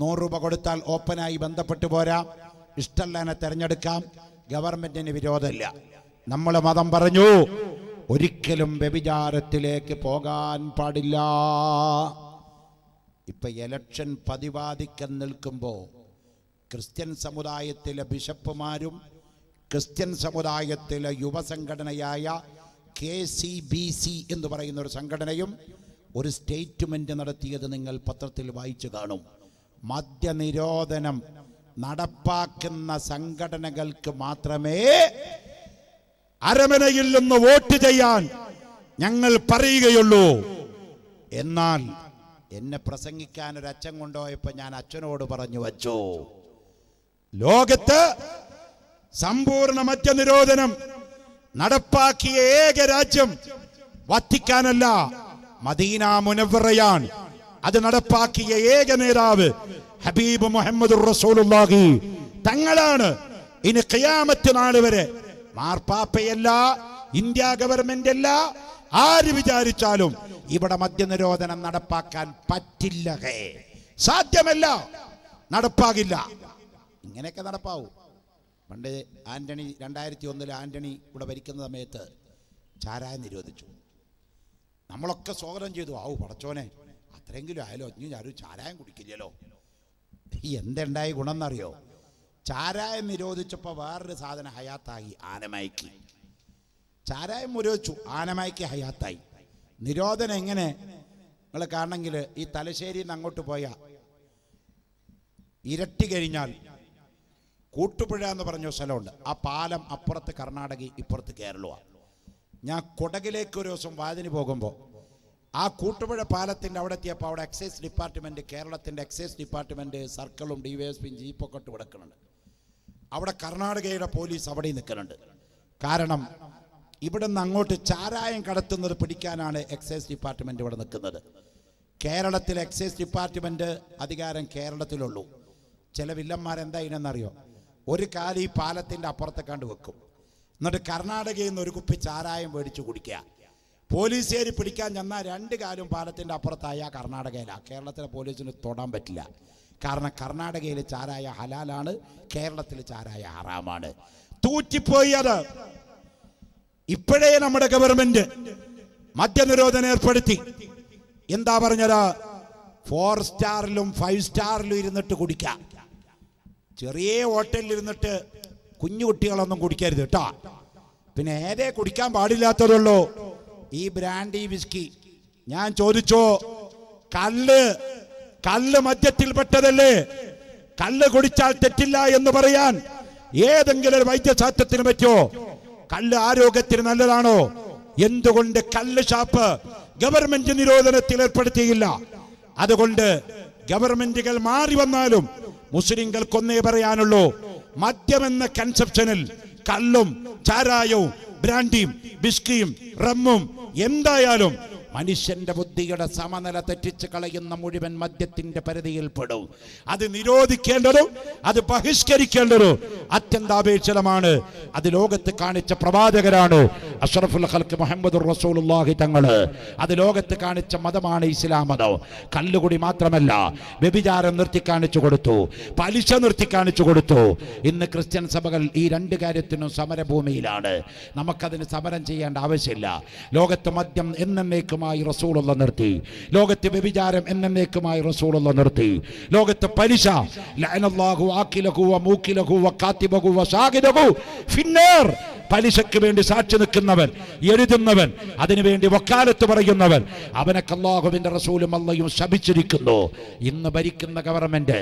100 രൂപ കൊടുത്താൽ ഓപ്പനായി ബന്ധപ്പെട്ട് പോരാം, ഇഷ്ടമുള്ളതിനെ തിരഞ്ഞെടുക്കാം, ഗവൺമെന്റിന് വിരോധമില്ല. നമ്മളെ മതം പറഞ്ഞു ഒരിക്കലും വ്യഭിചാരത്തിലേക്ക് പോകാൻ പാടില്ല. ഇപ്പൊ ഇലക്ഷൻ പ്രതിപാദിക്കാൻ നിൽക്കുമ്പോൾ ക്രിസ്ത്യൻ സമുദായത്തിലെ ബിഷപ്പുമാരും ക്രിസ്ത്യൻ സമുദായത്തിലെ യുവസംഘടനയായ KCBC എന്ന് പറയുന്ന ഒരു സംഘടനയും ഒരു സ്റ്റേറ്റ്മെന്റ് നടത്തിയത് നിങ്ങൾ പത്രത്തിൽ വായിച്ചു കാണും. മദ്യനിരോധനം നടപ്പാക്കുന്ന സംഘടനകൾക്ക് മാത്രമേ അരമനയിൽ നിന്ന് വോട്ട് ചെയ്യാൻ ഞങ്ങൾ പറയുകയുള്ളൂ. എന്നാൽ എന്നെ പ്രസംഗിക്കാൻ ഒരു അച്ഛൻ കൊണ്ടുപോയപ്പോ ഞാൻ അച്ഛനോട് പറഞ്ഞു വച്ചു, ലോകത്ത് സമ്പൂർണ്ണ മദ്യനിരോധനം നടപ്പാക്കിയ ഏക രാജ്യം വത്തിക്കാനല്ല, മദീന മുനവ്വറയാണ്. അത് നടപ്പാക്കിയ ഏക നേതാവ് ഹബീബ് മുഹമ്മദ് റസൂലുള്ളാഹി തങ്ങളാണ്. ഇനി ഖിയാമത്ത് നാൾ വരെ മാർപ്പാപ്പയല്ല, ഇന്ത്യ ഗവൺമെന്റ് അല്ല, ആര് വിചാരിച്ചാലും ഇവിടെ മദ്യനിരോധനം നടപ്പാക്കാൻ പറ്റില്ല, സാധ്യമല്ല, നടപ്പാകില്ല. ഇങ്ങനെയൊക്കെ നടപ്പാവൂ. പണ്ട് ആന്റണി 2001 ആന്റണി ഇവിടെ ഭരിക്കുന്ന സമയത്ത് ചാരായം നിരോധിച്ചു. നമ്മളൊക്കെ സ്വാഗതം ചെയ്തു. ആവു പടച്ചോനെ, അത്രയെങ്കിലും ആയാലോ, ഇനി ആരും ചാരായം കുടിക്കില്ലല്ലോ. എന്തുണ്ടായ ഗുണം എന്നറിയോ? ചാരായം നിരോധിച്ചപ്പോൾ വേറൊരു സാധനം ഹയാത്തായി, ആനമയക്ക്. ചാരായം നിരോധിച്ചു, ആനമയക്ക് ഹയാത്തായി. നിരോധനം എങ്ങനെ നിങ്ങൾ കാണണമെങ്കിൽ ഈ തലശ്ശേരിയിൽ നിന്ന് അങ്ങോട്ട് പോയാൽ ഇരട്ടി കഴിഞ്ഞാൽ കൂട്ടുപുഴ എന്ന് പറഞ്ഞ സ്ഥലമുണ്ട്. ആ പാലം അപ്പുറത്ത് കർണാടക, ഇപ്പുറത്ത് കേരളമാണ്. ഞാൻ കൊടകിലേക്ക് ഒരു ദിവസം വാതിന് പോകുമ്പോൾ ആ കൂട്ടുപുഴ പാലത്തിൻ്റെ അവിടെ എത്തിയപ്പോൾ അവിടെ എക്സൈസ് ഡിപ്പാർട്ട്മെൻറ്റ്, കേരളത്തിൻ്റെ എക്സൈസ് ഡിപ്പാർട്ട്മെൻറ്റ് സർക്കിളും DYSPയും ജീപ്പൊക്കെ ഇട്ട് കിടക്കുന്നുണ്ട്. അവിടെ കർണാടകയുടെ പോലീസ് അവിടെ നിൽക്കുന്നുണ്ട്. കാരണം ഇവിടെ നിന്ന് അങ്ങോട്ട് ചാരായം കടത്തുന്നത് പിടിക്കാനാണ് എക്സൈസ് ഡിപ്പാർട്ട്മെൻറ്റ് ഇവിടെ നിൽക്കുന്നത്. കേരളത്തിലെ എക്സൈസ് ഡിപ്പാർട്ട്മെൻറ്റ് അധികാരം കേരളത്തിലുള്ളൂ. ചില വില്ലന്മാരെന്താ ഇതിനെന്നറിയോ, ഒരു കാല് ഈ പാലത്തിൻ്റെ അപ്പുറത്തെ കണ്ട് വെക്കും, എന്നിട്ട് കർണാടകയിൽ നിന്ന് ഒരു കുപ്പി ചാരായം മേടിച്ച് കുടിക്കുക. പോലീസുകാർ പിടിക്കാൻ ചെന്നാൽ രണ്ട് കാലും പാലത്തിൻ്റെ അപ്പുറത്തായ കർണാടകയിലാണ്. കേരളത്തിലെ പോലീസിന് തൊടാൻ പറ്റില്ല. കാരണം കർണാടകയിൽ ചാരായ ഹലാലാണ്, കേരളത്തിൽ ചാരായ ഹറാമാണ്. തൂറ്റിപ്പോയി അത്. ഇപ്പോഴേ നമ്മുടെ ഗവൺമെന്റ് മദ്യനിരോധനം ഏർപ്പെടുത്തി. എന്താ പറഞ്ഞത്? 4 സ്റ്റാറിലും 5 സ്റ്റാറിലും ഇരുന്നിട്ട് കുടിക്കാം. ചെറിയ ഹോട്ടലിൽ ഇരുന്നിട്ട് കുഞ്ഞു കുട്ടികളൊന്നും കുടിക്കരുത് കേട്ടോ. പിന്നെ ഏതേ കുടിക്കാൻ പാടില്ലാത്തതുള്ളൂ ഈ ബ്രാൻഡി വിസ്കി. ഞാൻ ചോദിച്ചോ, കല്ല് മദ്യത്തിൽപ്പെട്ടതല്ലേ? കല്ല് കുടിച്ചാൽ തെറ്റില്ല എന്ന് പറയാൻ ഏതെങ്കിലും ഒരു വൈദ്യശാസ്ത്രത്തിന് പറ്റുമോ? കല്ല് ആരോഗ്യത്തിന് നല്ലതാണോ? എന്തുകൊണ്ട് കല്ല് ഷാപ്പ് ഗവൺമെന്റ് നിരോധനത്തിൽ ഏർപ്പെടുത്തിയില്ല? അതുകൊണ്ട് ഗവൺമെന്റുകൾ മാറി വന്നാലും മുസ്ലിങ്ങൾക്കൊന്നേ പറയാനുള്ളൂ, മദ്യമെന്ന കൺസെപ്ഷനിൽ കള്ളും ചാരായവും ബ്രാൻഡിയും ബിസ്കിയും റമ്മും എന്തായാലും മനുഷ്യന്റെ ബുദ്ധിയുടെ സമനില തെറ്റിച്ച് കളയുന്ന മുഴുവൻ മദ്യത്തിന്റെ പരിധിയിൽപ്പെടും. അത് നിരോധിക്കേണ്ടതും അത് ബഹിഷ്കരിക്കേണ്ടതും അത്യന്താപേക്ഷിതമാണ്. അത് ലോകത്ത് കാണിച്ച പ്രവാചകരാണ് അഷ്റഫുൽ ഖൽഖ് മുഹമ്മദുർ റസൂലുള്ളാഹി തങ്ങള്. അത് ലോകത്ത് കാണിച്ച മതമാണ് ഇസ്ലാം മതം. കല്ലുകുടി മാത്രമല്ല, വ്യഭിചാരം നിർത്തി കാണിച്ചു കൊടുത്തു, പലിശ നിർത്തി കാണിച്ചു കൊടുത്തു. ഇന്ന് ക്രിസ്ത്യൻ സഭകൾ ഈ രണ്ട് കാര്യത്തിനും സമരഭൂമിയിലാണ്. നമുക്കതിന് സമരം ചെയ്യേണ്ട ആവശ്യമില്ല. ലോകത്ത് മദ്യം എന്നേക്കും റസൂലുള്ള നിർത്തി. ലോകത്തെ വ്യഭിചാരം എന്നേക്കുമായി റസൂലുള്ള നിർത്തി. ലോകത്തെ പലിശ ലഅനല്ലാഹു ആകിലഹു വമൂകിലഹു വകാതിബഹു വശാഹിദഹു ഫിന്നാർ. പലിശയ്ക്ക് വേണ്ടി സാക്ഷി നിൽക്കുന്നവൻ, എഴുതുന്നവൻ, അതിനുവേണ്ടി വക്കാലത്ത് പറയുന്നവൻ, അവനൊക്കെ അല്ലാഹുവിന്റെ റസൂലും അല്ലാഹുവും ശപിച്ചിരിക്കുന്നു. ഇന്ന് ഭരിക്കുന്ന ഗവൺമെന്റ്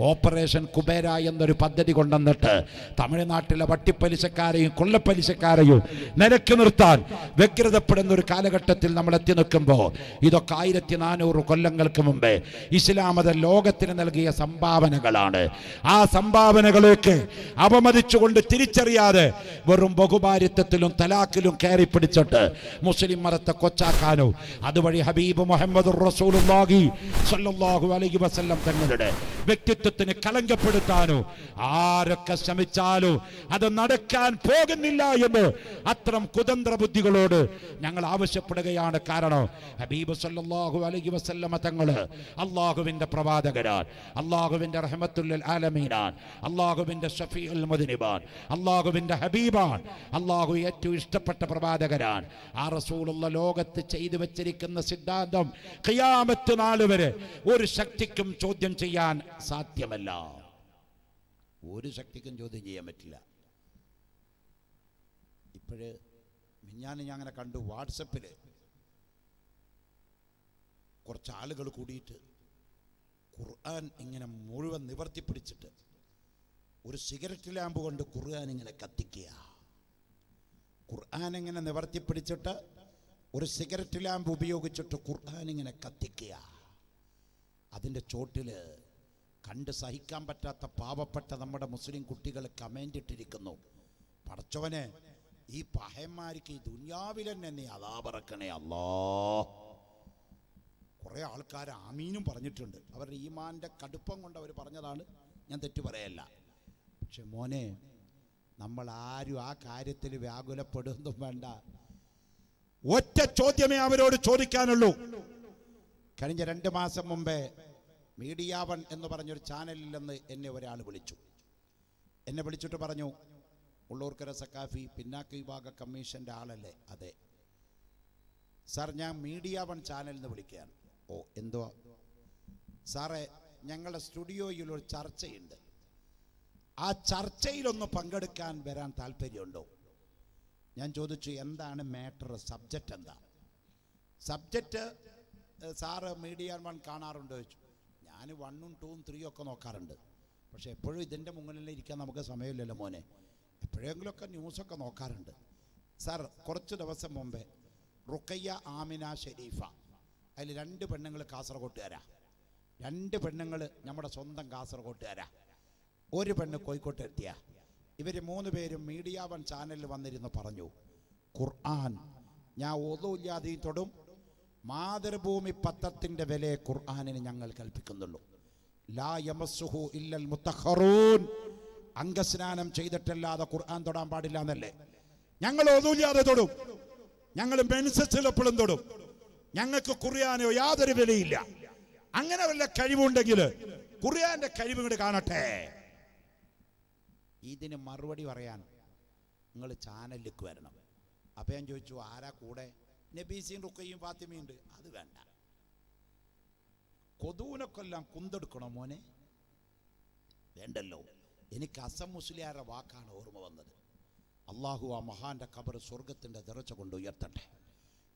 ഓപ്പറേഷൻ കുബേര എന്നൊരു പദ്ധതി കൊണ്ടുവന്നിട്ട് തമിഴ്നാട്ടിലെ വട്ടിപ്പലിശക്കാരെയും കൊള്ളപ്പലിശക്കാരെയും നിലക്ക് നിർത്താൻ വ്യഗ്രതപ്പെടുന്ന ഒരു കാലഘട്ടത്തിൽ നമ്മൾ എത്തി നിൽക്കുമ്പോൾ, ഇതൊക്കെ 1400 കൊല്ലങ്ങൾക്ക് മുമ്പേ ഇസ്ലാം മതം ലോകത്തിന് നൽകിയ സംഭാവനകളാണ്. ആ സംഭാവനകളൊക്കെ അപമതിച്ചുകൊണ്ട് തിരിച്ചറിയാതെ വെറും ബഹുഭാര്യത്വത്തിലും തലാക്കിലും കയറി പിടിച്ചിട്ട് മുസ്ലിം മതത്തെ കൊച്ചാക്കാനോ അതുവഴി ഹബീബ് മുഹമ്മദുർ റസൂലുള്ളാഹി സ്വല്ലല്ലാഹു അലൈഹി വസല്ലം തങ്ങളുടെ വ്യക്തിത്വത്തിന് കളങ്കപ്പെടുത്താനോ ആരൊക്കെ ശ്രമിച്ചാലും അത് നടക്കാൻ പോകുന്നില്ല എന്ന് അത്തരം കുതന്ത്ര ബുദ്ധികളോട് ഞങ്ങൾ ആവശ്യപ്പെടുകയാണ്. കാരണം ഹബീബ് സ്വല്ലല്ലാഹു അലൈഹി വസല്ലം തങ്ങള് അല്ലാഹുവിന്റെ പ്രവാചകരാൻ, അല്ലാഹുവിന്റെ റഹ്മത്തുൽ ലിൽ ആലമീനാൻ, അല്ലാഹുവിന്റെ ഷഫീഉൽ മുദ്നിബാൻ, അല്ലാഹുവിന്റെ ഹബീബാൻ, അല്ലാഹു ഏറ്റവും ഇഷ്ടപ്പെട്ട പ്രവാചകരാൻ. ആ റസൂലുള്ള ലോകത്ത് ചെയ്തു വെച്ചിരിക്കുന്ന സിദ്ധാന്തം ഖിയാമത്ത് നാൾ വരെ ഒരു ശക്തിക്കും ചോദ്യം ചെയ്യാൻ സാധ്യമല്ല. ഒരു ശക്തിക്കും ചോദ്യം ചെയ്യാൻ പറ്റില്ല. ഇപ്പോഴ് ഞാൻ അങ്ങനെ കണ്ടു, വാട്സപ്പിൽ കുറച്ച് ആളുകൾ കൂടിയിട്ട് ഖുർആൻ ഇങ്ങനെ മുഴുവൻ നിവർത്തിപ്പിടിച്ചിട്ട് ഒരു സിഗരറ്റ് ലാമ്പ് കൊണ്ട് ഖുർആൻ ഇങ്ങനെ കത്തിക്കുക. ഖുർആൻ ഇങ്ങനെ നിവർത്തിപ്പിടിച്ചിട്ട് ഒരു സിഗരറ്റ് ലാമ്പ് ഉപയോഗിച്ചിട്ട് ഖുർആൻ ഇങ്ങനെ കത്തിക്കുക. അതിൻ്റെ ചോട്ടിൽ കണ്ട് സഹിക്കാൻ പറ്റാത്ത പാവപ്പെട്ട നമ്മുടെ മുസ്ലിം കുട്ടികൾ കമൻ്റ് ഇട്ടിരിക്കുന്നു, പടച്ചവനെ ഈ പഹയന്മാർക്ക് ഈ ദുനിയാവിൽ തന്നെ നീ അദാബറക്കണേ അല്ലാ. കുറേ ആൾക്കാർ ആമീനും പറഞ്ഞിട്ടുണ്ട്. അവരുടെ ഈമാൻ്റെ കടുപ്പം കൊണ്ട് അവർ പറഞ്ഞതാണ്, ഞാൻ തെറ്റു പറയല്ല. പക്ഷെ മോനെ, നമ്മൾ ആരും ആ കാര്യത്തിൽ വ്യാകുലപ്പെടുന്നതും വേണ്ട. ഒറ്റ ചോദ്യമേ അവരോട് ചോദിക്കാനുള്ളൂ. കഴിഞ്ഞ 2 മാസം മുമ്പേ മീഡിയ വൺ എന്ന് പറഞ്ഞൊരു ചാനലിൽ നിന്ന് എന്നെ ഒരാൾ വിളിച്ചു. എന്നെ വിളിച്ചിട്ട് പറഞ്ഞു, ഉള്ളൂർക്കര സക്കാഫി പിന്നാക്ക വിഭാഗ കമ്മീഷൻ്റെ ആളല്ലേ? അതെ സാർ, ഞാൻ മീഡിയ വൺ ചാനലിൽ നിന്ന് വിളിക്കുകയാണ്. ഓ, എന്തുവാ സാറേ? ഞങ്ങളുടെ സ്റ്റുഡിയോയിൽ ഒരു ചർച്ചയുണ്ട്. ആ ചർച്ചയിലൊന്ന് പങ്കെടുക്കാൻ വരാൻ താല്പര്യമുണ്ടോ? ഞാൻ ചോദിച്ചു, എന്താണ് മാറ്റർ, സബ്ജക്റ്റ് എന്താ? സബ്ജക്റ്റ് സാറ് മീഡിയ 1 കാണാറുണ്ടോ ചോദിച്ചു. ഞാൻ 1ഉം 2ഉം 3ഉം ഒക്കെ നോക്കാറുണ്ട്. പക്ഷെ എപ്പോഴും ഇതിൻ്റെ മുന്നിലല്ലേ ഇരിക്കാൻ നമുക്ക് സമയമില്ലല്ലോ മോനെ. എപ്പോഴെങ്കിലുമൊക്കെ ന്യൂസൊക്കെ നോക്കാറുണ്ട്. സാർ, കുറച്ച് ദിവസം മുമ്പേ റുഖയ്യ ആമിന ഷെരീഫ, അതിൽ 2 പെണ്ണുങ്ങൾ കാസർഗോട്ടുകാരാ. 2 പെണ്ണുങ്ങൾ നമ്മുടെ സ്വന്തം കാസർഗോട്ടുകാരാ. ഒരു പെണ്ണ് കോഴിക്കോട്ട് എത്തിയ. ഇവർ 3 പേരും മീഡിയ 1 ചാനലിൽ വന്നിരുന്ന് പറഞ്ഞു, ഖുർആൻ ഞാൻ ഒതുല്ലാതെയും തൊടും, മാതൃഭൂമി പത്രത്തിൻ്റെ വിലയെ ഖുർആനിന് ഞങ്ങൾ കൽപ്പിക്കുന്നുള്ളൂ. ലാ യമസ്സുഹു ഇല്ലൽ മുത്തഖറൂൻ, അംഗസ്നാനം ചെയ്തിട്ടല്ലാതെ ഖുർആൻ തൊടാൻ പാടില്ല എന്നല്ലേ. ഞങ്ങൾ ഒതുല്ലാതെ തൊടും, ഞങ്ങൾ മെൻസസിൽ എപ്പോഴും തൊടും, ഞങ്ങൾക്ക് ഖുർആനോ യാതൊരു വിലയില്ല. അങ്ങനെ വല്ല കഴിവുണ്ടെങ്കിൽ ഖുർആന്റെ കഴിവ് ഇങ്ങോട്ട് കാണട്ടെ. ഇതിന് മറുപടി പറയാൻ നിങ്ങൾ ചാനലിലേക്ക് വരണം. അപ്പം ഞാൻ ചോദിച്ചു, ആരാ കൂടെ? നബീസിയും റുഖയ്യും ഫാത്തിമയും ഉണ്ട്. അത് വേണ്ട. കൊതൂനൊക്കെല്ലാം കുന്തെടുക്കണോ മോനെ? വേണ്ടല്ലോ. എനിക്ക് അസം മുസ്ലിയാരുടെ വാക്കാണ് ഓർമ്മ വന്നത്. അള്ളാഹു ആ മഹാന്റെ ഖബർ സ്വർഗത്തിൻ്റെ ദറജ കൊണ്ട് ഉയർത്തട്ടെ.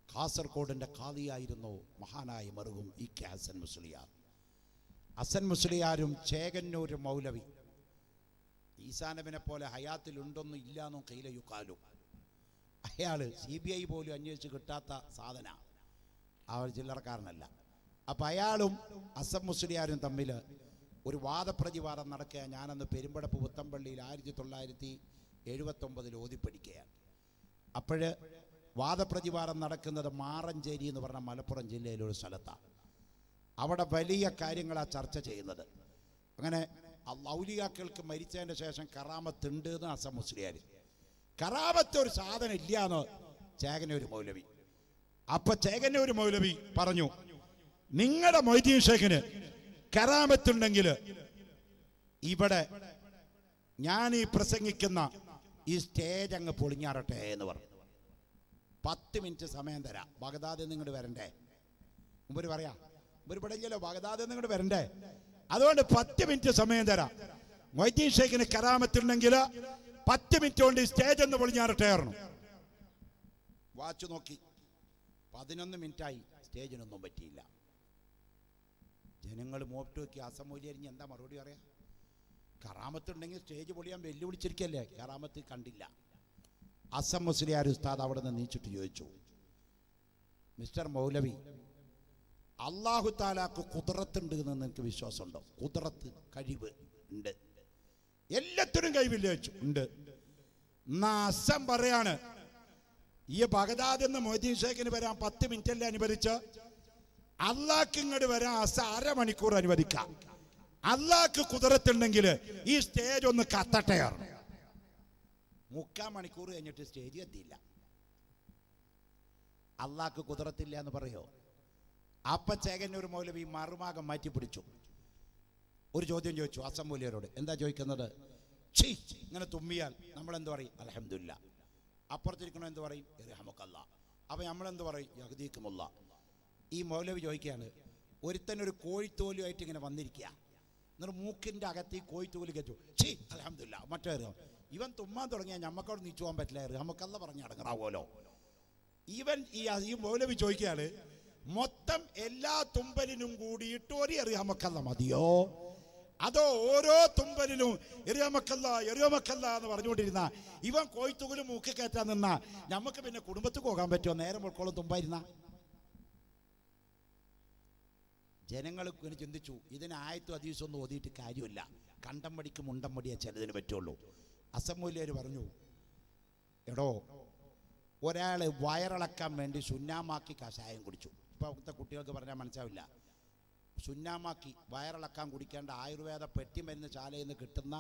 കാസർഗോഡിൻ്റെ ഖാദിയായിരുന്നു മഹാനായ മർഹൂം ഇ.കെ. ഹസൻ മുസ്ലിയാർ. ഹസൻ മുസ്ലിയാരും ചേകന്നൂർ മൗലവി ഈസാനബിനെ പോലെ ഹയാത്തിലുണ്ടൊന്നും ഇല്ലാന്നും കയ്യിലെ യുക്കാലും. അയാൾ CBI പോലും അന്വേഷിച്ച് കിട്ടാത്ത സാധന. അവർ ചില്ലറക്കാരനല്ല. അപ്പം അയാളും ഹസൻ മുസ്ലിയാരും തമ്മിൽ ഒരു വാദപ്രതിവാദം നടക്കുക. ഞാനന്ന് പെരുമ്പടപ്പ് പുത്തമ്പള്ളിയിൽ 1979 ഓതിപ്പടിക്കുകയാണ്. അപ്പോഴ് വാദപ്രതിവാദം നടക്കുന്നത് മാറഞ്ചേരി എന്ന് പറഞ്ഞ മലപ്പുറം ജില്ലയിലൊരു സ്ഥലത്താണ്. അവിടെ വലിയ കാര്യങ്ങളാണ് ചർച്ച ചെയ്യുന്നത്. അങ്ങനെ ഔലിയാക്കൾക്ക് മരിച്ചതിൻ്റെ ശേഷം കറാമത്തുണ്ട് എന്ന് ഹസൻ മുസ്ലിയാർ. കറാമത്ത് ഒരു സാധനം ഇല്ല എന്ന് ചേകന്നൂർ മൗലവി. അപ്പൊ ചേകന്നൂർ മൗലവി പറഞ്ഞു, നിങ്ങളുടെ മൊയ്തീൻ ഷേഖിന് കറാമത്തുണ്ടെങ്കിൽ ഇവിടെ ഞാൻ ഈ പ്രസംഗിക്കുന്ന ഈ സ്റ്റേജ് അങ്ങ് പൊളിഞ്ഞാറട്ടെ എന്ന് പറഞ്ഞു. 10 മിനിറ്റ് സമയം തരാം, ബഗ്ദാദിൽ നിന്ന് ഇങ്ങോട്ട് വരണ്ടേ. മുമ്പ് പറയാ, മുമ്പ് പടഞ്ഞല്ലോ, ബഗ്ദാദിൽ നിന്ന് ഇങ്ങോട്ട് വരണ്ടേ. അതുകൊണ്ട് 10 മിനിറ്റ് സമയം തരാം. മൊയ്തീൻ ഷേഖിന് കറാമത്തുണ്ടെങ്കിൽ 10 മിനിറ്റ് കൊണ്ട് ഈ സ്റ്റേജ് ഒന്ന് പൊളിഞ്ഞാറട്ടെ പറഞ്ഞു. വാച്ച് നോക്കി 11 മിനിറ്റായി, സ്റ്റേജിനൊന്നും പറ്റിയില്ല. ജനങ്ങൾ മോപ്റ്റ് നോക്കി. ഹസൻ മൗലവി എന്താ മറുപടി പറയാ? കറാമത്തുണ്ടെങ്കിൽ സ്റ്റേജ് പൊളിയാൻ വെല്ലുവിളിച്ചിരിക്കല്ലേ. കറാമത്ത് കണ്ടില്ല. ഹസൻ മുസ്ലിയാർ ഉസ്താദ് അവിടെ നിന്ന് നീച്ചിട്ട് ചോദിച്ചു, മിസ്റ്റർ മൗലവി, അള്ളാഹു താലാക്ക് കുദ്റത്തുണ്ട് എന്ന് എനിക്ക് വിശ്വാസമുണ്ടോ? കുദ്റത്ത്, കഴിവ് ഉണ്ട്. എല്ലാത്തിനും കഴിവില്ല ചോദിച്ചു. ഉണ്ട്. എന്നാ ഹസൻ പറയാണ്, ഈ ബഗ്ദാദിൽ നിന്ന് മൊയ്തീൻ ഷേഖിന് വരാൻ 10 മിനിറ്റ് അല്ലേ അനുവദിച്ച്? അള്ളാഹ്ക്ക് ഇങ്ങോട്ട് വരാൻ ഹസൻ 1/2 മണിക്കൂർ അനുവദിക്കാം. അള്ളാഹ്ക്ക് കുദ്റത്തുണ്ടെങ്കിൽ ഈ സ്റ്റേജ് ഒന്ന് കത്തട്ടെ. 3/4 മണിക്കൂർ കഴിഞ്ഞിട്ട് സ്റ്റേജ് എത്തിയില്ല. അള്ളാഹ്ക്ക് കുദ്റത്തില്ല എന്ന് പറയോ? അപ്പ ചേകന്നൂർ മൗലവി മറുഭാഗം മാറ്റി പിടിച്ചു. ഒരു ചോദ്യം ചോദിച്ചു ഹസൻ മൗലവിയോട്. എന്താ ചോദിക്കുന്നത്? ഇങ്ങനെ തുമ്മിയാൽ നമ്മളെന്ത് പറയും? അൽഹംദുലില്ലാ. അപ്പുറത്തിരിക്കണോ എന്ത് പറയും? ഇർഹമുക്കല്ലാ. അപ്പം നമ്മളെന്ത് പറയും? യഹ്ദീകുമുല്ലാ. ഈ മൗലവി ചോദിക്കുകയാണ്, ഒരുത്തനൊരു കോഴിത്തോലുമായിട്ട് ഇങ്ങനെ വന്നിരിക്കുക, എന്നിട്ട് മൂക്കിൻ്റെ അകത്ത് ഈ കോഴിത്തോല് കയറ്റു. അൽഹംദുലില്ലാ. മറ്റേ ഇവൻ തുമ്മാൻ തുടങ്ങിയാൽ ഞമ്മക്കവിടെ നീച്ചു പോകാൻ പറ്റില്ല, ഇർഹമുക്കല്ലാ പറഞ്ഞ് അടങ്ങറാവുമല്ലോ. ഇവൻ ഈ മൗലവി ചോദിക്കുകയാണ്, മൊത്തം എല്ലാ തുമ്പലിനും കൂടിയിട്ട് ഒരു ഇർഹമുക്കല്ലാ മതിയോ, അതോ ഓരോ തുമ്പലിനും ഇർഹമുക്കല്ലാ ഇർഹമുക്കല്ലാ എന്ന് പറഞ്ഞുകൊണ്ടിരുന്ന ഇവൻ കോഴിത്തുകലും മൂക്കി കയറ്റാൻ നിന്നാ നമുക്ക് പിന്നെ കുടുംബത്തിൽ പോകാൻ പറ്റുമോ? നേരം മുൾക്കോളം തുമ്പായിരുന്ന. ജനങ്ങൾ ചിന്തിച്ചു, ഇതിന് ആയത്തും ഹദീസൊന്നും ഓതിയിട്ട് കാര്യമില്ല, കണ്ടം മടിക്ക് മുണ്ടം മടിയേ ചിലതിന് പറ്റുള്ളൂ. ഹസൻ മൗലവി പറഞ്ഞു, എടോ, ഒരാൾ വയറിളക്കാൻ വേണ്ടി സുന്നാമാക്കി കഷായം കുടിച്ചു. ഇപ്പോൾ അവിടുത്തെ കുട്ടികൾക്ക് പറഞ്ഞാൽ മനസ്സിലാവില്ല. സുന്നാമാക്കി വയറിളക്കാൻ കുടിക്കേണ്ട ആയുർവേദ പെട്ടിമരുന്ന് ശാലയിൽ നിന്ന് കിട്ടുന്ന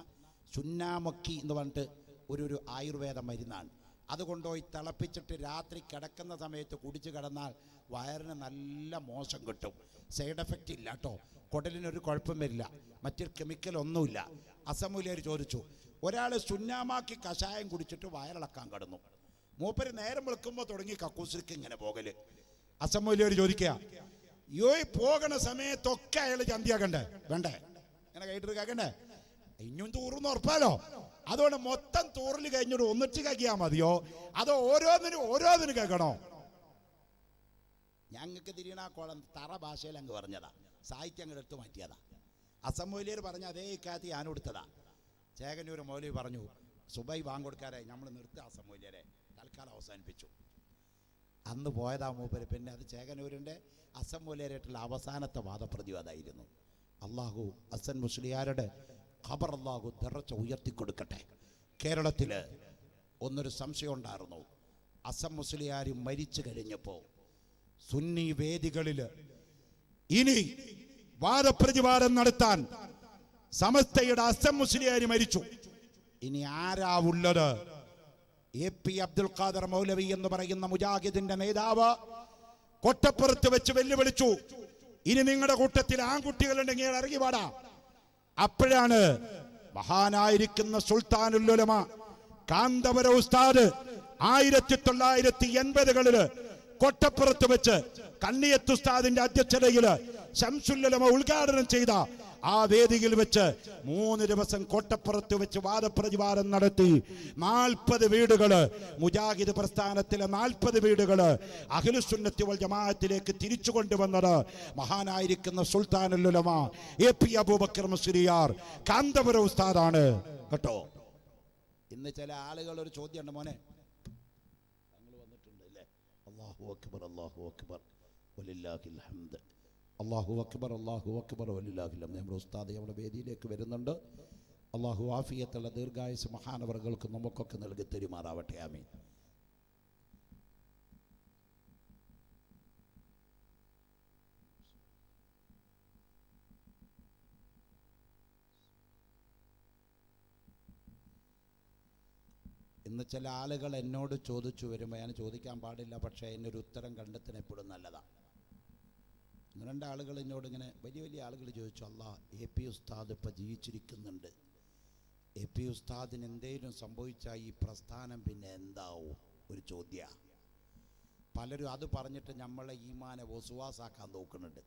സുന്നാമക്കി എന്ന് പറഞ്ഞിട്ട് ഒരു ആയുർവേദ മരുന്നാണ്. അതുകൊണ്ടുപോയി തിളപ്പിച്ചിട്ട് രാത്രി കിടക്കുന്ന സമയത്ത് കുടിച്ച് കിടന്നാൽ വയറിന് നല്ല മോശം കിട്ടും. സൈഡ് എഫക്റ്റ് ഇല്ല കേട്ടോ, കുടലിനൊരു കുഴപ്പം വരില്ല, മറ്റൊരു കെമിക്കൽ ഒന്നുമില്ല. ഹസൻ മൗലവി ചോദിച്ചു, ഒരാൾ സുന്നാമാക്കി കഷായം കുടിച്ചിട്ട് വയറിളക്കാൻ കിടന്നു, മൂപ്പര് നേരം വിളിക്കുമ്പോൾ തുടങ്ങി കക്കൂസിലേക്ക് ഇങ്ങനെ പോകല്. ഹസൻ മൗലവി ചോദിക്കുക, ഈ പോകണ സമയത്തൊക്കെ അയാൾ ചന്തിയാക്കണ്ടേ? വേണ്ടേ? ഇങ്ങനെ കേട്ടിട്ട് കേൾക്കണ്ടേ? ഇനിയും തൂറുന്ന് ഉറപ്പാലോ. അതുകൊണ്ട് മൊത്തം തൂറിൽ കഴിഞ്ഞിട്ട് ഒന്നിച്ച് കേൾക്കിയാൽ മതിയോ, അതോ ഓരോന്നിനും കേൾക്കണോ? ഞങ്ങൾക്ക് തിരിയണാക്കോളം തറ ഭാഷയിൽ അങ്ങ് പറഞ്ഞതാ, സാഹിത്യം അങ്ങ് എടുത്തു മാറ്റിയതാ. അസംമൗലിയർ പറഞ്ഞ അതേ ഇക്കാലത്ത് ഞാൻ കൊടുത്തതാ. ചേകന്നൂർ മൗലവി പറഞ്ഞു, സുബൈ വാങ്ങൊടുക്കാരെ നമ്മൾ നിർത്തുക, അസംമൗലിയരെ തൽക്കാലം അവസാനിപ്പിച്ചു. അന്ന് പോയതാ മൂപ്പര്. പിന്നെ അത് ചേകന്നൂരിൻ്റെ അസംമൗലിയരായിട്ടുള്ള അവസാനത്തെ വാദപ്രതിവാദമായിരുന്നു. അള്ളാഹു ഹസൻ മുസ്ലിയാരുടെ ഖബർ അള്ളാഹു ദറജ ഉയർത്തിക്കൊടുക്കട്ടെ. കേരളത്തിൽ ഒന്നൊരു സംശയം ഉണ്ടായിരുന്നു. അസം മുസ്ലിയാർ മരിച്ചു കഴിഞ്ഞപ്പോൾ സുന്നി വേദികളിൽ ഇനി വാദപ്രതിവാദം നടത്താൻ സമസ്തയുടെ അസം മുസ്ലിയാർ മരിച്ചു, ഇനി ആരാ ഉള്ളത്? AP അബ്ദുൽ ഖാദർ മൗലവി എന്ന് പറയുന്ന മുജാഹിദിന്റെ നേതാവ് കൊട്ടപ്പുറത്ത് വെച്ച് വെല്ലുവിളിച്ചു, ഇനി നിങ്ങളുടെ കൂട്ടത്തിൽ ആൺകുട്ടികളുണ്ടെങ്കിൽ ഇറങ്ങി വാടാ. അപ്പോഴാണ് മഹാനായിരിക്കുന്ന സുൽത്താനുൽ ഉലമ കാന്തപുര ഉസ്താദ് 1980-കളില് കൊട്ടപ്പുറത്ത് വെച്ച് കണ്ണിയത്ത് ഉസ്താദിന്റെ അധ്യക്ഷതയിൽ ശംസുൽ ഉലമ ഉദ്ഘാടനം ചെയ്ത ആ വേദിയിൽ വെച്ച് 3 ദിവസം കൊട്ടപ്പുറത്ത് വെച്ച് വാദപ്രതിവാദം നടത്തി. 40 വീടുകള്, മുജാഹിദ് പ്രസ്ഥാനത്തിലെ 40 വീടുകള് അഹ്ലുസുന്നത്തി വൽ ജമാഅത്തിലേക്ക് തിരിച്ചു കൊണ്ടുവന്നത് മഹാനായിരിക്കുന്ന സുൽത്താനുൽ ഉലമ AP അബൂബക്കർ മുസ്ലിയാർ കാന്തപുര ഉസ്താദാണ് കേട്ടോ. ഇന്ന് ചില ആളുകൾ ഒരു ചോദ്യമുണ്ട്, മോനെ തങ്ങൾ വന്നിട്ടുണ്ട് അല്ലേ? അല്ലാഹു അക്ബർ, അല്ലാഹു അക്ബർ വലില്ലാഹിൽ ഹംദ്, അല്ലാഹു അക്ബർ, അല്ലാഹു അക്ബർ വലില്ലാഹിൽ ഹംദ്. നമ്മുടെ ഉസ്താദ് നമ്മുടെ വേദിയിലേക്ക് വരുന്നുണ്ട്. അല്ലാഹു ആഫിയത്തുള്ള ദീർഘായുസ് മഹാനവറുകൾക്ക് നമുക്കൊക്കെ നൽകി തരുമാറാവട്ടെ. ആമീൻ. ഇന്ന് ചില ആളുകൾ എന്നോട് ചോദിച്ചു വരുമ്പോൾ, ഞാൻ ചോദിക്കാൻ പാടില്ല, പക്ഷേ അതിനൊരു ഉത്തരം കണ്ടെത്തുന്ന എപ്പോഴും നല്ലതാണ്. 2 ആളുകൾ എന്നോട് ഇങ്ങനെ വലിയ ആളുകൾ ചോദിച്ചു, അല്ലാ AP ഉസ്താദ് ഇപ്പം ജീവിച്ചിരിക്കുന്നുണ്ട്, AP ഉസ്താദിന് എന്തെങ്കിലും സംഭവിച്ചാൽ ഈ പ്രസ്ഥാനം പിന്നെ എന്താവും? ഒരു ചോദ്യമാണ്. പലരും അത് പറഞ്ഞിട്ട് നമ്മളെ ഈമാനെ വസുവാസാക്കാൻ നോക്കുന്നുണ്ട്.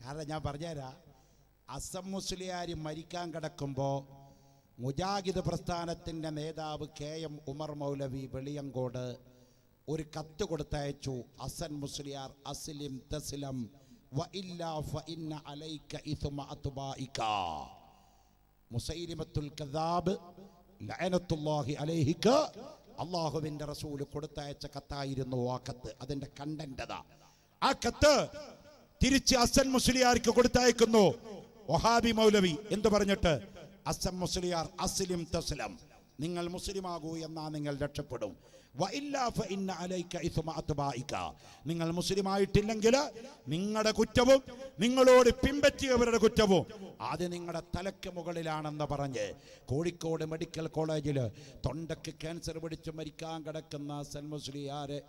കാരണം ഞാൻ പറഞ്ഞുതരാം, അസം മുസ്ലിയാർ മരിക്കാൻ കിടക്കുമ്പോൾ മുജാഹിദ് പ്രസ്ഥാനത്തിൻ്റെ നേതാവ് KM ഉമർ മൗലവി വെളിയങ്കോട് ഒരു കത്ത് കൊടുത്തയച്ചു. ഹസൻ മുസ്ലിയാർ അസ്ലിം തസ്ലം വഇല്ലാ ഫഇന്ന അലൈക ഇസ്മ അത്ബാഇക. മുസൈലിമത്തുൽ കദ്ദാബ് ലഅനത്തുല്ലാഹി അലൈഹിക അല്ലാഹുവിൻ്റെ റസൂൽ കൊടുത്തയച്ച കത്തായിരുന്നു ആ കത്ത്. അതിൻ്റെ കണ്ടന്റതാ. ആ കത്ത് തിരിച്ച് ഹസൻ മുസ്ലിയാർക്ക് കൊടുത്തയക്കുന്നു വഹാബി മൗലവി എന്ന് പറഞ്ഞിട്ട്, ഹസൻ മുസ്ലിയാർ അസ്ലിം തസ്ലം, നിങ്ങൾ മുസ്ലിമാകൂ എന്നാ നിങ്ങൾ രക്ഷപ്പെടും. വഇല്ലാ ഫഇന്ന അലൈക ഇസ്മ അത്ബാഇക, നിങ്ങൾ മുസ്ലിമായിട്ടില്ലെങ്കിൽ നിങ്ങളുടെ കുറ്റവും നിങ്ങളോട് പിൻപറ്റിയവരുടെ കുറ്റവും അത് നിങ്ങളുടെ തലയ്ക്ക് മുകളിലാണെന്ന് പറഞ്ഞ് കോഴിക്കോട് മെഡിക്കൽ കോളേജിൽ തൊണ്ടയ്ക്ക് ക്യാൻസർ പിടിച്ച് മരിക്കാൻ കിടക്കുന്ന ഹസൻ മുസ്ലിയാരെ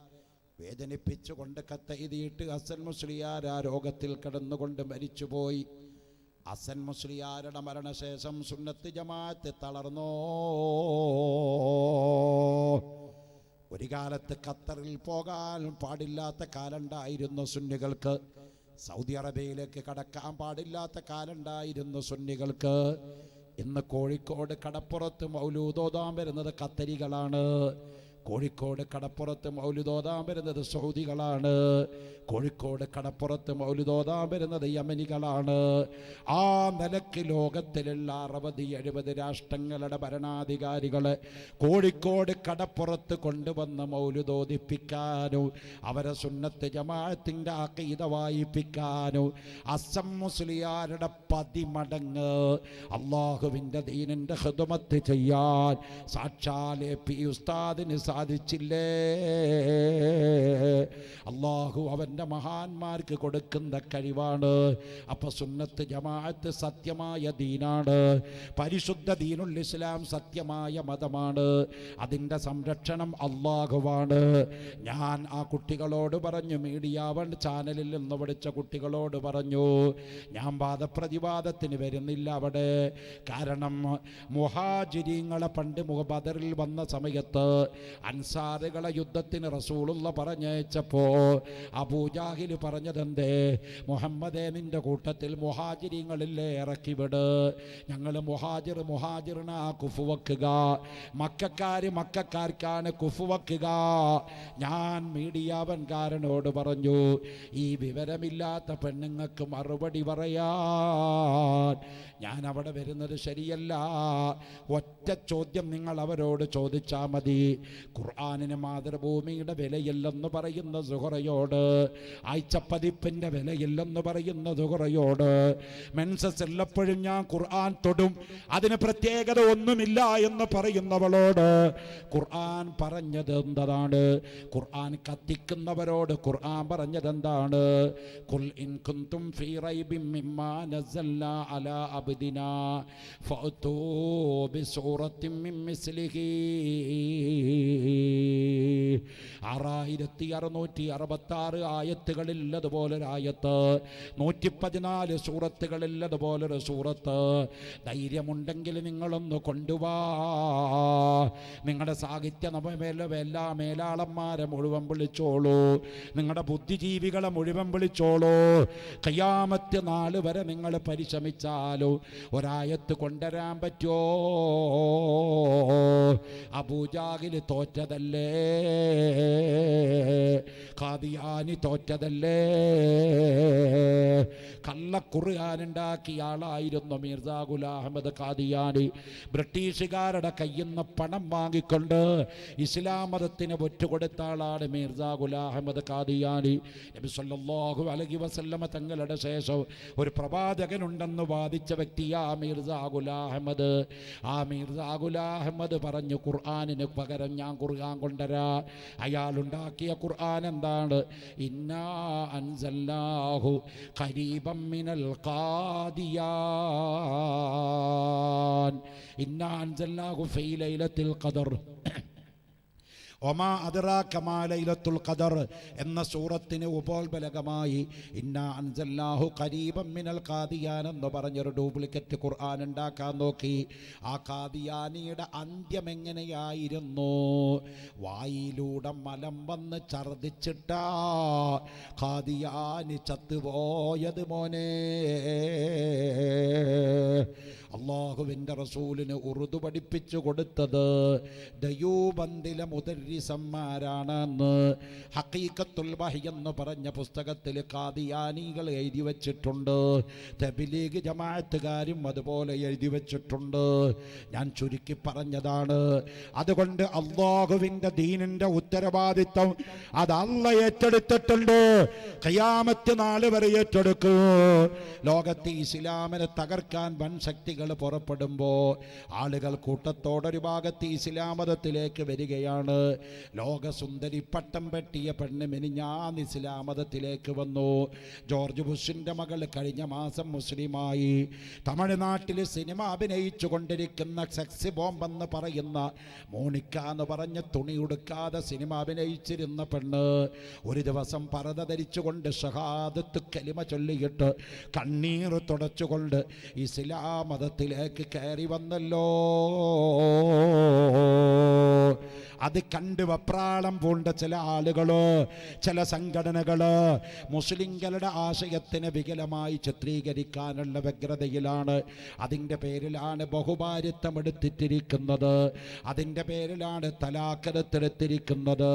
വേദനിപ്പിച്ചുകൊണ്ട് കത്തെഴുതിയിട്ട് ഹസൻ മുസ്ലിയാർ ആ രോഗത്തിൽ കിടന്നുകൊണ്ട് മരിച്ചുപോയി. ഹസൻ മുസ്ലിയാരുടെ മരണശേഷം സുന്നത്ത് ജമാഅത്ത് തളർന്നോ. ഒരു കാലത്ത് ഖത്തറിൽ പോകാൻ പാടില്ലാത്ത കാലുണ്ടായിരുന്നു സുന്നികൾക്ക്, സൗദി അറേബ്യയിലേക്ക് കടക്കാൻ പാടില്ലാത്ത കാലുണ്ടായിരുന്നു സുന്നികൾക്ക്. ഇന്ന് കോഴിക്കോട് കടപ്പുറത്ത് മൗലൂദോദാൻ വരുന്നത് ഖത്തരികളാണ്, കോഴിക്കോട് കടപ്പുറത്ത് മൗലിദോദാൻ വരുന്നത് സൗദികളാണ്, കോഴിക്കോട് കടപ്പുറത്ത് മൗലിദോദാൻ വരുന്നത് യമനികളാണ്. ആ നിലയ്ക്ക് ലോകത്തിലുള്ള 60-70 രാഷ്ട്രങ്ങളുടെ ഭരണാധികാരികളെ കോഴിക്കോട് കടപ്പുറത്ത് കൊണ്ടുവന്ന് മൗലിദോദിപ്പിക്കാനും അവരെ സുന്നത്ത് ജമാഅത്തിൻ്റെ അഖീദ വായിപ്പിക്കാനും അസം മുസ്ലിയാരുടെ 10 മടങ്ങ് അള്ളാഹുവിൻ്റെ ദീനിൻ്റെ ഖിദ്മത്ത് ചെയ്യാൻ സാക്ഷാൽ AP ഉസ്താദിന് സാധിച്ചില്ലേ? അള്ളാഹു അവൻ്റെ മഹാന്മാർക്ക് കൊടുക്കുന്ന കഴിവാണ്. അപ്പൊ സുന്നത്ത് ജമാഅത്ത് സത്യമായ ദീനാണ്, പരിശുദ്ധ ദീനുൽ ഇസ്ലാം സത്യമായ മതമാണ്, അതിൻ്റെ സംരക്ഷണം അള്ളാഹുവാണ്. ഞാൻ ആ കുട്ടികളോട് പറഞ്ഞു, മീഡിയ 1 ചാനലിൽ നിന്ന് പഠിച്ച കുട്ടികളോട് പറഞ്ഞു, ഞാൻ വാദപ്രതിവാദത്തിന് വരുന്നില്ല അവിടെ. കാരണം മുഹാജിരീങ്ങളെ പണ്ട് ബദറിൽ വന്ന സമയത്ത് അൻസാറുകളെ യുദ്ധത്തിന് റസൂലുള്ള പറഞ്ഞയച്ചപ്പോ അബൂജാഹിൽ പറഞ്ഞതെന്തേ? മുഹമ്മദേ, നിന്റെ കൂട്ടത്തിൽ മുഹാജിരിങ്ങളില്ലേ, ഇറക്കി വിട്. ഞങ്ങൾ മുഹാജിറിനാ കുഫു വെക്കുക, മക്കാർക്കാണ് കുഫു വെക്കുക. ഞാൻ മീഡിയാവൻകാരനോട് പറഞ്ഞു, ഈ വിവരമില്ലാത്ത പെണ്ണുങ്ങൾക്ക് മറുപടി പറയാൻ ഞാൻ അവിടെ വരുന്നത് ശരിയല്ല. ഒറ്റ ചോദ്യം നിങ്ങൾ അവരോട് ചോദിച്ചാൽ മതി. ഖുർആനിന് മാതൃഭൂമിയുടെ വിലയില്ലെന്ന് പറയുന്ന സുഹറയോട്, ആഴ്ചപ്പതിപ്പിൻ്റെ വിലയില്ലെന്ന് പറയുന്ന സുഹറയോട്, മെൻസസ് എല്ലപ്പോഴും ഞാൻ ഖുർആൻ തൊടും, അതിന് പ്രത്യേകത ഒന്നുമില്ല എന്ന് പറയുന്നവളോട് ഖുർആൻ പറഞ്ഞത് എന്താണ്? ഖുർആൻ കത്തിക്കുന്നവരോട് ഖുർആൻ പറഞ്ഞത് എന്താണ്? ഖുൽ ഇൻ കുന്തും ഫീ റൈബിൻ മിമ്മാ നസൽനാ അലാ അബ്ദിനാ ഫഅതൂ ബിസൂറത്തിൻ മിൻ മിസ്ലിഹി. 6666 ആയത്തുകളില്ലതുപോലൊരായത്ത്, 114 സൂറത്തുകളില്ലതുപോലൊരു സൂറത്ത്. ധൈര്യമുണ്ടെങ്കിൽ നിങ്ങളൊന്ന് കൊണ്ടുവാ. നിങ്ങളുടെ സാഹിത്യ എല്ലാ മേലാളന്മാരെ മുഴുവൻ വിളിച്ചോളൂ, നിങ്ങളുടെ ബുദ്ധിജീവികളെ മുഴുവൻ വിളിച്ചോളൂ. ഖിയാമത്ത് നാൾ വരെ നിങ്ങൾ പരിശ്രമിച്ചാലോ ഒരായത്ത് കൊണ്ടുവരാൻ പറ്റുമോ? അബൂജാഹിൽ തോറ്റതല്ലേ, ഖാദിയാനി തോറ്റതല്ലേ? കള്ളഖുർആനുണ്ടാക്കിയ ആളായിരുന്നു മിർസാ ഗുലാം അഹമ്മദ് ഖാദിയാനി. ബ്രിട്ടീഷുകാരുടെ കയ്യിൽ നിന്ന് പണം വാങ്ങിക്കൊണ്ട് ഇസ്ലാം മതത്തിന് ഒറ്റുകൊടുത്ത ആളാണ് മിർസാ ഗുലാം അഹമ്മദ് ഖാദിയാനി. നബി സല്ലല്ലാഹു അലൈഹി വസല്ലമ തങ്ങളുടെ ശേഷം ഒരു പ്രവാചകനുണ്ടെന്ന് വാദിച്ച വ്യക്തിയാ മിർസാ ഗുലാം അഹമ്മദ്. ആ മിർസാ ഗുലാം അഹമ്മദ് പറഞ്ഞു, ഖുർആനിന് പകരം ഞാൻ ഖുർആൻ കൊണ്ടുവരാ. അയാളുണ്ടാക്കിയ ഖുർആൻ എന്താണ്? ഇന്നാ അൻസൽനാഹു ഖരീബൻ മിനൽ ഖാദിയാൻ, ഇന്നാ അൻസൽനാഹു ഫീ ലൈലത്തിൽ ഖദർ, ഒമാ അദ്റാക മാ ലൈലത്തുൽ ഖദർ എന്ന സൂറത്തിന് ഉപോത്ബലകമായി ഇന്നാ അൻസൽനാഹു ഖരീബൻ മിനൽ ഖാദിയാൻ എന്ന് പറഞ്ഞൊരു ഡ്യൂപ്ലിക്കേറ്റ് ഖുർആൻ ഉണ്ടാക്കാൻ നോക്കി. ആ ഖാദിയാനിയുടെ അന്ത്യം എങ്ങനെയായിരുന്നു? വായിലൂടെ മലം വന്ന് ഛർദിച്ചിട്ടാ ഖാദിയാനി ചത്തുപോയത് മോനെ. അള്ളാഹുവിൻ്റെ റസൂലിന് ഉറുദു പഠിപ്പിച്ചു കൊടുത്തത് ദയൂബന്ദിലെ മുദർരിസന്മാരാണെന്ന് ഹഖീഖത്തുൽ വഹി എന്ന് പറഞ്ഞ പുസ്തകത്തിൽ ഖാദിയാനികൾ എഴുതി വച്ചിട്ടുണ്ട്. തബ്ലീഗ് ജമാഅത്തുകാരും അതുപോലെ എഴുതി വച്ചിട്ടുണ്ട്. ഞാൻ ചുരുക്കി പറഞ്ഞതാണ്. അതുകൊണ്ട് അള്ളാഹുവിൻ്റെ ദീനിൻ്റെ ഉത്തരവാദിത്വം അത് അല്ലാഹ് ഏറ്റെടുത്തിട്ടുണ്ട്. ഖിയാമത്ത് നാൾ വരെ ഏറ്റെടുക്കും. ലോകത്ത് ഇസ്ലാമിനെ തകർക്കാൻ വൻ ശക്തികൾ പുറപ്പെടുമ്പോൾ ആളുകൾ കൂട്ടത്തോടൊരു ഭാഗത്ത് ഇസ്ലാം മതത്തിലേക്ക് വരികയാണ്. ലോകസുന്ദരി പട്ടം പെട്ടിയ പെണ്ണ് മെനിഞ്ഞാന്ന് ഇസ്ലാം മതത്തിലേക്ക് വന്നു. ജോർജ് ബുഷിൻ്റെ മകൾ കഴിഞ്ഞ മാസം മുസ്ലിമായി. തമിഴ്നാട്ടിൽ സിനിമ അഭിനയിച്ചു കൊണ്ടിരിക്കുന്ന സെക്സ് ബോംബെന്ന് പറയുന്ന മോണിക്ക എന്ന് പറഞ്ഞ തുണി ഉടുക്കാതെ സിനിമ അഭിനയിച്ചിരുന്ന പെണ്ണ് ഒരു ദിവസം പർദ്ദ ധരിച്ചുകൊണ്ട് ഷഹാദത്ത് കലിമ ചൊല്ലിയിട്ട് കണ്ണീർ തുടച്ചുകൊണ്ട് ഇസ്ലാം മതത്തിലേക്ക് കയറി വന്നല്ലോ. അത് കണ്ട് വെപ്രാളം പൂണ്ട ചില ആളുകളോ ചില സംഘടനകളോ മുസ്ലിങ്ങളുടെ ആശയത്തിന് വികലമായി ചിത്രീകരിക്കാനുള്ള വ്യഗ്രതയിലാണ്. അതിൻ്റെ പേരിലാണ് ബഹുഭാര്യത്വം എടുത്തിട്ടിരിക്കുന്നത്. അതിൻ്റെ പേരിലാണ് തലാഖെടുത്തിരിക്കുന്നത്.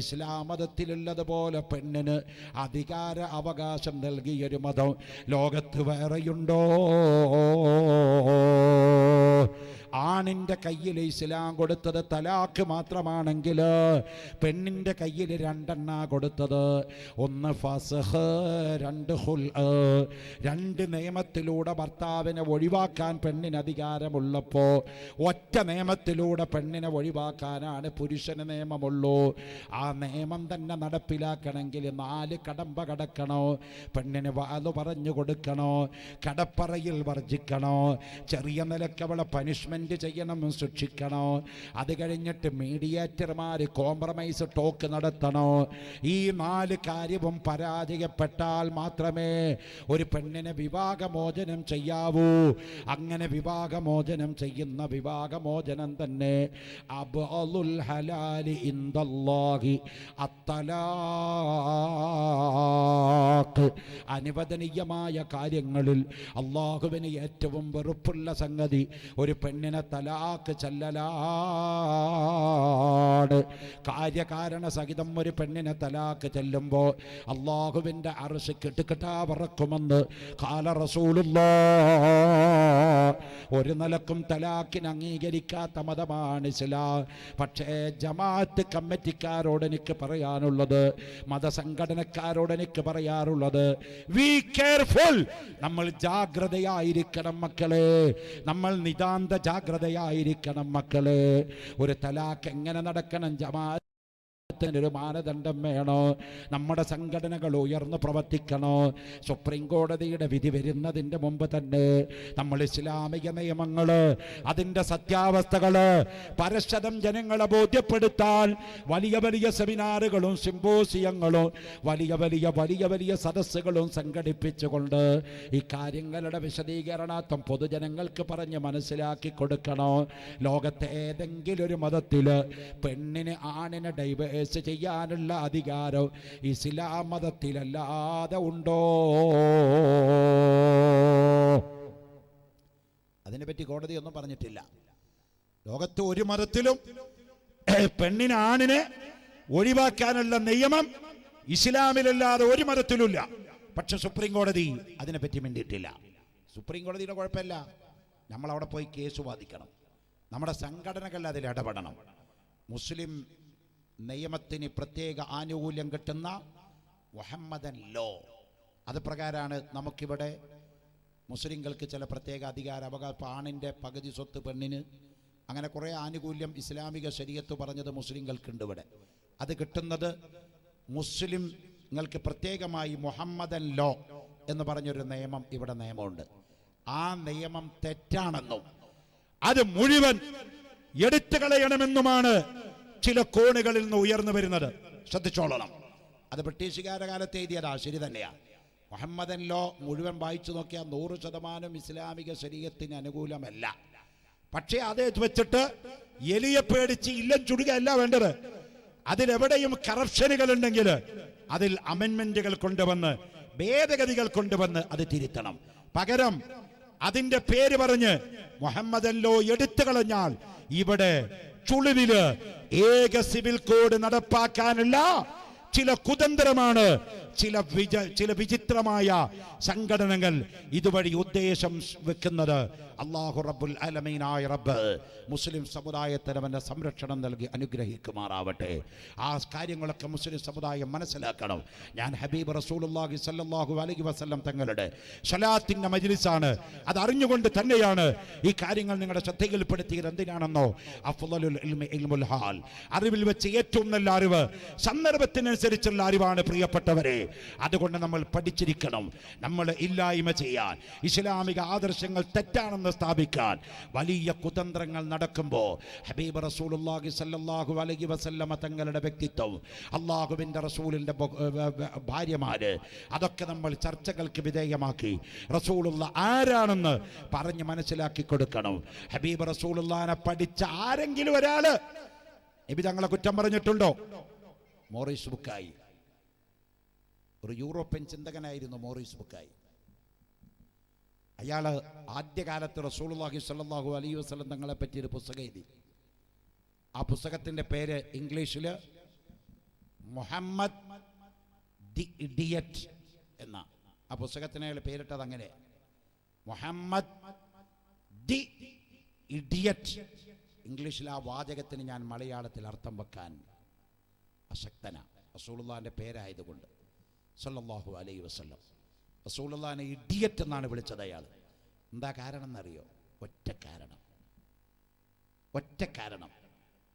ഇസ്ലാം മതത്തിലുള്ളതുപോലെ പെണ്ണിന് അധികാര അവകാശം നൽകിയൊരു മതം ലോകത്ത് വേറെയുണ്ടോ? ആണിൻ്റെ കയ്യിൽ ഇസ്ലാം കൊടുത്തത് തലാഖ് മാത്രമാണെങ്കിൽ പെണ്ണിൻ്റെ കയ്യിൽ 2 കൊടുത്തത്. ഒന്ന് ഫസ്ഖ്, 2 ഖുൽഅ്. 2 നിയമത്തിലൂടെ ഭർത്താവിനെ ഒഴിവാക്കാൻ പെണ്ണിന് അധികാരമുള്ളപ്പോൾ ഒറ്റ നിയമത്തിലൂടെ പെണ്ണിനെ ഒഴിവാക്കാനാണ് പുരുഷന് നിയമമുള്ളൂ. ആ നിയമം തന്നെ നടപ്പിലാക്കണമെങ്കിൽ 4 കടമ്പ കടക്കണോ, പെണ്ണിന് വാല് പറഞ്ഞു കൊടുക്കണോ, കടപ്പറയിൽ വർജിക്കണോ, ചെറിയ നിലക്ക് അവളെ പനിഷ്മെന്റ് ജഡ്ജ്മെന്റ് ചെയ്യണം, ശിക്ഷിക്കണോ. അത് കഴിഞ്ഞിട്ട് മീഡിയേറ്റർമാർ കോംപ്രമൈസ് ടോക്ക് നടത്തണോ. ഈ 4 കാര്യവും പരാജയപ്പെട്ടാൽ മാത്രമേ ഒരു പെണ്ണിനെ വിവാഹമോചനം ചെയ്യാവൂ. അങ്ങനെ വിവാഹമോചനം ചെയ്യുന്ന വിവാഹമോചനം തന്നെ അബ്ഗളുൽ ഹലാലി ഇൻദല്ലാഹി അത്തലാഖ്. അനുവദനീയമായ കാര്യങ്ങളിൽ അള്ളാഹുവിന് ഏറ്റവും വെറുപ്പുള്ള സംഗതി ഒരു പെണ്ണിനെ തലാഖ് ചെല്ലലാണ്. കാര്യകാരണ സഹിതം ഒരു പെണ്ണിനെ തലാഖ് ചെല്ലുമ്പോൾ അള്ളാഹുവിൻ്റെ അർശ് കിട്ടുകിട്ടാ പറക്കുമെന്ന് ഖാല റസൂലുള്ളാഹ്. ഒരു നിലക്കും തലാഖിന് അംഗീകരിക്കാത്ത മതമാണ് ഇസ്ലാം. പക്ഷേ ജമാഅത്ത് കമ്മിറ്റിക്കാരോട് എനിക്ക് പറയാനുള്ളത്, മതസംഘടനക്കാരോട് എനിക്ക് പറയാറുള്ളത്, വി കെയർഫുൾ. നമ്മൾ ജാഗ്രതയായിരിക്കണം മക്കളെ, നമ്മൾ നിതാന്ത ജാഗ്രതയായിരിക്കണം മക്കളെ. ഒരു തലാഖ് എങ്ങനെ നടക്കണം? ജമാഅത്ത് ഒരു മാനദണ്ഡം വേണോ? നമ്മുടെ സംഘടനകൾ ഉയർന്നു പ്രവർത്തിക്കണോ? സുപ്രീം കോടതിയുടെ വിധി വരുന്നതിൻ്റെ മുമ്പ് തന്നെ നമ്മൾ ഇസ്ലാമിക നിയമങ്ങൾ, അതിൻ്റെ സത്യാവസ്ഥകൾ പരസ്പരം ജനങ്ങളെ ബോധ്യപ്പെടുത്താൻ വലിയ വലിയ സെമിനാറുകളും സിംപോസിയങ്ങളും വലിയ വലിയ സദസ്സുകളും സംഘടിപ്പിച്ചുകൊണ്ട് ഈ കാര്യങ്ങളുടെ വിശദീകരണാർത്ഥം പൊതുജനങ്ങൾക്ക് പറഞ്ഞ് മനസ്സിലാക്കി കൊടുക്കണോ. ലോകത്തെ ഏതെങ്കിലും ഒരു മതത്തിൽ പെണ്ണിന് ആണിനെ ഡൈവേഴ്സ് ചെയ്യാനുള്ള അധികാരം ഇസ്ലാം മതത്തിലല്ലാതെ ഉണ്ടോ? അതിനെപ്പറ്റി കോടതി ഒന്നും പറഞ്ഞിട്ടില്ല. ലോകത്ത് ഒരു മതത്തിലും പെണ്ണിന് ആണിനെ ഒഴിവാക്കാനുള്ള നിയമം ഇസ്ലാമിലല്ലാതെ ഒരു മതത്തിലുമില്ല. പക്ഷെ സുപ്രീം കോടതി അതിനെപ്പറ്റി മിണ്ടിയിട്ടില്ല. സുപ്രീം കോടതിയുടെ കുഴപ്പമില്ല, നമ്മളവിടെ പോയി കേസ് വാദിക്കണം. നമ്മുടെ സംഘടനകൾ അതിൽ ഇടപെടണം. മുസ്ലിം നിയമത്തിന് പ്രത്യേക ആനുകൂല്യം കിട്ടുന്ന മുഹമ്മദൻ ലോ, അത് പ്രകാരമാണ് നമുക്കിവിടെ മുസ്ലിങ്ങൾക്ക് ചില പ്രത്യേക അധികാര അവകാശം. ആണിൻ്റെ പകുതി സ്വത്ത് പെണ്ണിന്, അങ്ങനെ കുറേ ആനുകൂല്യം ഇസ്ലാമിക ശരീഅത്ത് പറഞ്ഞത് മുസ്ലിങ്ങൾക്കുണ്ട് ഇവിടെ. അത് കിട്ടുന്നത് മുസ്ലിങ്ങൾക്ക് പ്രത്യേകമായി മുഹമ്മദൻ ലോ എന്ന് പറഞ്ഞൊരു നിയമം ഇവിടെ നിയമമുണ്ട്. ആ നിയമം തെറ്റാണെന്നും അത് മുഴുവൻ എടുത്തു കളയണമെന്നുമാണ് ചില കോണുകളിൽ നിന്ന് ഉയർന്നു വരുന്നത്. ശ്രദ്ധിച്ചോളണം. അത് ബ്രിട്ടീഷുകാരുടെ കാലത്ത് എഴുതിയതാ, ശരി തന്നെയാ. മുഹമ്മദൻ ലോ മുഴുവൻ വായിച്ചു നോക്കിയാൽ 100% ഇസ്ലാമിക ശരീഅത്തിന് അനുകൂലമല്ല. പക്ഷേ അത് വെച്ചിട്ട് എലിയെ പേടിച്ച് ഇല്ലം ചുടുകയല്ല വേണ്ടത്. അതിലെവിടെയും കറപ്ഷനുകൾ ഉണ്ടെങ്കിൽ അതിൽ അമെൻമെന്റുകൾ കൊണ്ടുവന്ന്, ഭേദഗതികൾ കൊണ്ടുവന്ന് അത് തിരുത്തണം. പകരം അതിന്റെ പേര് പറഞ്ഞ് മുഹമ്മദൻ ലോ എടുത്തു കളഞ്ഞാൽ ഇവിടെ ചുളിവില് ഏക സിവിൽ കോഡ് നടപ്പാക്കാനുള്ള ചില കുതന്ത്രമാണ് ചില വിചിത്രമായ സംഘടനകൾ ഇതുവഴി ഉദ്ദേശം വെക്കുന്നത്. അല്ലാഹു റബ്ബുൽ ആലമീനായ റബ്ബ് മുസ്ലിം സമുദായത്തിന് അവൻ്റെ സംരക്ഷണം നൽകി അനുഗ്രഹിക്കുമാറാവട്ടെ. ആ കാര്യങ്ങളൊക്കെ മുസ്ലിം സമുദായം മനസ്സിലാക്കണം. ഞാൻ ഹബീബ് റസൂലുള്ളാഹി സ്വല്ലല്ലാഹു അലൈഹി വസല്ലം തങ്ങളുടെ സ്വലാത്തിൻ്റെ മജ്ലിസാണ്. അത് അറിഞ്ഞുകൊണ്ട് തന്നെയാണ് ഈ കാര്യങ്ങൾ നിങ്ങളുടെ ശ്രദ്ധയിൽപ്പെടുത്തിയത്. എന്തിനാണെന്നോ, അഫ്ളലുൽ ഇൽമി ഇൽമുൽ ഹാൽ, അറിവിൽ വെച്ച് ഏറ്റവും നല്ല അറിവ് സന്ദർഭത്തിനനുസരിച്ചുള്ള അറിവാണ് പ്രിയപ്പെട്ടവരെ. അതുകൊണ്ട് നമ്മൾ പഠിച്ചിരിക്കണം. നമ്മൾ ഇല്ലായ്മ ചെയ്യാൻ, ഇസ്ലാമിക ആദർശങ്ങൾ തെറ്റാണെന്ന് സ്ഥാപിക്കാൻ വലിയ കുതന്ത്രങ്ങൾ നടക്കുമ്പോൾ ഹബീബ് റസൂലുള്ളാഹി സ്വല്ലല്ലാഹു അലൈഹി വസല്ലമ തങ്ങളുടെ വ്യക്തിത്വം, അള്ളാഹുവിൻ്റെ റസൂലിൻ്റെ ഭാര്യമാര്, അതൊക്കെ നമ്മൾ ചർച്ചകൾക്ക് വിധേയമാക്കി റസൂലുള്ള ആരാണെന്ന് പറഞ്ഞ് മനസ്സിലാക്കി കൊടുക്കണം. ഹബീബ് റസൂലുള്ളാഹിനെ പഠിച്ച ആരെങ്കിലും ഒരാള് നബി തങ്ങളെ കുറ്റം പറഞ്ഞിട്ടുണ്ടോ? മോറിസ് ബുക്കായി, ഒരു യൂറോപ്യൻ ചിന്തകനായിരുന്നു മോറിസ് ബുക്കായി. അയാൾ ആദ്യകാലത്ത് റസൂലുള്ളാഹി സ്വല്ലല്ലാഹു അലൈഹി വസല്ലം തങ്ങളെ പറ്റി ഒരു പുസ്തകം എഴുതി. ആ പുസ്തകത്തിൻ്റെ പേര് ഇംഗ്ലീഷിൽ മുഹമ്മദ് ദി ഇഡിയറ്റ് എന്ന. ആ പുസ്തകത്തിന് അയാൾ പേരിട്ടത് അങ്ങനെ, മുഹമ്മദ് ദി ഇഡിയറ്റ്. ഇംഗ്ലീഷിൽ ആ വാചകത്തിന് ഞാൻ മലയാളത്തിൽ അർത്ഥം വെക്കാൻ അശക്തന, റസൂലുള്ളാഹിൻ്റെ പേരായതുകൊണ്ട് സല്ലല്ലാഹു അലൈഹി വസല്ലം. റസൂലുള്ളാഹിനെ ഇഡിയറ്റ് എന്നാണ് വിളിച്ചത് അയാൾ. എന്താ കാരണം എന്നറിയോ? ഒറ്റ കാരണം.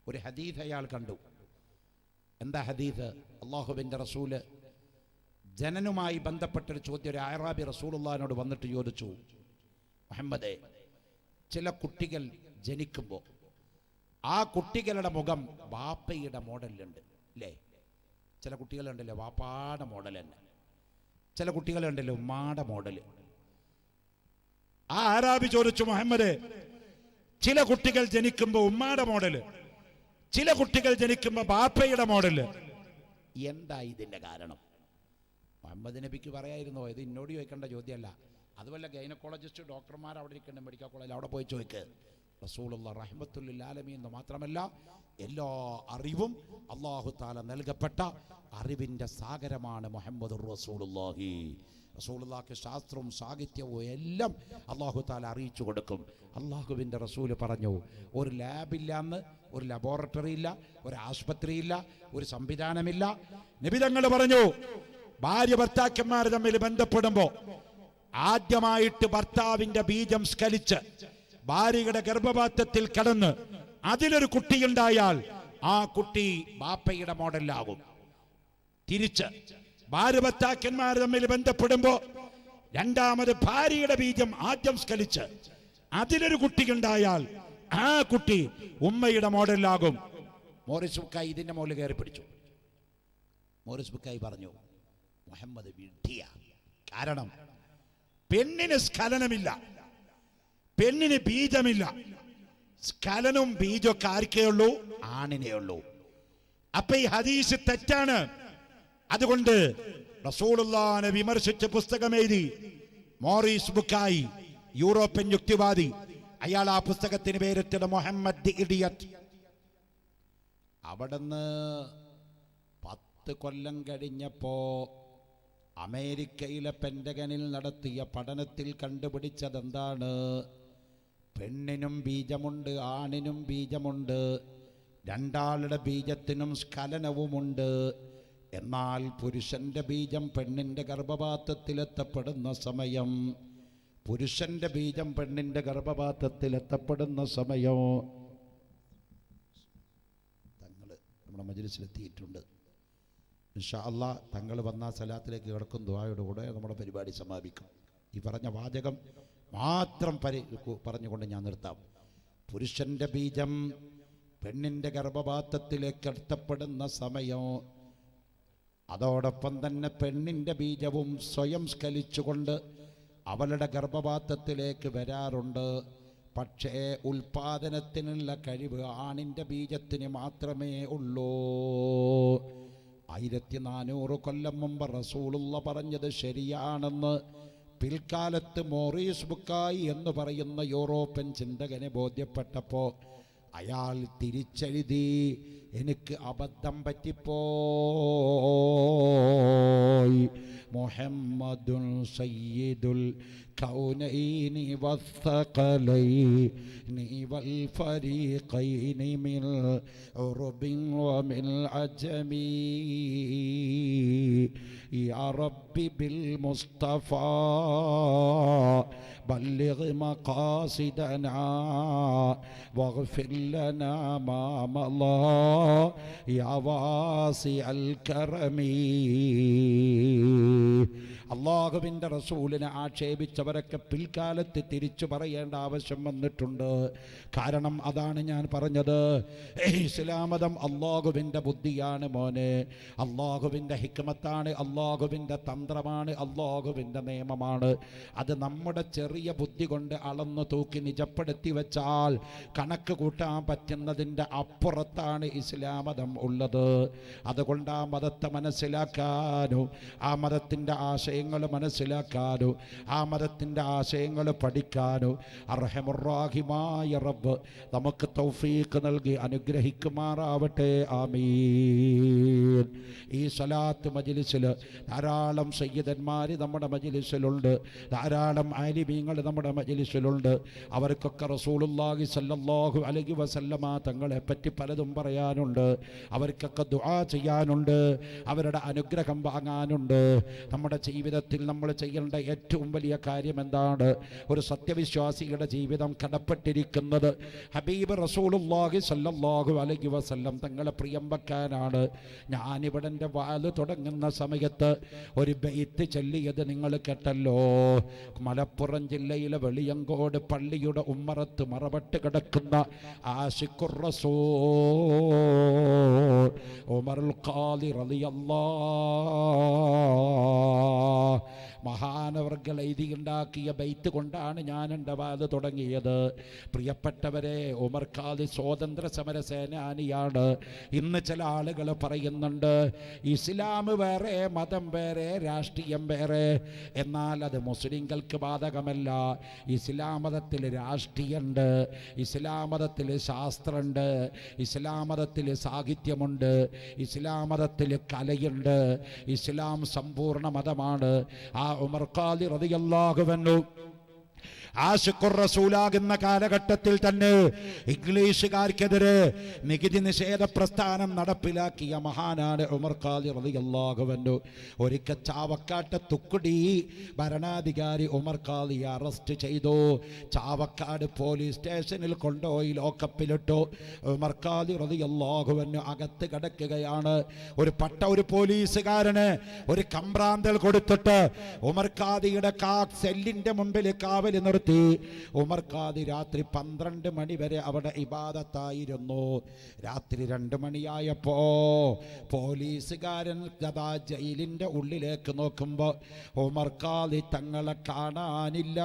ഒരു ഹദീസ് അയാൾ കണ്ടു. എന്താ ഹദീസ്? അല്ലാഹുവിൻ്റെ റസൂല് ജനനുമായി ബന്ധപ്പെട്ടൊരു ചോദ്യം ഒരു അഅറാബി റസൂലുള്ളാഹിനോട് വന്നിട്ട് ചോദിച്ചു, മുഹമ്മദേ, ചില കുട്ടികൾ ജനിക്കുമ്പോൾ ആ കുട്ടികളുടെ മുഖം വാപ്പയുടെ മോഡലുണ്ട് അല്ലേ? ചില കുട്ടികളുണ്ടല്ലോ വാപ്പാടെ മോഡൽ തന്നെ, ചില കുട്ടികളുണ്ടല്ലോ ഉമ്മാടെ മോഡൽ. ആ ആരാബി ചോദിച്ചു, മുഹമ്മദ്, ചില കുട്ടികൾ ജനിക്കുമ്പോൾ ഉമ്മാടെ മോഡല്, ചില കുട്ടികൾ ജനിക്കുമ്പോൾ ബാപ്പയുടെ മോഡല്, എന്താ ഇതിന്റെ കാരണം? മുഹമ്മദ് നബിക്ക് പറയായിരുന്നോ? ഇത് ഇന്നോട് ചോദിക്കേണ്ട ചോദ്യമല്ല. അതുപോലെ ഗൈനക്കോളജിസ്റ്റ് ഡോക്ടർമാർ അവിടെ ഇരിക്കേണ്ട മെഡിക്കൽ കോളേജിൽ അവിടെ പോയി ചോദിക്ക്. റസൂലുള്ളാഹി റഹ്മത്തുൽ ലിൽ ആലമീൻ എന്ന് മാത്രമല്ല എല്ലാ അറിവും അല്ലാഹു തആല നൽകപ്പെട്ട അറിവിന്റെ സാഗരമാണ് മുഹമ്മദുർ റസൂലുള്ളാഹി. റസൂലുള്ളാഹിക്ക് ശാസ്ത്രവും സാഹിത്യവും എല്ലാം അല്ലാഹു തആല അറിയിച്ചു കൊടുക്കും. അല്ലാഹുവിൻ്റെ റസൂല് പറഞ്ഞു, ഒരു ലാബില്ലാന്ന്, ഒരു ലബോറട്ടറി ഇല്ല, ഒരു ആശുപത്രി ഇല്ല, ഒരു സംവിധാനമില്ല. നബി തങ്ങൾ പറഞ്ഞു, ഭാര്യ ഭർത്താക്കന്മാർ തമ്മിൽ ബന്ധപ്പെടുമ്പോൾ ആദ്യമായിട്ട് ഭർത്താവിന്റെ ബീജം സ്ഖലിച്ച് ഭാര്യയുടെ ഗർഭപാത്രത്തിൽ കടന്ന് അതിലൊരു കുട്ടിയുണ്ടായാൽ ആ കുട്ടി ബാപ്പയുടെ മോഡലാകും. തിരിച്ച് ഭാര്യ ഭർത്താക്കന്മാർ തമ്മിൽ ബന്ധപ്പെടുമ്പോ രണ്ടാമത് ഭാര്യയുടെ ബീജം ആദ്യം സ്ഖലിച്ച് അതിലൊരു കുട്ടിയുണ്ടായാൽ ആ കുട്ടി ഉമ്മയുടെ മോഡലാകും. മോറിസ് ബുക്കായി ഇതിന്റെ മുകളിൽ കയറി പിടിച്ചു. മോറിസ് ബുക്കായി പറഞ്ഞു, മുഹമ്മദ് വിഡ്ഢിയ. കാരണം പെണ്ണിന് സ്ഖലനമില്ല, പെണ്ണിന് ബീജമില്ല. സ്ഖലനവും ബീജമൊക്കെ ആർക്കേ ഉള്ളൂ? ആണിനേ ഉള്ളൂ. അപ്പൊ ഈ ഹദീസ് തെറ്റാണ്. അതുകൊണ്ട് റസൂലുള്ളാഹിനെ വിമർശിച്ച പുസ്തകം എഴുതി മോറിസ് ബുക്കായി, യൂറോപ്യൻ യുക്തിവാദി. അയാൾ ആ പുസ്തകത്തിന് പേരിട്ടത് മുഹമ്മദ് ദി ഇഡിയറ്റ്. അവിടുന്ന് 10 കൊല്ലം കഴിഞ്ഞപ്പോ അമേരിക്കയിലെ പെന്റഗണിൽ നടത്തിയ പഠനത്തിൽ കണ്ടുപിടിച്ചതെന്താണ്? പെണ്ണിനും ബീജമുണ്ട്, ആണിനും ബീജമുണ്ട്, രണ്ടാളുടെ ബീജത്തിനും സ്ഖലനവുമുണ്ട്. എന്നാൽ പുരുഷന്റെ ബീജം പെണ്ണിന്റെ ഗർഭപാത്രത്തിലെത്തപ്പെടുന്ന സമയം, പുരുഷന്റെ ബീജം പെണ്ണിന്റെ ഗർഭപാത്രത്തിലെത്തപ്പെടുന്ന സമയം തങ്ങൾ നമ്മുടെ മജ്‌ലിസിലെത്തിയിട്ടുണ്ട്. ഇൻഷാ അല്ലാഹ് തങ്ങൾ വന്ന സലാത്തിലേക്ക് കിടക്കും. ദുആയുടെ കൂടെ നമ്മുടെ പരിപാടി സമാപിക്കും. ഈ പറഞ്ഞ വാചകം മാത്രം പറഞ്ഞുകൊണ്ട് ഞാൻ നിർത്താം. പുരുഷന്റെ ബീജം പെണ്ണിന്റെ ഗർഭപാത്രത്തിലേക്ക് എത്തപ്പെടുന്ന സമയം, അതോടൊപ്പം തന്നെ പെണ്ണിന്റെ ബീജവും സ്വയം സ്ഖലിച്ചുകൊണ്ട് അവളുടെ ഗർഭപാത്രത്തിലേക്ക് വരാറുണ്ട്. പക്ഷേ ഉൽപാദനത്തിനുള്ള കഴിവ് ആണിന്റെ ബീജത്തിന് മാത്രമേ ഉള്ളൂ. 1400 കൊല്ലം മുമ്പ് റസൂലുള്ള പറഞ്ഞത് ശരിയാണെന്ന് പിൽക്കാലത്ത് മോറിസ് ബുക്കായി എന്ന് പറയുന്ന യൂറോപ്യൻ ചിന്തകനെ ബോധ്യപ്പെട്ടപ്പോൾ അയാൾ തിരിച്ചെഴുതി, എനിക്ക് അബദ്ധം പറ്റിപ്പോയി. മുഹമ്മദുൻ സയ്യിദുൽ കൗനൈനി വസ്സഖലൈനി വൽ ഫരീഖൈനി മിൻ ഉർബിൻ വമിൻ അജമി യാ റബ്ബി ബിൽ മുസ്തഫാ ബല്ലിഗ് മഖാസിദനാ വഗ്ഫിർ ലനാ മാ മളാ യാ വാസിഅൽ കറമി. അല്ലാഹുവിൻ്റെ റസൂലിനെ ആക്ഷേപിച്ചവരൊക്കെ പിൽക്കാലത്ത് തിരിച്ചു പറയേണ്ട ആവശ്യം വന്നിട്ടുണ്ട്. കാരണം അതാണ് ഞാൻ പറഞ്ഞത്, ഇസ്ലാം മതം അല്ലാഹുവിൻ്റെ ബുദ്ധിയാണ് മോനെ, അല്ലാഹുവിൻ്റെ ഹിക്മത്താണ്, അല്ലാഹുവിൻ്റെ തന്ത്രമാണ്, അല്ലാഹുവിൻ്റെ നിയമമാണ്. അത് നമ്മുടെ ചെറിയ ബുദ്ധി കൊണ്ട് അളന്നു തൂക്കി നിജപ്പെടുത്തി വെച്ചാൽ കണക്ക് കൂട്ടാൻ പറ്റുന്നതിൻ്റെ അപ്പുറത്താണ് ഇസ്ലാം മതം ഉള്ളത്. അതുകൊണ്ട് ആ മതത്തെ മനസ്സിലാക്കാനും ആ മതത്തിൻ്റെ ആശയങ്ങൾ മനസ്സിലാക്കാനും ആ മതത്തിൻ്റെ ആശയങ്ങൾ പഠിക്കാനും അർഹമുർ-റഹീമായ റബ്ബ് നമുക്ക് തൗഫീഖ് നൽകി അനുഗ്രഹിക്കുമാറാവട്ടെ. ആമീൻ. ഈ സ്വലാത്ത് മജ്‌ലിസിൽ ധാരാളം സയ്യിദന്മാർ നമ്മുടെ മജ്‌ലിസിലുണ്ട്, ധാരാളം ആലിമീങ്ങൾ നമ്മുടെ മജ്‌ലിസിലുണ്ട്. അവർക്കൊക്കെ റസൂലുള്ളാഹി സ്വല്ലല്ലാഹു അലൈഹി വസല്ലമ തങ്ങളെ പറ്റി പലതും പറയാനുണ്ട്, അവർക്കൊക്കെ ദുആ ചെയ്യാനുണ്ട്, അവരുടെ അനുഗ്രഹം വാങ്ങാനുണ്ട്. നമ്മുടെ ജീവിത ജീവിതത്തിൽ നമ്മൾ ചെയ്യേണ്ട ഏറ്റവും വലിയ കാര്യം എന്താണ്? ഒരു സത്യവിശ്വാസിയുടെ ജീവിതം കടപ്പെട്ടിരിക്കുന്നത് ഹബീബ് റസൂലുള്ളാഹി സ്വല്ലല്ലാഹു അലൈഹി വസല്ലം തങ്ങളെ പ്രിയം വെക്കാനാണ്. ഞാനിവിടെ എൻ്റെ വാല് തുടങ്ങുന്ന സമയത്ത് ഒരു ബൈത്ത് ചൊല്ലിയത് നിങ്ങൾ കേട്ടല്ലോ. മലപ്പുറം ജില്ലയിലെ വെളിയങ്കോട് പള്ളിയുടെ ഉമ്മറത്ത് മറവട്ട് കിടക്കുന്ന ആശിഖുർ റസൂൽ ഉമറുൽ ഖാദി റളിയല്ലാഹു മഹാനവർകൾ എഴുതിയുണ്ടാക്കിയ ബൈത്ത് കൊണ്ടാണ് ഞാൻ എൻ്റെ വാത് തുടങ്ങിയത്. പ്രിയപ്പെട്ടവരെ, ഉമർ ഖാദി സ്വാതന്ത്ര്യ സമര സേനാനിയാണ്. ഇന്ന് ചില ആളുകൾ പറയുന്നുണ്ട് ഇസ്ലാം വേറെ, മതം വേറെ, രാഷ്ട്രീയം വേറെ. എന്നാൽ അത് മുസ്ലിങ്ങൾക്ക് ബാധകമല്ല. ഇസ്ലാം മതത്തിൽ രാഷ്ട്രീയമുണ്ട്, ഇസ്ലാം മതത്തിൽ ശാസ്ത്രമുണ്ട്, ഇസ്ലാം മതത്തിൽ സാഹിത്യമുണ്ട്, ഇസ്ലാം മതത്തിൽ കലയുണ്ട്. ഇസ്ലാം സമ്പൂർണ്ണ മതമാണ്. ആ ഉമർ ഖാദി റളിയല്ലാഹു അൻഹു ആശിഖുർ റസൂലാകുന്ന കാലഘട്ടത്തിൽ തന്നെ ഇംഗ്ലീഷുകാർക്കെതിരെ നികുതി നിഷേധ പ്രസ്ഥാനം നടപ്പിലാക്കിയ മഹാനാണ് ഉമർ ഖാദി റളിയല്ലാഹു അൻഹു. ഒരിക്കൽ ചാവക്കാട്ടെ തുക്കുടി ഭരണാധികാരി ഉമർ ഖാദിയെ അറസ്റ്റ് ചെയ്തു. ചാവക്കാട് പോലീസ് സ്റ്റേഷനിൽ കൊണ്ടുപോയി ലോക്കപ്പിലിട്ടു. ഉമർ ഖാദി റളിയല്ലാഹു അൻഹു അകത്ത് കിടക്കുകയാണ്. ഒരു പോലീസുകാരന് ഒരു കമ്പ്രാന്തൽ കൊടുത്തിട്ട് ഉമർ ഖാദിയുടെ സെല്ലിന്റെ മുമ്പിൽ കാവൽ നിർത്തി. ഉമർ ഖാദി രാത്രി 12 മണി വരെ അവിടെ ഇബാദത്തായിരുന്നു. രാത്രി 2 മണിയായപ്പോ പോലീസുകാരൻ ജയിലിന്റെ ഉള്ളിലേക്ക് നോക്കുമ്പോ ഉമർ ഖാദി തങ്ങളെ കാണാനില്ല.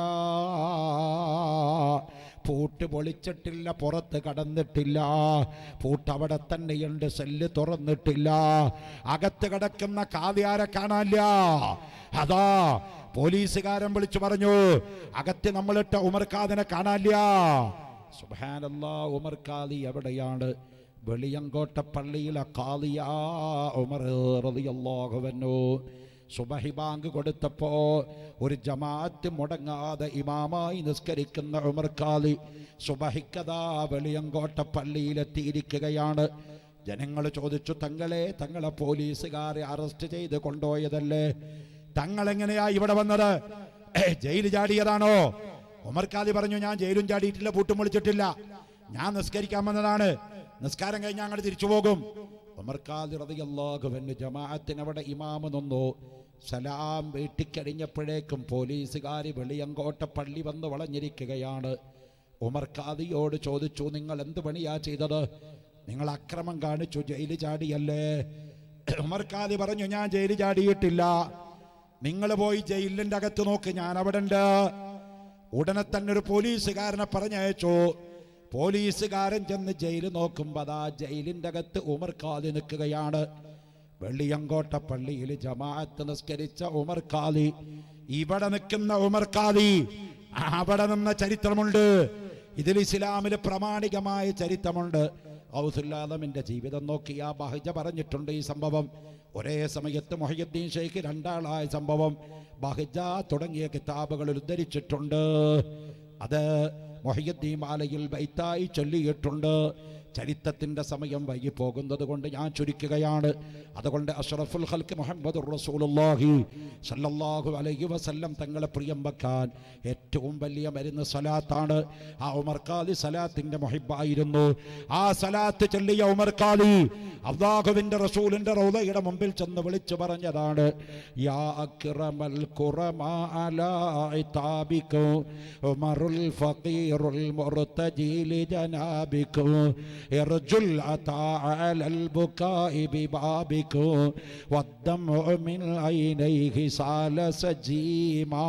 പൂട്ട് പൊളിച്ചിട്ടില്ല, പുറത്ത് കടന്നിട്ടില്ല. പൂട്ട് അവിടെ തന്നെയുണ്ട്, സെല്ല് തുറന്നിട്ടില്ല. അകത്ത് കിടക്കുന്ന ഖാദിയാരെ കാണാനില്ല. അതാ പോലീസുകാരൻ വിളിച്ചു പറഞ്ഞു, അകത്ത് നമ്മളിട്ട ഉമർ ഖാദിനെ കാണാനില്ല. സുബ്ഹാനല്ലാഹ്, ഉമർ ഖാദി എവിടെയാണ്? വെളിയങ്കോട്ട പള്ളിയിലെ ഖാദിയാ ഉമർ റളിയല്ലാഹു അൻഹു. സുബഹി ബാങ്ക് കൊടുത്തപ്പോ ഒരു ജമാഅത്ത് മുടങ്ങാതെ ഇമാമായി നിസ്കരിക്കുന്ന ഉമർ ഖാദി സുബഹിക്കതാ വെളിയങ്കോട്ട പള്ളിയിലെത്തിയിരിക്കുകയാണ്. ജനങ്ങൾ ചോദിച്ചു, തങ്ങളെ പോലീസുകാരെ അറസ്റ്റ് ചെയ്ത് കൊണ്ടുപോയതല്ലേ? തങ്ങളെങ്ങനെയാ ഇവിടെ വന്നത്? ജയിൽ ചാടിയതാണോ? ഉമർ ഖാദി പറഞ്ഞു, ഞാൻ ജയിലും ചാടിയിട്ടില്ല, പൂട്ടും പൊളിച്ചിട്ടില്ല, ഞാൻ നിസ്കരിക്കാൻ വന്നതാണ്, നിസ്കാരം കഴിഞ്ഞാൽ അങ്ങോട്ട് തിരിച്ചു പോകും. ഉമർ ഖാദി റളിയല്ലാഹു അൻഹു ജമാഅത്തിനവിടെ ഇമാമ് നിന്നു. സലാം വീട്ടിക്കഴിഞ്ഞപ്പോഴേക്കും പോലീസുകാരി വെളിയങ്കോട്ട പള്ളി വന്ന് വളഞ്ഞിരിക്കുകയാണ്. ഉമർ ഖാദിയോട് ചോദിച്ചു, നിങ്ങൾ എന്ത് പണിയാ ചെയ്തത്? നിങ്ങൾ അക്രമം കാണിച്ചു, ജയിൽ ചാടിയല്ലേ? ഉമർ ഖാദി പറഞ്ഞു, ഞാൻ ജയിൽ ചാടിയിട്ടില്ല, നിങ്ങൾ പോയി ജയിലിന്റെ അകത്ത് നോക്ക്, ഞാൻ അവിടെ ഉണ്ട്. ഉടനെ തന്നെ ഒരു പോലീസുകാരനെ പറഞ്ഞയച്ചു. പോലീസുകാരൻ ചെന്ന് ജയിൽ നോക്കുമ്പോൾ അതാ ജയിലിന്റെ അകത്ത് ഉമർ ഖാദി നിൽക്കുകയാണ്. വെള്ളിയങ്കോട്ട പള്ളിയിൽ ജമാഅത്ത് നിസ്കരിച്ച ഉമർ ഖാദി, ഇവിടെ നിൽക്കുന്ന ഉമർ ഖാദി അവിടെ നിന്ന ചരിത്രമുണ്ട്. ഇതിൽ ഇസ്ലാമിൽ പ്രാമാണികമായ ചരിത്രമുണ്ട്. ഔസുല്ലാദമിന്റെ ജീവിതം നോക്കിയ ബഹജ പറഞ്ഞിട്ടുണ്ട് ഈ സംഭവം. ഒരേ സമയത്ത് മുഹയ്യദ്ദീൻ ഷെയ്ഖ് രണ്ടാളായ സംഭവം ബഹജ തുടങ്ങിയ കിതാബുകളിൽ ഉദ്ധരിച്ചിട്ടുണ്ട്. അത് മുഹയ്യദ്ദീൻ മാലയിൽ ബൈത്തായി ചൊല്ലിയിട്ടുണ്ട്. ചരിത്രത്തിൻ്റെ സമയം വൈകി പോകുന്നത് കൊണ്ട് ഞാൻ ചുരുക്കുകയാണ്. അതുകൊണ്ട് അഷ്റഫുൽ ഖൽഖ് മുഹമ്മദുർ റസൂലുള്ളാഹി സല്ലല്ലാഹു അലൈഹി വസല്ലം തങ്ങളെ പ്രിയം വെക്കാൻ ഏറ്റവും വലിയ മരുന്ന് സലാത്താണ്. ആ ഉമർ ഖാദി സലാത്തിൻ്റെ മുഹിബ്ബായിരുന്നു. ആ സലാത്ത് ചൊല്ലിയ ഉമർ ഖാദി അല്ലാഹുവിൻ്റെ റസൂലിൻ്റെ റൗളയുടെ മുമ്പിൽ ചെന്ന് വിളിച്ചു പറഞ്ഞതാണ്, യാ അക്റമൽ ഖുറമാ അലാ ഇതാബികു ഉമറുൽ ഫഖീറുൽ മുർതജീൽ ജനാബികു ارجل عطا على البكاء ببابك والدمع من عينيه سال سجيما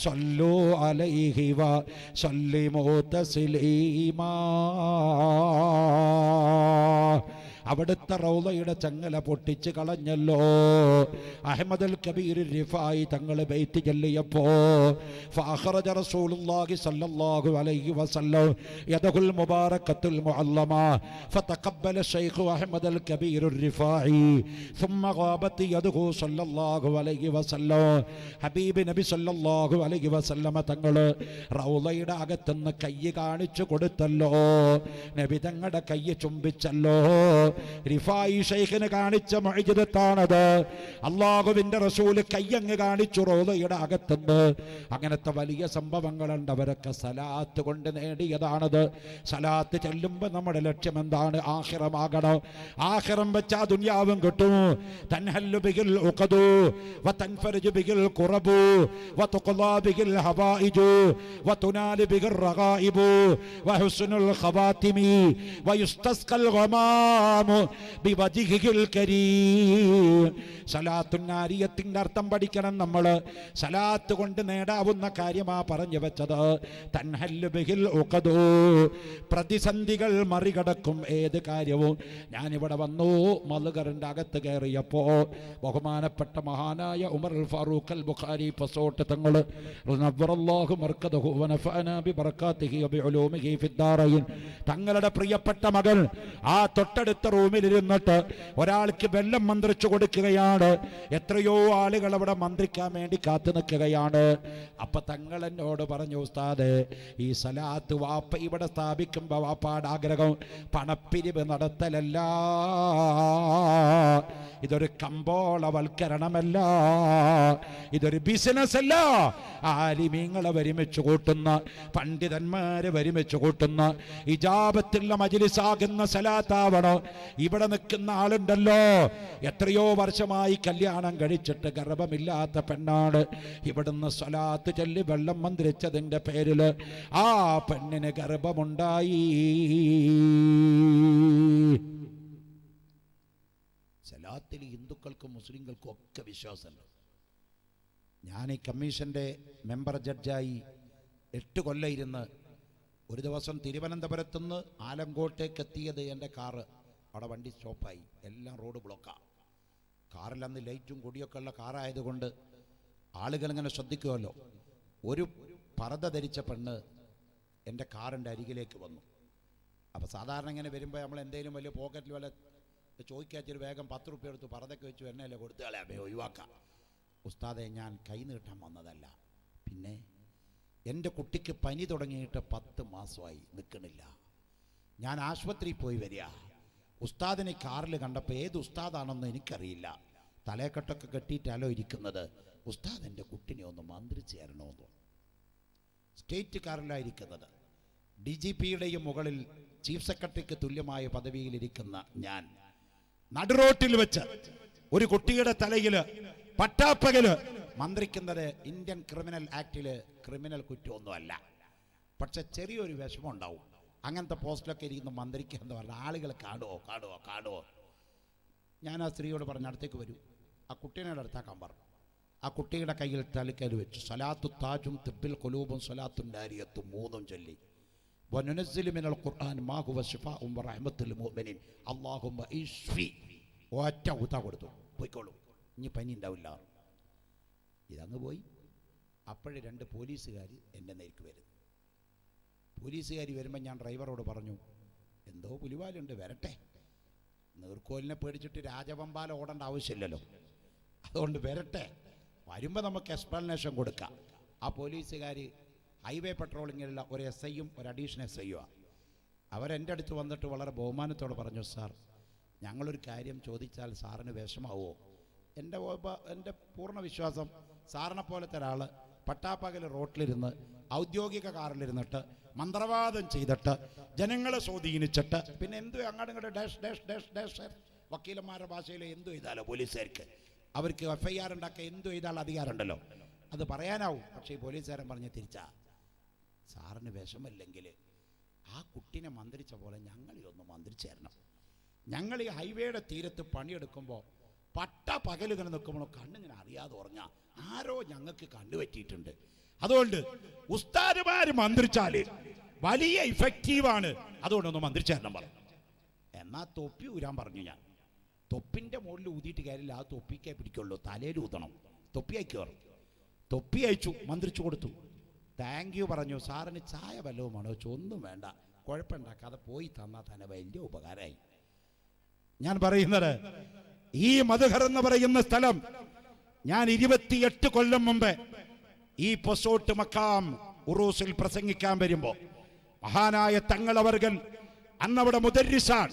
صلوا عليه وسلموا تسليما. അവിടുത്തെ റൗളയുടെ ചങ്ങല പൊട്ടിച്ച് കളഞ്ഞല്ലോ. അഹ്മദുൽ കബീർ റിഫായി തങ്ങൾ ബൈത്ത് ചൊല്ലിയപ്പോ ഫഅഖറജ റസൂലുള്ളാഹി സ്വല്ലല്ലാഹു അലൈഹി വസല്ലം യദഹുൽ മുബാറകത്തുൽ മുഅല്ലമ ഫതഖബ്ബല ശൈഖ് അഹ്മദുൽ കബീർ റിഫായി ثم غابت يده സ്വല്ലല്ലാഹു അലൈഹി വസല്ലം. ഹബീബ് നബി സ്വല്ലല്ലാഹു അലൈഹി വസല്ലം തങ്ങൾ റൗളയുടെ അകത്തുനിന്ന് കൈ കാണിച്ചു കൊടുത്തല്ലോ. നബി തങ്ങളുടെ കൈ ചുംബിച്ചല്ലോ. റിഫായി ശൈഖിന് കാണിച്ച മുഅ്ജിസത്താണത്. അല്ലാഹുവിന്റെ റസൂൽ കയ്യങ്ങ് കാണിച്ചു റോളയുടെ അകത്തുണ്ട്. അങ്ങനത്തെ വലിയ സംഭവങ്ങളുണ്ട്. അവരൊക്കെ സലാത്ത് കൊണ്ട് നേടിയതാണത്. സലാത്ത് ചെല്ലുമ്പോൾ നമ്മുടെ ലക്ഷ്യം എന്താണ്? ആഖിറമാകണം. ആഖിറം വെച്ചാ ദുനിയാവും കിട്ടും. തൻഹല്ലു ബിഹിൽ ഉഖദു വതൻഫർജു ബിഹിൽ ഖുറബു വതുഖ്ലാ ബിഹിൽ ഹവായിജു വതുനാലു ബിഹിൽ റഗായിബു വഹുസ്നുൽ ഖവാതിമി വയുസ്തസ്ഖൽ ഗമാമു ബിവജ്ഹിൽ കരീം. സലാത്തുൻ നാരിയത്തിന്റെ അർത്ഥം പഠിക്കണം നമ്മൾ. സലാത്ത് കൊണ്ട് നേടാവുന്ന കാര്യമാ പറഞ്ഞു വെച്ചത്. തൻഹല്ലു ബിഹിൽ ഉഖദു, പ്രതിസന്ധികൾ മറികടക്കും ഏത് കാര്യവും. ഞാനിവിടെ വന്നു മളുകറിന്റെ അകത്ത് കയറിയപ്പോ ബഹുമാനപ്പെട്ട മഹാനായ ഉമർ അൽ ഫാറൂഖ് അൽ ബുഖാരി പസോട്ട് തങ്ങൾ നവ്വറല്ലാഹു മർകദഹു വനഫഅനാ ബിബറകാതിഹി വബിഉലൂമിഹി ഫിദ്ദാറൈൻ, തങ്ങളുടെ പ്രിയപ്പെട്ട മകൾ ആ തൊട്ടടുത്ത റൂമിലിരുന്നിട്ട് ഒരാൾക്ക് വെള്ളം മന്ത്രിച്ചു കൊടുക്കുകയാണ്. എത്രയോ ആളുകൾ അവിടെ മന്ത്രിക്കാൻ വേണ്ടി കാത്തു നിൽക്കുകയാണ്. അപ്പൊ തങ്ങൾ എന്നോട് പറഞ്ഞു, ഉസ്താദേ, ഈ സലാത്ത് വാപ്പ ഇവിടെ സ്ഥാപിക്കുമ്പോ വാപ്പാട് ആഗ്രഹം പണപ്പിരിവ് നടത്തലല്ല, ഇതൊരു കമ്പോളവൽക്കരണമല്ല, ഇതൊരു ബിസിനസ് അല്ല. ആലിമീങ്ങളെ ഒരുമിച്ച് കൂട്ടുന്ന, പണ്ഡിതന്മാരെ ഒരുമിച്ച് കൂട്ടുന്ന ഇജാബത്തുള്ള മജ്ലിസാകുന്ന സലാത്താവണം. ഇവിടെ നിൽക്കുന്ന ആളുണ്ടല്ലോ, എത്രയോ വർഷമായി കല്യാണം കഴിച്ചിട്ട് ഗർഭമില്ലാത്ത പെണ്ണാണ്. ഇവിടുന്ന് സ്വലാത്ത് ചൊല്ലി വെള്ളം മന്ത്രിച്ചതിന്റെ പേരില് ആ പെണ്ണിന് ഗർഭമുണ്ടായി. സലാത്തിൽ ഹിന്ദുക്കൾക്കും മുസ്ലിങ്ങൾക്കും ഒക്കെ വിശ്വാസമുണ്ട്. ഞാൻ ഈ കമ്മീഷന്റെ മെമ്പർ ജഡ്ജായി 8 കൊല്ലം ഇരുന്ന് ഒരു ദിവസം തിരുവനന്തപുരത്തുനിന്ന് ആലങ്കോട്ടേക്ക് എത്തിയത് എൻ്റെ കാറ് അവിടെ വണ്ടി സ്റ്റോപ്പായി. എല്ലാം റോഡ് ബ്ലോക്കാണ്. കാറിൽ അന്ന് ലൈറ്റും കൊടിയൊക്കെ ഉള്ള കാറായതുകൊണ്ട് ആളുകൾ ഇങ്ങനെ ശ്രദ്ധിക്കുമല്ലോ. ഒരു പർദ്ദ ധരിച്ച പെണ്ണ് എൻ്റെ കാറിൻ്റെ അരികിലേക്ക് വന്നു. അപ്പോൾ സാധാരണ ഇങ്ങനെ വരുമ്പോൾ നമ്മൾ എന്തെങ്കിലും വലിയ പോക്കറ്റിൽ വല്ല ചോദിക്കാച്ചൊരു വേഗം 10 റുപ്യ എടുത്ത് പർദ്ദയ്ക്ക് വെച്ച് എണ്ണയല്ലേ കൊടുത്തുകളെ അമ്മയെ ഒഴിവാക്കാം. ഉസ്താദെ, ഞാൻ കൈ നീട്ടാൻ വന്നതല്ല. പിന്നെ എൻ്റെ കുട്ടിക്ക് പനി തുടങ്ങിയിട്ട് 10 മാസമായി, നിൽക്കണില്ല. ഞാൻ ആശുപത്രിയിൽ പോയി വരിക. ഉസ്താദിനെ കാറിൽ കണ്ടപ്പോൾ ഏത് ഉസ്താദാണെന്ന് എനിക്കറിയില്ല. തലക്കെട്ടൊക്കെ കെട്ടിയിട്ടാലോ ഇരിക്കുന്നത്. ഉസ്താദ് എൻ്റെ കുട്ടിനെ ഒന്ന് മന്ത്രിച്ച് തരണമെന്ന്. സ്റ്റേറ്റ് കാറിലായിരിക്കുന്നത്. DGPയുടെയും മുകളിൽ ചീഫ് സെക്രട്ടറിക്ക് തുല്യമായ പദവിയിലിരിക്കുന്ന ഞാൻ നടുറോട്ടിൽ വെച്ച് ഒരു കുട്ടിയുടെ തലയിൽ പട്ടാപ്പകല് മന്ത്രിക്കുന്നത് ഇന്ത്യൻ ക്രിമിനൽ ആക്ടില് ക്രിമിനൽ കുറ്റമൊന്നുമല്ല. പക്ഷെ ചെറിയൊരു വിഷമം ഉണ്ടാവും. അങ്ങനത്തെ പോസ്റ്റിലൊക്കെ ഇരിക്കുന്ന മന്ത്രിക്കുക എന്ന് പറഞ്ഞാൽ ആളുകൾ കാണുമോ. ഞാൻ ആ സ്ത്രീയോട് പറഞ്ഞ അടുത്തേക്ക് വരൂ, ആ കുട്ടീനെ അടുത്താക്കാൻ പറഞ്ഞു. ആ കുട്ടിയുടെ കയ്യിൽ തലക്കൽ വെച്ചു സലാത്തു താജും തിബ്ബിൽ ഖുലൂബും സലാത്തുൻ നാരിയത്തും 3 ചൊല്ലി. വനുനസ്സിലു മിനൽ ഖുർആൻ മാ ഹുവ ശിഫാഉൻ വറഹ്മത്തുൽ മുഅ്മിനീൻ അല്ലാഹുമ്മ ഇശ്ഫി. ഒറ്റ ഊത കൊടുത്തു, പോയിക്കോളൂ, ഇനി പനി ഉണ്ടാവില്ല. ഇതങ്ങ് പോയി. അപ്പോഴേ 2 പോലീസുകാർ എൻ്റെ നേർക്ക് വരുന്നു. പോലീസുകാർ വരുമ്പോൾ ഞാൻ ഡ്രൈവറോട് പറഞ്ഞു, എന്തോ പുലിവാലുണ്ട്, വരട്ടെ. നീർക്കോലിനെ പേടിച്ചിട്ട് രാജവമ്പാല ഓടേണ്ട ആവശ്യമില്ലല്ലോ, അതുകൊണ്ട് വരട്ടെ. വരുമ്പോൾ നമുക്ക് എക്സ്പ്ലനേഷൻ കൊടുക്കാം. ആ പോലീസുകാർ ഹൈവേ പെട്രോളിങ്ങിലുള്ള ഒരു SIയും ഒരു അഡീഷണൽ SIയുമാണ്. അവരെൻ്റെ അടുത്ത് വന്നിട്ട് വളരെ ബഹുമാനത്തോടെ പറഞ്ഞു, സാർ, ഞങ്ങളൊരു കാര്യം ചോദിച്ചാൽ സാറിന് വിഷമാവോ? എൻ്റെ പൂർണ്ണ വിശ്വാസം സാറിനെ പോലത്തെ ഒരാൾ പട്ടാപ്പകൽ റോട്ടിലിരുന്ന് ഔദ്യോഗിക കാറിലിരുന്നിട്ട് മന്ത്രവാദം ചെയ്തിട്ട് ജനങ്ങളെ സ്വാധീനിച്ചിട്ട് പിന്നെ എന്തു അങ്ങോട്ടും ഇങ്ങോട്ട് ഡാഷ് ഡാഷ് ഡാഷ് ഡാഷ് വക്കീലന്മാരുടെ ഭാഷയിൽ എന്തു ചെയ്താലോ പോലീസുകാർക്ക്, അവർക്ക് FIR ഉണ്ടാക്കുക എന്തു ചെയ്താൽ അധികാരമുണ്ടല്ലോ, അത് പറയാനാവും. പക്ഷേ ഈ പോലീസുകാരൻ പറഞ്ഞ് തിരിച്ചാ, സാറിന് വിഷമല്ലെങ്കിൽ ആ കുട്ടീനെ മന്ത്രിച്ച പോലെ ഞങ്ങളെയൊന്ന് മന്ത്രിച്ചു തരണം. ഞങ്ങൾ ഈ ഹൈവേയുടെ തീരത്ത് പണിയെടുക്കുമ്പോൾ പട്ട പകലുകൾ നിൽക്കുമ്പോഴോ കണ്ണിങ്ങനെ അറിയാതെ ഉറങ്ങാം, ആരോ ഞങ്ങൾക്ക് കണ്ടുപറ്റിയിട്ടുണ്ട്. അതുകൊണ്ട് ഉസ്താദുമാര് മന്ത്രിച്ചാല് വലിയ ഇഫക്റ്റീവാണ്, അതുകൊണ്ടൊന്ന് മന്ത്രിച്ചു തരണം പറഞ്ഞു. എന്നാ തൊപ്പി ഊരാൻ പറഞ്ഞു. ഞാൻ തൊപ്പിൻ്റെ മുകളിൽ ഊതിയിട്ട് കാര്യമില്ല, ആ തൊപ്പിക്കേ പിടിക്കുള്ളൂ, തലയിൽ ഊതണം. തൊപ്പി അയച്ചു പറഞ്ഞു. തൊപ്പി അയച്ചു, മന്ത്രിച്ചു കൊടുത്തു. താങ്ക് യു പറഞ്ഞു. സാറിന് ചായ വല്ലതും വേണോ? ഒന്നും വേണ്ട, കുഴപ്പമുണ്ടാക്കാതെ പോയി തന്നാൽ തന്നെ വലിയ ഉപകാരമായി. ഞാൻ പറയുന്നത് ഈ മദ്ഹർ എന്ന് പറയുന്ന സ്ഥലം ഞാൻ 28 കൊല്ലം മുമ്പ് ഈ പൊസോട്ട് മക്കാം ഉറൂസിൽ പ്രസംഗിക്കാൻ വരുമ്പോൾ മഹാനായ തങ്ങളവർകൾ അന്നവിടെ മുദർരിസാൻ,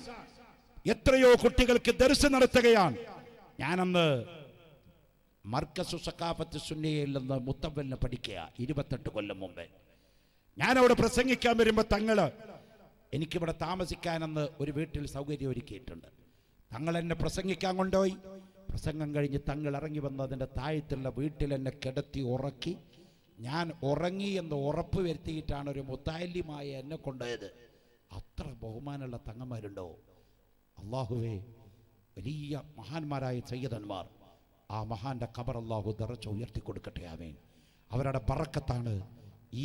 എത്രയോ കുട്ടികൾക്ക് ദർസ് നടത്തുകയാണ്. ഞാനന്ന് മർക്കസു സഖാഫത്ത് സുന്നിയയിൽ നിന്ന് മുത്തവ്വലിനെ പഠിക്കുക 28 കൊല്ലം മുമ്പേ. ഞാനവിടെ പ്രസംഗിക്കാൻ വരുമ്പോൾ തങ്ങള് എനിക്കിവിടെ താമസിക്കാനെന്ന് ഒരു വീട്ടിൽ സൗകര്യം ഒരുക്കിയിട്ടുണ്ട്. തങ്ങൾ എന്നെ പ്രസംഗിക്കാൻ കൊണ്ടുപോയി. പ്രസംഗം കഴിഞ്ഞ് തങ്ങൾ ഇറങ്ങി വന്ന് അതിൻ്റെ താഴത്തുള്ള വീട്ടിൽ എന്നെ കിടത്തി ഉറക്കി. ഞാൻ ഉറങ്ങി എന്ന് ഉറപ്പ് വരുത്തിയിട്ടാണ് ഒരു മുത്താലിമായ എന്നെ കൊണ്ടുപോയത്. അത്ര ബഹുമാനമുള്ള തങ്ങന്മാരുണ്ടോ? അള്ളാഹുവേ, വലിയ മഹാന്മാരായ സയ്യിദന്മാർ, ആ മഹാന്റെ ഖബർ അള്ളാഹു ദറജ ഉയർത്തി കൊടുക്കട്ടെ. ആമീൻ. അവരുടെ ബറക്കത്താണ്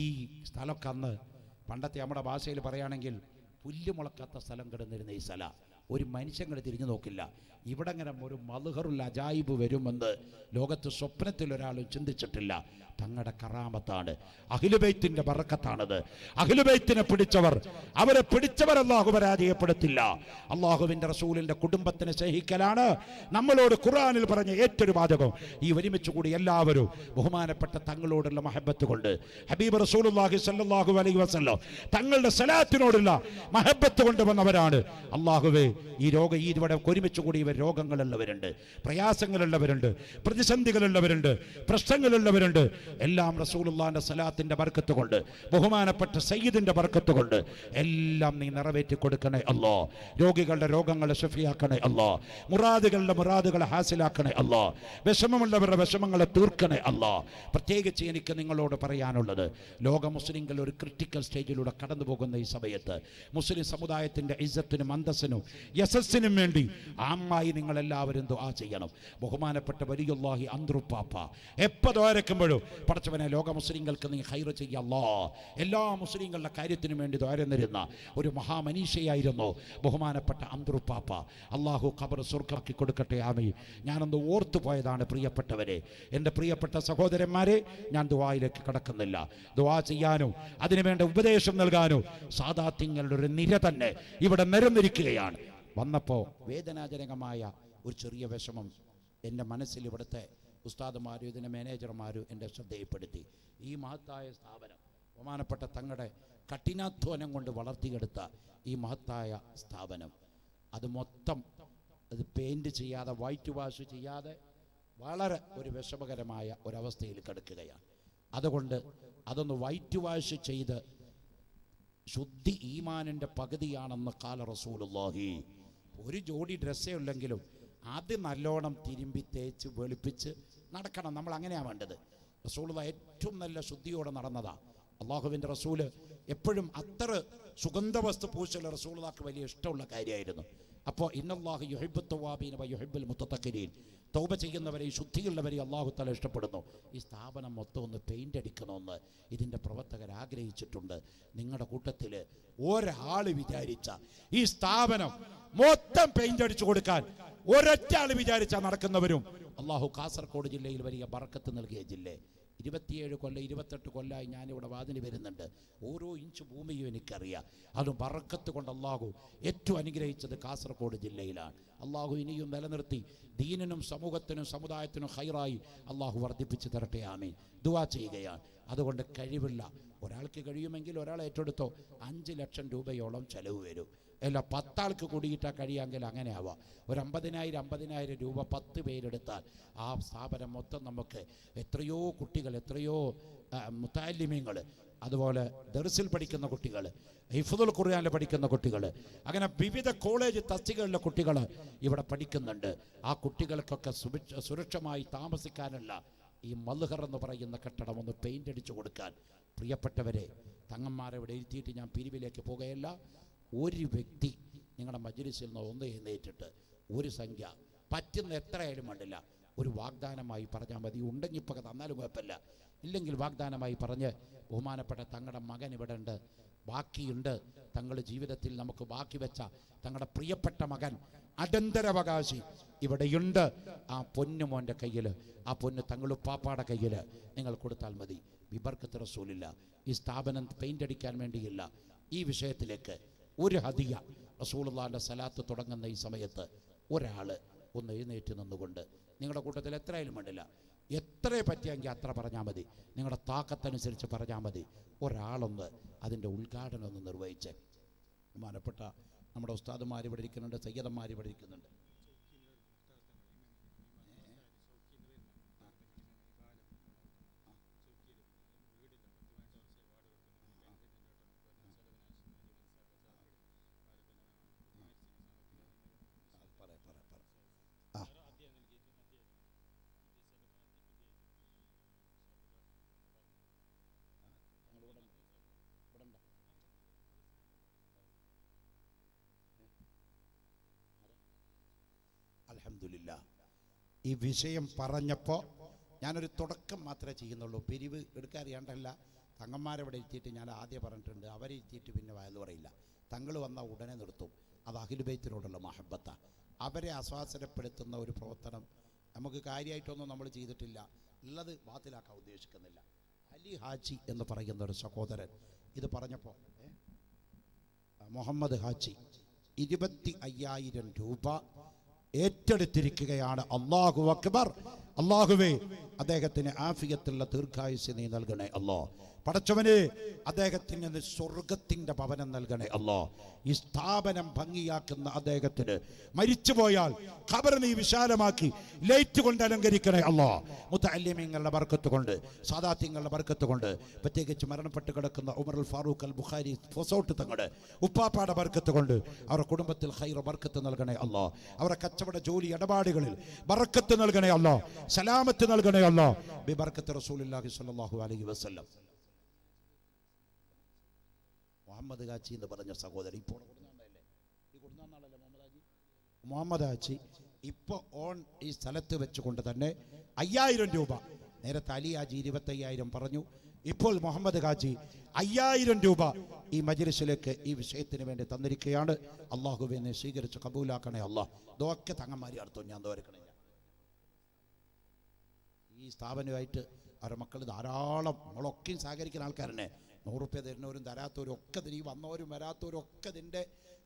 ഈ സ്ഥലമൊക്കെ. അന്ന് പണ്ടത്തെ നമ്മുടെ ഭാഷയിൽ പറയുകയാണെങ്കിൽ പുല്ല് മുളക്കാത്ത സ്ഥലം കിടന്നിരുന്ന ഈ സ്ഥലം. ഒരു മനുഷ്യങ്ങൾ തിരിഞ്ഞു നോക്കില്ല. ഇവിടെ ഇങ്ങനെ ഒരു മദ്ഹറുൽ അജായിബ് വരുമെന്ന് ലോകത്ത് സ്വപ്നത്തിൽ ഒരാളും ചിന്തിച്ചിട്ടില്ല. തങ്ങളുടെ കറാമത്താണ്, അഹ്ലുബൈത്തിന്റെ ബറക്കത്താണത്. അഹ്ലുബൈത്തിനെ പിടിച്ചവർ, അവരെ പിടിച്ചവർ അല്ലാഹു പരാജയപ്പെടുത്തില്ല. അല്ലാഹുവിന്റെ റസൂലിന്റെ കുടുംബത്തിനെ സ്നേഹിക്കലാണ് നമ്മളോട് ഖുർആനിൽ പറഞ്ഞ ഏറ്റൊരു വാചകം. ഈ ഒരുമിച്ച് കൂടി എല്ലാവരും ബഹുമാനപ്പെട്ട തങ്ങളോടുള്ള മഹബത്ത് കൊണ്ട്, ഹബീബ് റസൂലുള്ളാഹി സ്വല്ലല്ലാഹു അലൈഹി വസല്ലം തങ്ങളുടെ സലാത്തിനോടുള്ള മഹബത്ത് കൊണ്ട് വന്നവരാണ്. അല്ലാഹുവേ, ഈ ഇവിടെ ഒരുമിച്ച് കൂടി ഇവർ രോഗങ്ങളുള്ളവരുണ്ട്, പ്രയാസങ്ങളുള്ളവരുണ്ട്, പ്രതിസന്ധികളുള്ളവരുണ്ട്, പ്രശ്നങ്ങളുള്ളവരുണ്ട്. എല്ലാം റസൂലുള്ളാഹിന്റെ സലാത്തിന്റെ ബർക്കത്ത് കൊണ്ട്, ബഹുമാനപ്പെട്ട സയ്യിദിന്റെ ബർക്കത്ത് കൊണ്ട് എല്ലാം നീ നിറവേറ്റി കൊടുക്കണേ അല്ലാ. രോഗികളുടെ രോഗങ്ങളെ ശഫിയാക്കണേ അല്ലാ. മുറാദുകളെ ഹാസിലാക്കണേ അല്ലാ. വിഷമമുള്ളവരുടെ വിഷമങ്ങളെ തീർക്കണേ അല്ലാ. പ്രത്യേകിച്ച് എനിക്ക് നിങ്ങളോട് പറയാനുള്ളത്, ലോക മുസ്ലിങ്ങൾ ഒരു ക്രിട്ടിക്കൽ സ്റ്റേജിലൂടെ കടന്നു പോകുന്ന ഈ സമയത്ത് മുസ്ലിം സമുദായത്തിന്റെ ഇസ്സത്തിനും അന്തസ്സിനും യശസ്സിനും വേണ്ടി ആമായി നിങ്ങളെല്ലാവരും ദുആ ചെയ്യണം. ബഹുമാനപ്പെട്ട വലിയുല്ലാഹി അന്ത്രുപ്പാപ്പ എപ്പോൾ ദ്വാരക്കുമ്പോഴും, പടച്ചവനെ ലോക മുസ്ലിങ്ങൾക്ക് നീ ഖൈർ ചെയ്യല്ലാ, എല്ലാ മുസ്ലിങ്ങളുടെ കാര്യത്തിനും വേണ്ടി ദ്വാരന്നിരുന്ന ഒരു മഹാമനീഷയായിരുന്നു ബഹുമാനപ്പെട്ട അന്ത്രുപ്പാപ്പ. അള്ളാഹു ഖബർ സ്വർഗ്ഗമാക്കി കൊടുക്കട്ടെ. ആമീൻ. ഞാനൊന്ന് ഓർത്തു പോയതാണ് പ്രിയപ്പെട്ടവരെ, എൻ്റെ പ്രിയപ്പെട്ട സഹോദരന്മാരെ. ഞാൻ ദുആയിലേക്ക് കടക്കുന്നില്ല. ദുആ ചെയ്യാനും അതിനുവേണ്ട ഉപദേശം നൽകാനും സാദാത്യങ്ങളുടെ ഒരു നിര തന്നെ ഇവിടെ നിരന്നിരിക്കുകയാണ്. വന്നപ്പോൾ വേദനാജനകമായ ഒരു ചെറിയ വിഷമം എൻ്റെ മനസ്സിൽ ഇവിടുത്തെ ഉസ്താദുമാരും ഇതിൻ്റെ മാനേജർമാരും എൻ്റെ ശ്രദ്ധയിൽപ്പെടുത്തി. ഈ മഹത്തായ സ്ഥാപനം, ബഹുമാനപ്പെട്ട തങ്ങളുടെ കഠിനാധ്വാനം കൊണ്ട് വളർത്തിയെടുത്ത ഈ മഹത്തായ സ്ഥാപനം, അത് മൊത്തം അത് പെയിൻറ് ചെയ്യാതെ, വൈറ്റ് വാഷ് ചെയ്യാതെ വളരെ ഒരു വിഷമകരമായ ഒരവസ്ഥയിൽ കിടക്കുകയാണ്. അതുകൊണ്ട് അതൊന്ന് വൈറ്റ് വാഷ് ചെയ്ത്, ശുദ്ധി ഈമാനിൻ്റെ പകുതിയാണെന്ന് ഖാല റസൂലുള്ളാഹി. ഒരു ജോഡി ഡ്രസ്സേ ഉള്ളെങ്കിലും അത് നല്ലോണം തിരുമ്പി തേച്ച് വെളുപ്പിച്ച് നടക്കണം. നമ്മൾ അങ്ങനെയാണ് വേണ്ടത്. റസൂലുള്ള ഏറ്റവും നല്ല ശുദ്ധിയോടെ നടന്നതാണ്. അള്ളാഹുവിൻ്റെ റസൂല് എപ്പോഴും അത്ര സുഗന്ധവസ്തു പൂശൽ റസൂലുള്ളാഹിക്ക് വലിയ ഇഷ്ടമുള്ള കാര്യമായിരുന്നു. അപ്പോൾ ഇന്നല്ലാഹു യുഹിബ്ബു തവ്വാബീന വ യുഹിബ്ബുൽ മുതതഖിരീൻ, തൗബ ചെയ്യുന്നവരെയും ശുദ്ധിയുള്ളവരെയും അള്ളാഹു തആല ഇഷ്ടപ്പെടുന്നു. ഈ സ്ഥാപനം മൊത്തം ഒന്ന് പെയിൻ്റ് അടിക്കണമെന്ന് ഇതിൻ്റെ പ്രവർത്തകർ ആഗ്രഹിച്ചിട്ടുണ്ട്. നിങ്ങളുടെ കൂട്ടത്തിൽ ഒരാൾ വിചാരിച്ച ഈ സ്ഥാപനം മൊത്തം പെയിൻ്റ് അടിച്ചു കൊടുക്കാൻ ഒരൊറ്റ ആൾ വിചാരിച്ചാൽ നടക്കുന്നവരും അള്ളാഹു കാസർഗോഡ് ജില്ലയിൽ വലിയ ബർക്കത്ത് നൽകിയ ജില്ല. 27 കൊല്ലം 28 കൊല്ലമായി ഞാനിവിടെ വാതിന് വരുന്നുണ്ട്. ഓരോ ഇഞ്ച് ഭൂമിയും എനിക്കറിയാം. അത് ബർക്കത്ത് കൊണ്ട് അള്ളാഹു ഏറ്റവും അനുഗ്രഹിച്ചത് കാസർഗോഡ് ജില്ലയിലാണ്. അള്ളാഹു ഇനിയും നിലനിർത്തി ദീനിനും സമൂഹത്തിനും സമുദായത്തിനും ഖൈറായി അള്ളാഹു വർദ്ധിപ്പിച്ച് തരട്ടെ. ആമീൻ. ദുആ ചെയ്യുകയാണ്. അതുകൊണ്ട് കഴിവില്ല ഒരാൾക്ക് കഴിയുമെങ്കിൽ ഒരാൾ ഏറ്റെടുത്തോ 5 ലക്ഷം രൂപയോളം ചെലവ് വരും. അല്ല 10 ആൾക്ക് കൂടിയിട്ടാൽ കഴിയാമെങ്കിൽ അങ്ങനെ ആവാം. ഒരു 50,000 രൂപ 10 പേരെടുത്താൽ ആ സ്ഥാപനം മൊത്തം നമുക്ക് എത്രയോ കുട്ടികൾ, എത്രയോ മുത്തഅല്ലിമീങ്ങൾ, അതുപോലെ ദർസിൽ പഠിക്കുന്ന കുട്ടികൾ, ഹിഫ്ദുൽ ഖുർആനിൽ പഠിക്കുന്ന കുട്ടികൾ, അങ്ങനെ വിവിധ കോളേജ് തസ്തികകളിലെ കുട്ടികൾ ഇവിടെ പഠിക്കുന്നുണ്ട്. ആ കുട്ടികൾക്കൊക്കെ സുരക്ഷമായി താമസിക്കാനുള്ള ഈ മൽഹർ എന്ന് പറയുന്ന കെട്ടിടം ഒന്ന് പെയിൻ്റ് അടിച്ചു കൊടുക്കാൻ പ്രിയപ്പെട്ടവരെ, തങ്ങന്മാരെ ഇവിടെ ഇരുത്തിയിട്ട് ഞാൻ പിരിവിലേക്ക് പോകുകയല്ല. ഒരു വ്യക്തി നിങ്ങളുടെ മജ്‌ലിസിൽ നിന്ന് ഒന്ന് എഴുന്നേറ്റിട്ട് ഒരു സംഖ്യ പറ്റുന്ന എത്രയായാലും വേണ്ടില്ല, ഒരു വാഗ്ദാനമായി പറഞ്ഞാൽ മതി. ഉണ്ടെങ്കിൽ ഇപ്പോൾ തന്നാലും കുഴപ്പമില്ല, ഇല്ലെങ്കിൽ വാഗ്ദാനമായി പറഞ്ഞ് ബഹുമാനപ്പെട്ട തങ്ങളുടെ മകൻ ഇവിടെ ഉണ്ട്, ബാക്കിയുണ്ട്, തങ്ങളുടെ ജീവിതത്തിൽ നമുക്ക് ബാക്കി വെച്ച തങ്ങളുടെ പ്രിയപ്പെട്ട മകൻ അനന്തരാവകാശി ഇവിടെയുണ്ട്. ആ പൊന്നു മോൻ്റെ കയ്യിൽ, ആ പൊന്ന് തങ്ങളുപ്പാപ്പാടെ കയ്യിൽ നിങ്ങൾ കൊടുത്താൽ മതി. ബിബർക്കത്ത് റസൂലില്ല. ഈ സ്ഥാപനം പെയിൻ്റ് അടിക്കാൻ വേണ്ടിയില്ല. ഈ വിഷയത്തിലേക്ക് ഒരു ഹദിയ, റസൂലുള്ളാഹിന്റെ സലാത്ത് തുടങ്ങുന്ന ഈ സമയത്ത് ഒരാൾ ഒന്ന് എഴുന്നേറ്റ് നിന്നുകൊണ്ട്, നിങ്ങളുടെ കൂട്ടത്തിൽ എത്രയായാലും വേണ്ടില്ല, എത്ര പറ്റിയെങ്കിൽ അത്ര പറഞ്ഞാൽ മതി, നിങ്ങളുടെ താക്കത്തനുസരിച്ച് പറഞ്ഞാൽ മതി, ഒരാളൊന്ന് അതിൻ്റെ ഉദ്ഘാടനം ഒന്ന് നിർവഹിച്ച് ബഹുമാനപ്പെട്ട നമ്മുടെ ഉസ്താദുമാർ ഇവിടെ ഇരിക്കുന്നുണ്ട്, സയ്യദന്മാർ ഇവിടെ ഇരിക്കുന്നുണ്ട്. അൽഹംദുലില്ലാ, ഈ വിഷയം പറഞ്ഞപ്പോൾ ഞാനൊരു തുടക്കം മാത്രമേ ചെയ്യുന്നുള്ളൂ. പിരിവ് എടുക്കാറിയാണ്ടല്ല, തങ്ങന്മാരവിടെ എത്തിയിട്ട് ഞാൻ ആദ്യം പറഞ്ഞിട്ടുണ്ട്, അവരെ എത്തിയിട്ട് പിന്നെ വയലു പറയില്ല. തങ്ങൾ വന്നാൽ ഉടനെ നിർത്തും. അത് അഹ്ലു ബൈത്തിനോടുള്ള മഹബത്താണ്. അവരെ ആസ്വാസനപ്പെടുത്തുന്ന ഒരു പ്രവർത്തനം നമുക്ക് കാര്യമായിട്ടൊന്നും നമ്മൾ ചെയ്തിട്ടില്ല, ഉള്ളത് ബാത്തിലാക്കാൻ ഉദ്ദേശിക്കുന്നില്ല. അലി ഹാജി എന്ന് പറയുന്ന ഒരു സഹോദരൻ ഇത് പറഞ്ഞപ്പോൾ, മുഹമ്മദ് ഹാജി 25,000 രൂപ ഏറ്റെടുത്തിരിക്കുകയാണ്. അല്ലാഹു അക്ബർ. അല്ലാഹുവേ, അദ്ദേഹത്തിന് ആഫിയത്തുള്ള ദീർഘായുസ് നീ നൽകണേ അല്ലാ. പടച്ചവനെ, അദ്ദേഹത്തിന് സ്വർഗത്തിന്റെ ഭവനം നൽകണേ അല്ലാ. ഈ സ്ഥാപനം ഭംഗിയാക്കുന്ന അദ്ദേഹത്തിന് മരിച്ചുപോയാൽ ഖബർ നീ വിശാലമാക്കി ലൈറ്റ് കൊണ്ട് അലങ്കരിക്കണേ അല്ലാ. മുതഅല്ലിമീങ്ങളുടെ ബർക്കത്ത് കൊണ്ട്, സാദാത്യങ്ങളുടെ ബർക്കത്ത് കൊണ്ട്, പ്രത്യേകിച്ച് മരണപ്പെട്ട് കിടക്കുന്ന ഉമറുൽ ഫാറൂഖ് അൽ ബുഖാരി ഫൊസോട്ട് തങ്ങളുടെ ഉപ്പാപ്പാടെ ബർക്കത്ത് കൊണ്ട് അവരുടെ കുടുംബത്തിൽ ഖൈർ ബർക്കത്ത് നൽകണേ അല്ലാ. അവരുടെ കച്ചവട ജോലി ഇടപാടുകളിൽ ബർക്കത്ത് നൽകണേ അല്ലാ. സലാമത്ത് നൽകണേ അല്ലാ. ബി ബർക്കത്ത് റസൂലുള്ളാഹി സ്വല്ലല്ലാഹു അലൈഹി വസല്ലം. മുഹമ്മദ് ഹാജി എന്ന് പറഞ്ഞ സഹോദരൻ ഇപ്പോൾ മുഹമ്മദ് ഹാജി ഇപ്പോൾ ഓൺ ഈ സ്ഥലത്ത് വെച്ചുകൊണ്ട് തന്നെ 5,000 രൂപ, നേരത്തെ അലി ഹാജി 25,000 പറഞ്ഞു, ഇപ്പോൾ മുഹമ്മദ് ഹാജി 5,000 രൂപ ഈ മജ്ലിസിലേക്ക് ഈ വിഷയത്തിന് വേണ്ടി തന്നിരിക്കുകയാണ്. അള്ളാഹുവെ നീ സ്വീകരിച്ച് കബൂലാക്കണേ അല്ലാഹ്. ഇതൊക്കെ തങ്ങന്മാരി അടുത്തു ഞാൻ തോരക്കണേ. ഈ സ്ഥാപനമായിട്ട് അവരുടെ മക്കൾ ധാരാളം, നമ്മളൊക്കെയും സഹകരിക്കുന്ന ആൾക്കാരനെ, 100 രൂപ തരുന്നവരും തരാത്തവരും ഒക്കെ, ഈ വന്നവരും വരാത്തവരും ഒക്കെ ഇതിൻ്റെ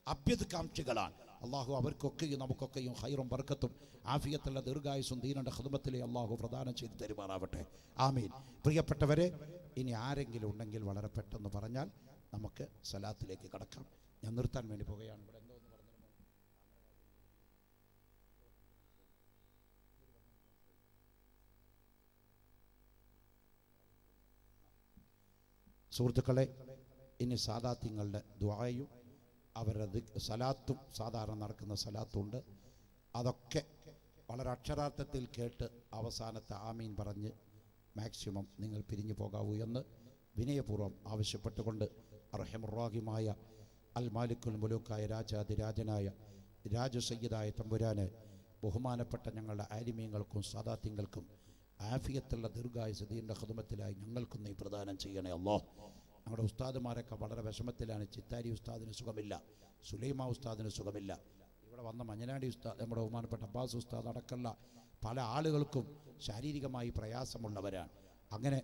അഭ്യതകാംക്ഷികളാണ്. അള്ളാഹു അവർക്കൊക്കെയും നമുക്കൊക്കെയും ഖൈറും ബർക്കത്തും ആഫിയത്തുള്ള ദീർഘായുസും ദീനന്റെ ഖിദ്മത്തിലെ അള്ളാഹു പ്രദാനം ചെയ്ത് തരുമാറാവട്ടെ. ആമീൻ. പ്രിയപ്പെട്ടവരെ, ഇനി ആരെങ്കിലും ഉണ്ടെങ്കിൽ വളരെ പെട്ടെന്ന് പറഞ്ഞാൽ നമുക്ക് സലാത്തിലേക്ക് കടക്കാം. ഞാൻ നിർത്താൻ വേണ്ടി പോകുകയാണ്. ഇവിടെ എന്തോ പറഞ്ഞു സുഹൃത്തുക്കളെ, ഇനി സാദാത്യങ്ങളുടെ ദുആയും അവരുടെ സലാത്തും, സാധാരണ നടക്കുന്ന സലാത്തുണ്ട്, അതൊക്കെ വളരെ അക്ഷരാർത്ഥത്തിൽ കേട്ട് അവസാനത്തെ ആമീൻ പറഞ്ഞ് മാക്സിമം നിങ്ങൾ പിരിഞ്ഞു പോകാവൂ എന്ന് വിനയപൂർവ്വം ആവശ്യപ്പെട്ടുകൊണ്ട് അർഹമുറാഹിമായ അൽ മാലിക്കുൽ മുലൂക്കായ രാജാതിരാജനായ രാജസയ്യിദായ തമ്പുരാന്, ബഹുമാനപ്പെട്ട ഞങ്ങളുടെ ആലിമീങ്ങൾക്കും സാദാത്യങ്ങൾക്കും ആഫിയത്തുള്ള ദീർഘായുസ് ദീൻ്റെ ഖിദ്മത്തിലായി ഞങ്ങൾക്കും നീ പ്രദാനം ചെയ്യണേ അല്ലാഹ്. ഞങ്ങളുടെ ഉസ്താദുമാരൊക്കെ വളരെ വിഷമത്തിലാണ്. ചിത്താരി ഉസ്താദിന് സുഖമില്ല, സുലൈമാ ഉസ്താദിന് സുഖമില്ല. ഇവിടെ വന്ന മഞ്ഞനാടി ഉസ്താദ്, നമ്മുടെ ബഹുമാനപ്പെട്ട അബ്ബാസ് ഉസ്താദ് അടക്കമുള്ള പല ആളുകൾക്കും ശാരീരികമായി പ്രയാസമുള്ളവരാണ്. അങ്ങനെ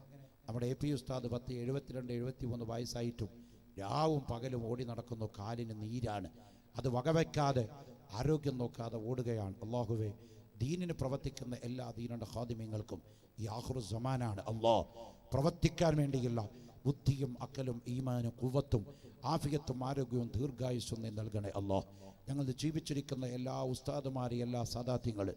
നമ്മുടെ AP ഉസ്താദ് 72-73 വയസ്സായിട്ടും രാവും പകലും ഓടി നടക്കുന്നു. കാലിന് നീരാണ്. അത് വകവയ്ക്കാതെ ആരോഗ്യം നോക്കാതെ ഓടുകയാണ്. അല്ലാഹുവേ, ദീനിന് പ്രവർത്തിക്കുന്ന എല്ലാ ദീനന്റെ ഖാദിമീങ്ങൾക്കും ഈ ആഖിറു സമാനാണ് അല്ലാഹ്, പ്രവർത്തിക്കാൻ വേണ്ടിയുള്ള ബുദ്ധിയും അക്കലും ഈമാനും ഖുവ്വത്തും ആഫിയത്തും ആരോഗ്യവും ദീർഘായുസ്സും നീ നൽകണേ അല്ലാഹ്. ഞങ്ങൾ ജീവിച്ചിരിക്കുന്ന എല്ലാ ഉസ്താദുമാരെ, എല്ലാ സാദാത്യങ്ങൾ,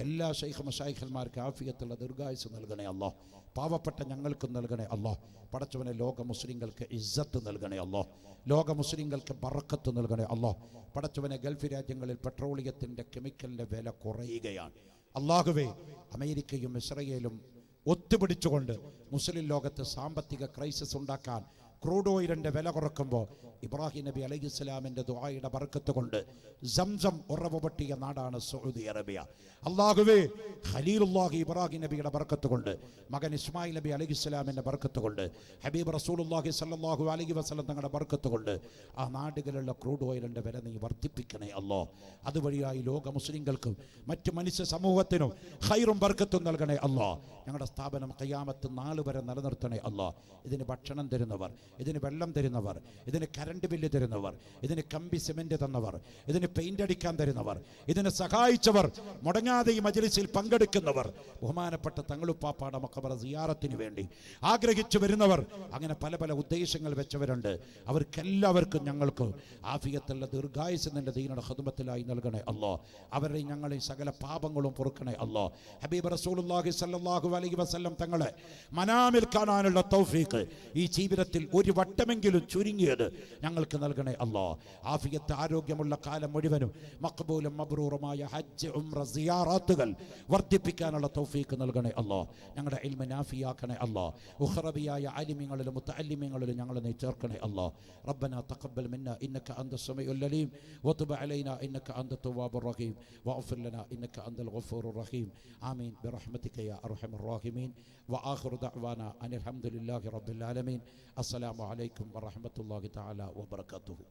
എല്ലാ ശൈഖ് മശായിഖന്മാർക്ക് ആഫിയത്തുള്ള ദീർഘായുസ് നൽകണേ അല്ലാഹ്. പാവപ്പെട്ട ഞങ്ങൾക്കും നൽകണേ അല്ലാഹ്. പടച്ചവനെ, ലോക മുസ്ലിങ്ങൾക്ക് ഇസ്സത്ത് നൽകണേ അല്ലാഹ്. ലോക മുസ്ലിങ്ങൾക്ക് ബറക്കത്ത് നൽകണേ അല്ലാഹ്. പടച്ചവനെ, ഗൾഫ് രാജ്യങ്ങളിൽ പെട്രോളിയത്തിൻ്റെ കെമിക്കലിൻ്റെ വില കുറയുകയാണ്. അല്ലാഹുവേ, അമേരിക്കയും ഇസ്രയേലും ഒത്തുപിടിച്ചുകൊണ്ട് മുസ്ലിം ലോകത്ത് സാമ്പത്തിക ക്രൈസിസ് ഉണ്ടാക്കാൻ ക്രൂഡ് ഓയിലിൻ്റെ വില കുറക്കുമ്പോൾ ഇബ്രാഹിം നബി അലൈഹിസ്സലാമിൻ്റെ ദുആയുടെ ബർക്കത്ത് കൊണ്ട് സംസം ഉറവ് പൊട്ടിയ നാടാണ് സൗദി അറേബ്യ. അല്ലാഹുവേ, ഖലീലുല്ലാഹി ഇബ്രാഹിം നബിയുടെ ബർക്കത്ത് കൊണ്ട്, മകൻ ഇസ്മായിൽ നബി അലൈഹിസ്സലാമിൻ്റെ ബർക്കത്ത് കൊണ്ട്, ഹബീബ് റസൂലുള്ളാഹി സ്വല്ലല്ലാഹു അലൈഹി വസല്ലം തങ്ങളുടെ ബർക്കത്ത് കൊണ്ട് ആ നാടുകളിലുള്ള ക്രൂഡ് ഓയിലിൻ്റെ വില നീ വർദ്ധിപ്പിക്കണേ അല്ലാഹ്. അതുവഴിയായി ലോക മുസ്ലിങ്ങൾക്കും മറ്റ് മനുഷ്യ സമൂഹത്തിനും ഖൈറും ബർക്കത്തും നൽകണേ അല്ലാഹ്. ഞങ്ങളുടെ സ്ഥാപനം ഖിയാമത്ത് നാൾ വരെ നിലനിർത്തണേ അല്ലാഹ്. ഇതിന് ഭക്ഷണം തരുന്നവർ, ഇതിന് വെള്ളം തരുന്നവർ, ഇതിന് കറണ്ട് ബില്ല് തരുന്നവർ, ഇതിന് കമ്പി സിമെന്റ് തന്നവർ, ഇതിന് പെയിന്റ് അടിക്കാൻ തരുന്നവർ, ഇതിനെ സഹായിച്ചവർ, മുടങ്ങാതെ ഈ മജ്‌ലിസിൽ പങ്കെടുക്കുന്നവർ, ബഹുമാനപ്പെട്ട തങ്ങളുപ്പാപ്പാടെ മഖബറ സിയാറത്തിന് വേണ്ടി ആഗ്രഹിച്ചു വരുന്നവർ, അങ്ങനെ പല പല ഉദ്ദേശങ്ങൾ വെച്ചവരുണ്ട്. അവർക്കെല്ലാവർക്കും ഞങ്ങൾക്ക് ആഫിയത്തുള്ള ദീർഘായുസ് നിന്റെ ദീനയുടെ ഖിദ്മത്തിലായി നൽകണേ അല്ലാ. അവരുടെ ഞങ്ങളെ സകല പാപങ്ങളും പൊറുക്കണേ അല്ലാ. ഹബീബ് റസൂലുള്ളാഹി സ്വല്ലല്ലാഹു അലൈഹി വസല്ലം തങ്ങളെ മനാമിൽ കാണാനുള്ള തൗഫീഖ് ഈ ജീവിതത്തിൽ ഒരു വട്ടമെങ്കിലും ചുരുങ്ങിയത് ഞങ്ങൾക്ക് നൽകണേ അല്ലാ. ആഫിയത്ത് ആരോഗ്യമുള്ള കാലം മുഴുവനും മഖ്ബൂലും മബ്റൂറുമായ ഹജ്ജ് ഉംറ സിയാറത്തുകൾ വർദ്ധിപ്പിക്കാനുള്ള തൗഫീഖ് നൽകണേ അല്ലാ. ഞങ്ങളുടെ ഇൽമ നാഫിയാക്കണേ അല്ലാ. ഉഖറബിയായ ആലിമീങ്ങളിലും മുതഅല്ലിമീങ്ങളിലും ഞങ്ങളെ നീ ചേർക്കണേ അല്ലാ. റബ്ബനാ തഖബ്ബൽ മിന്നാ ഇന്നക അൻത സമീഉൽ അലീം വതുബ് അലൈനാ ഇന്നക അൻത തവ്വാബുർ റഹീം വഗ്ഫിർ ലനാ ഇന്നക അൻതൽ ഗഫൂറുർ റഹീം. ആമീൻ ബിറഹ്മതിക യാ അർഹമർ റഹീമീൻ. വആഖിറു ദഅ്വാനാ അനിൽ ഹംദുലില്ലാഹി റബ്ബിൽ ആലമീൻ. അസ്സലാമു അലൈക്കും വറഹ്മത്തുള്ളാഹി തആല വബറകാതുഹു.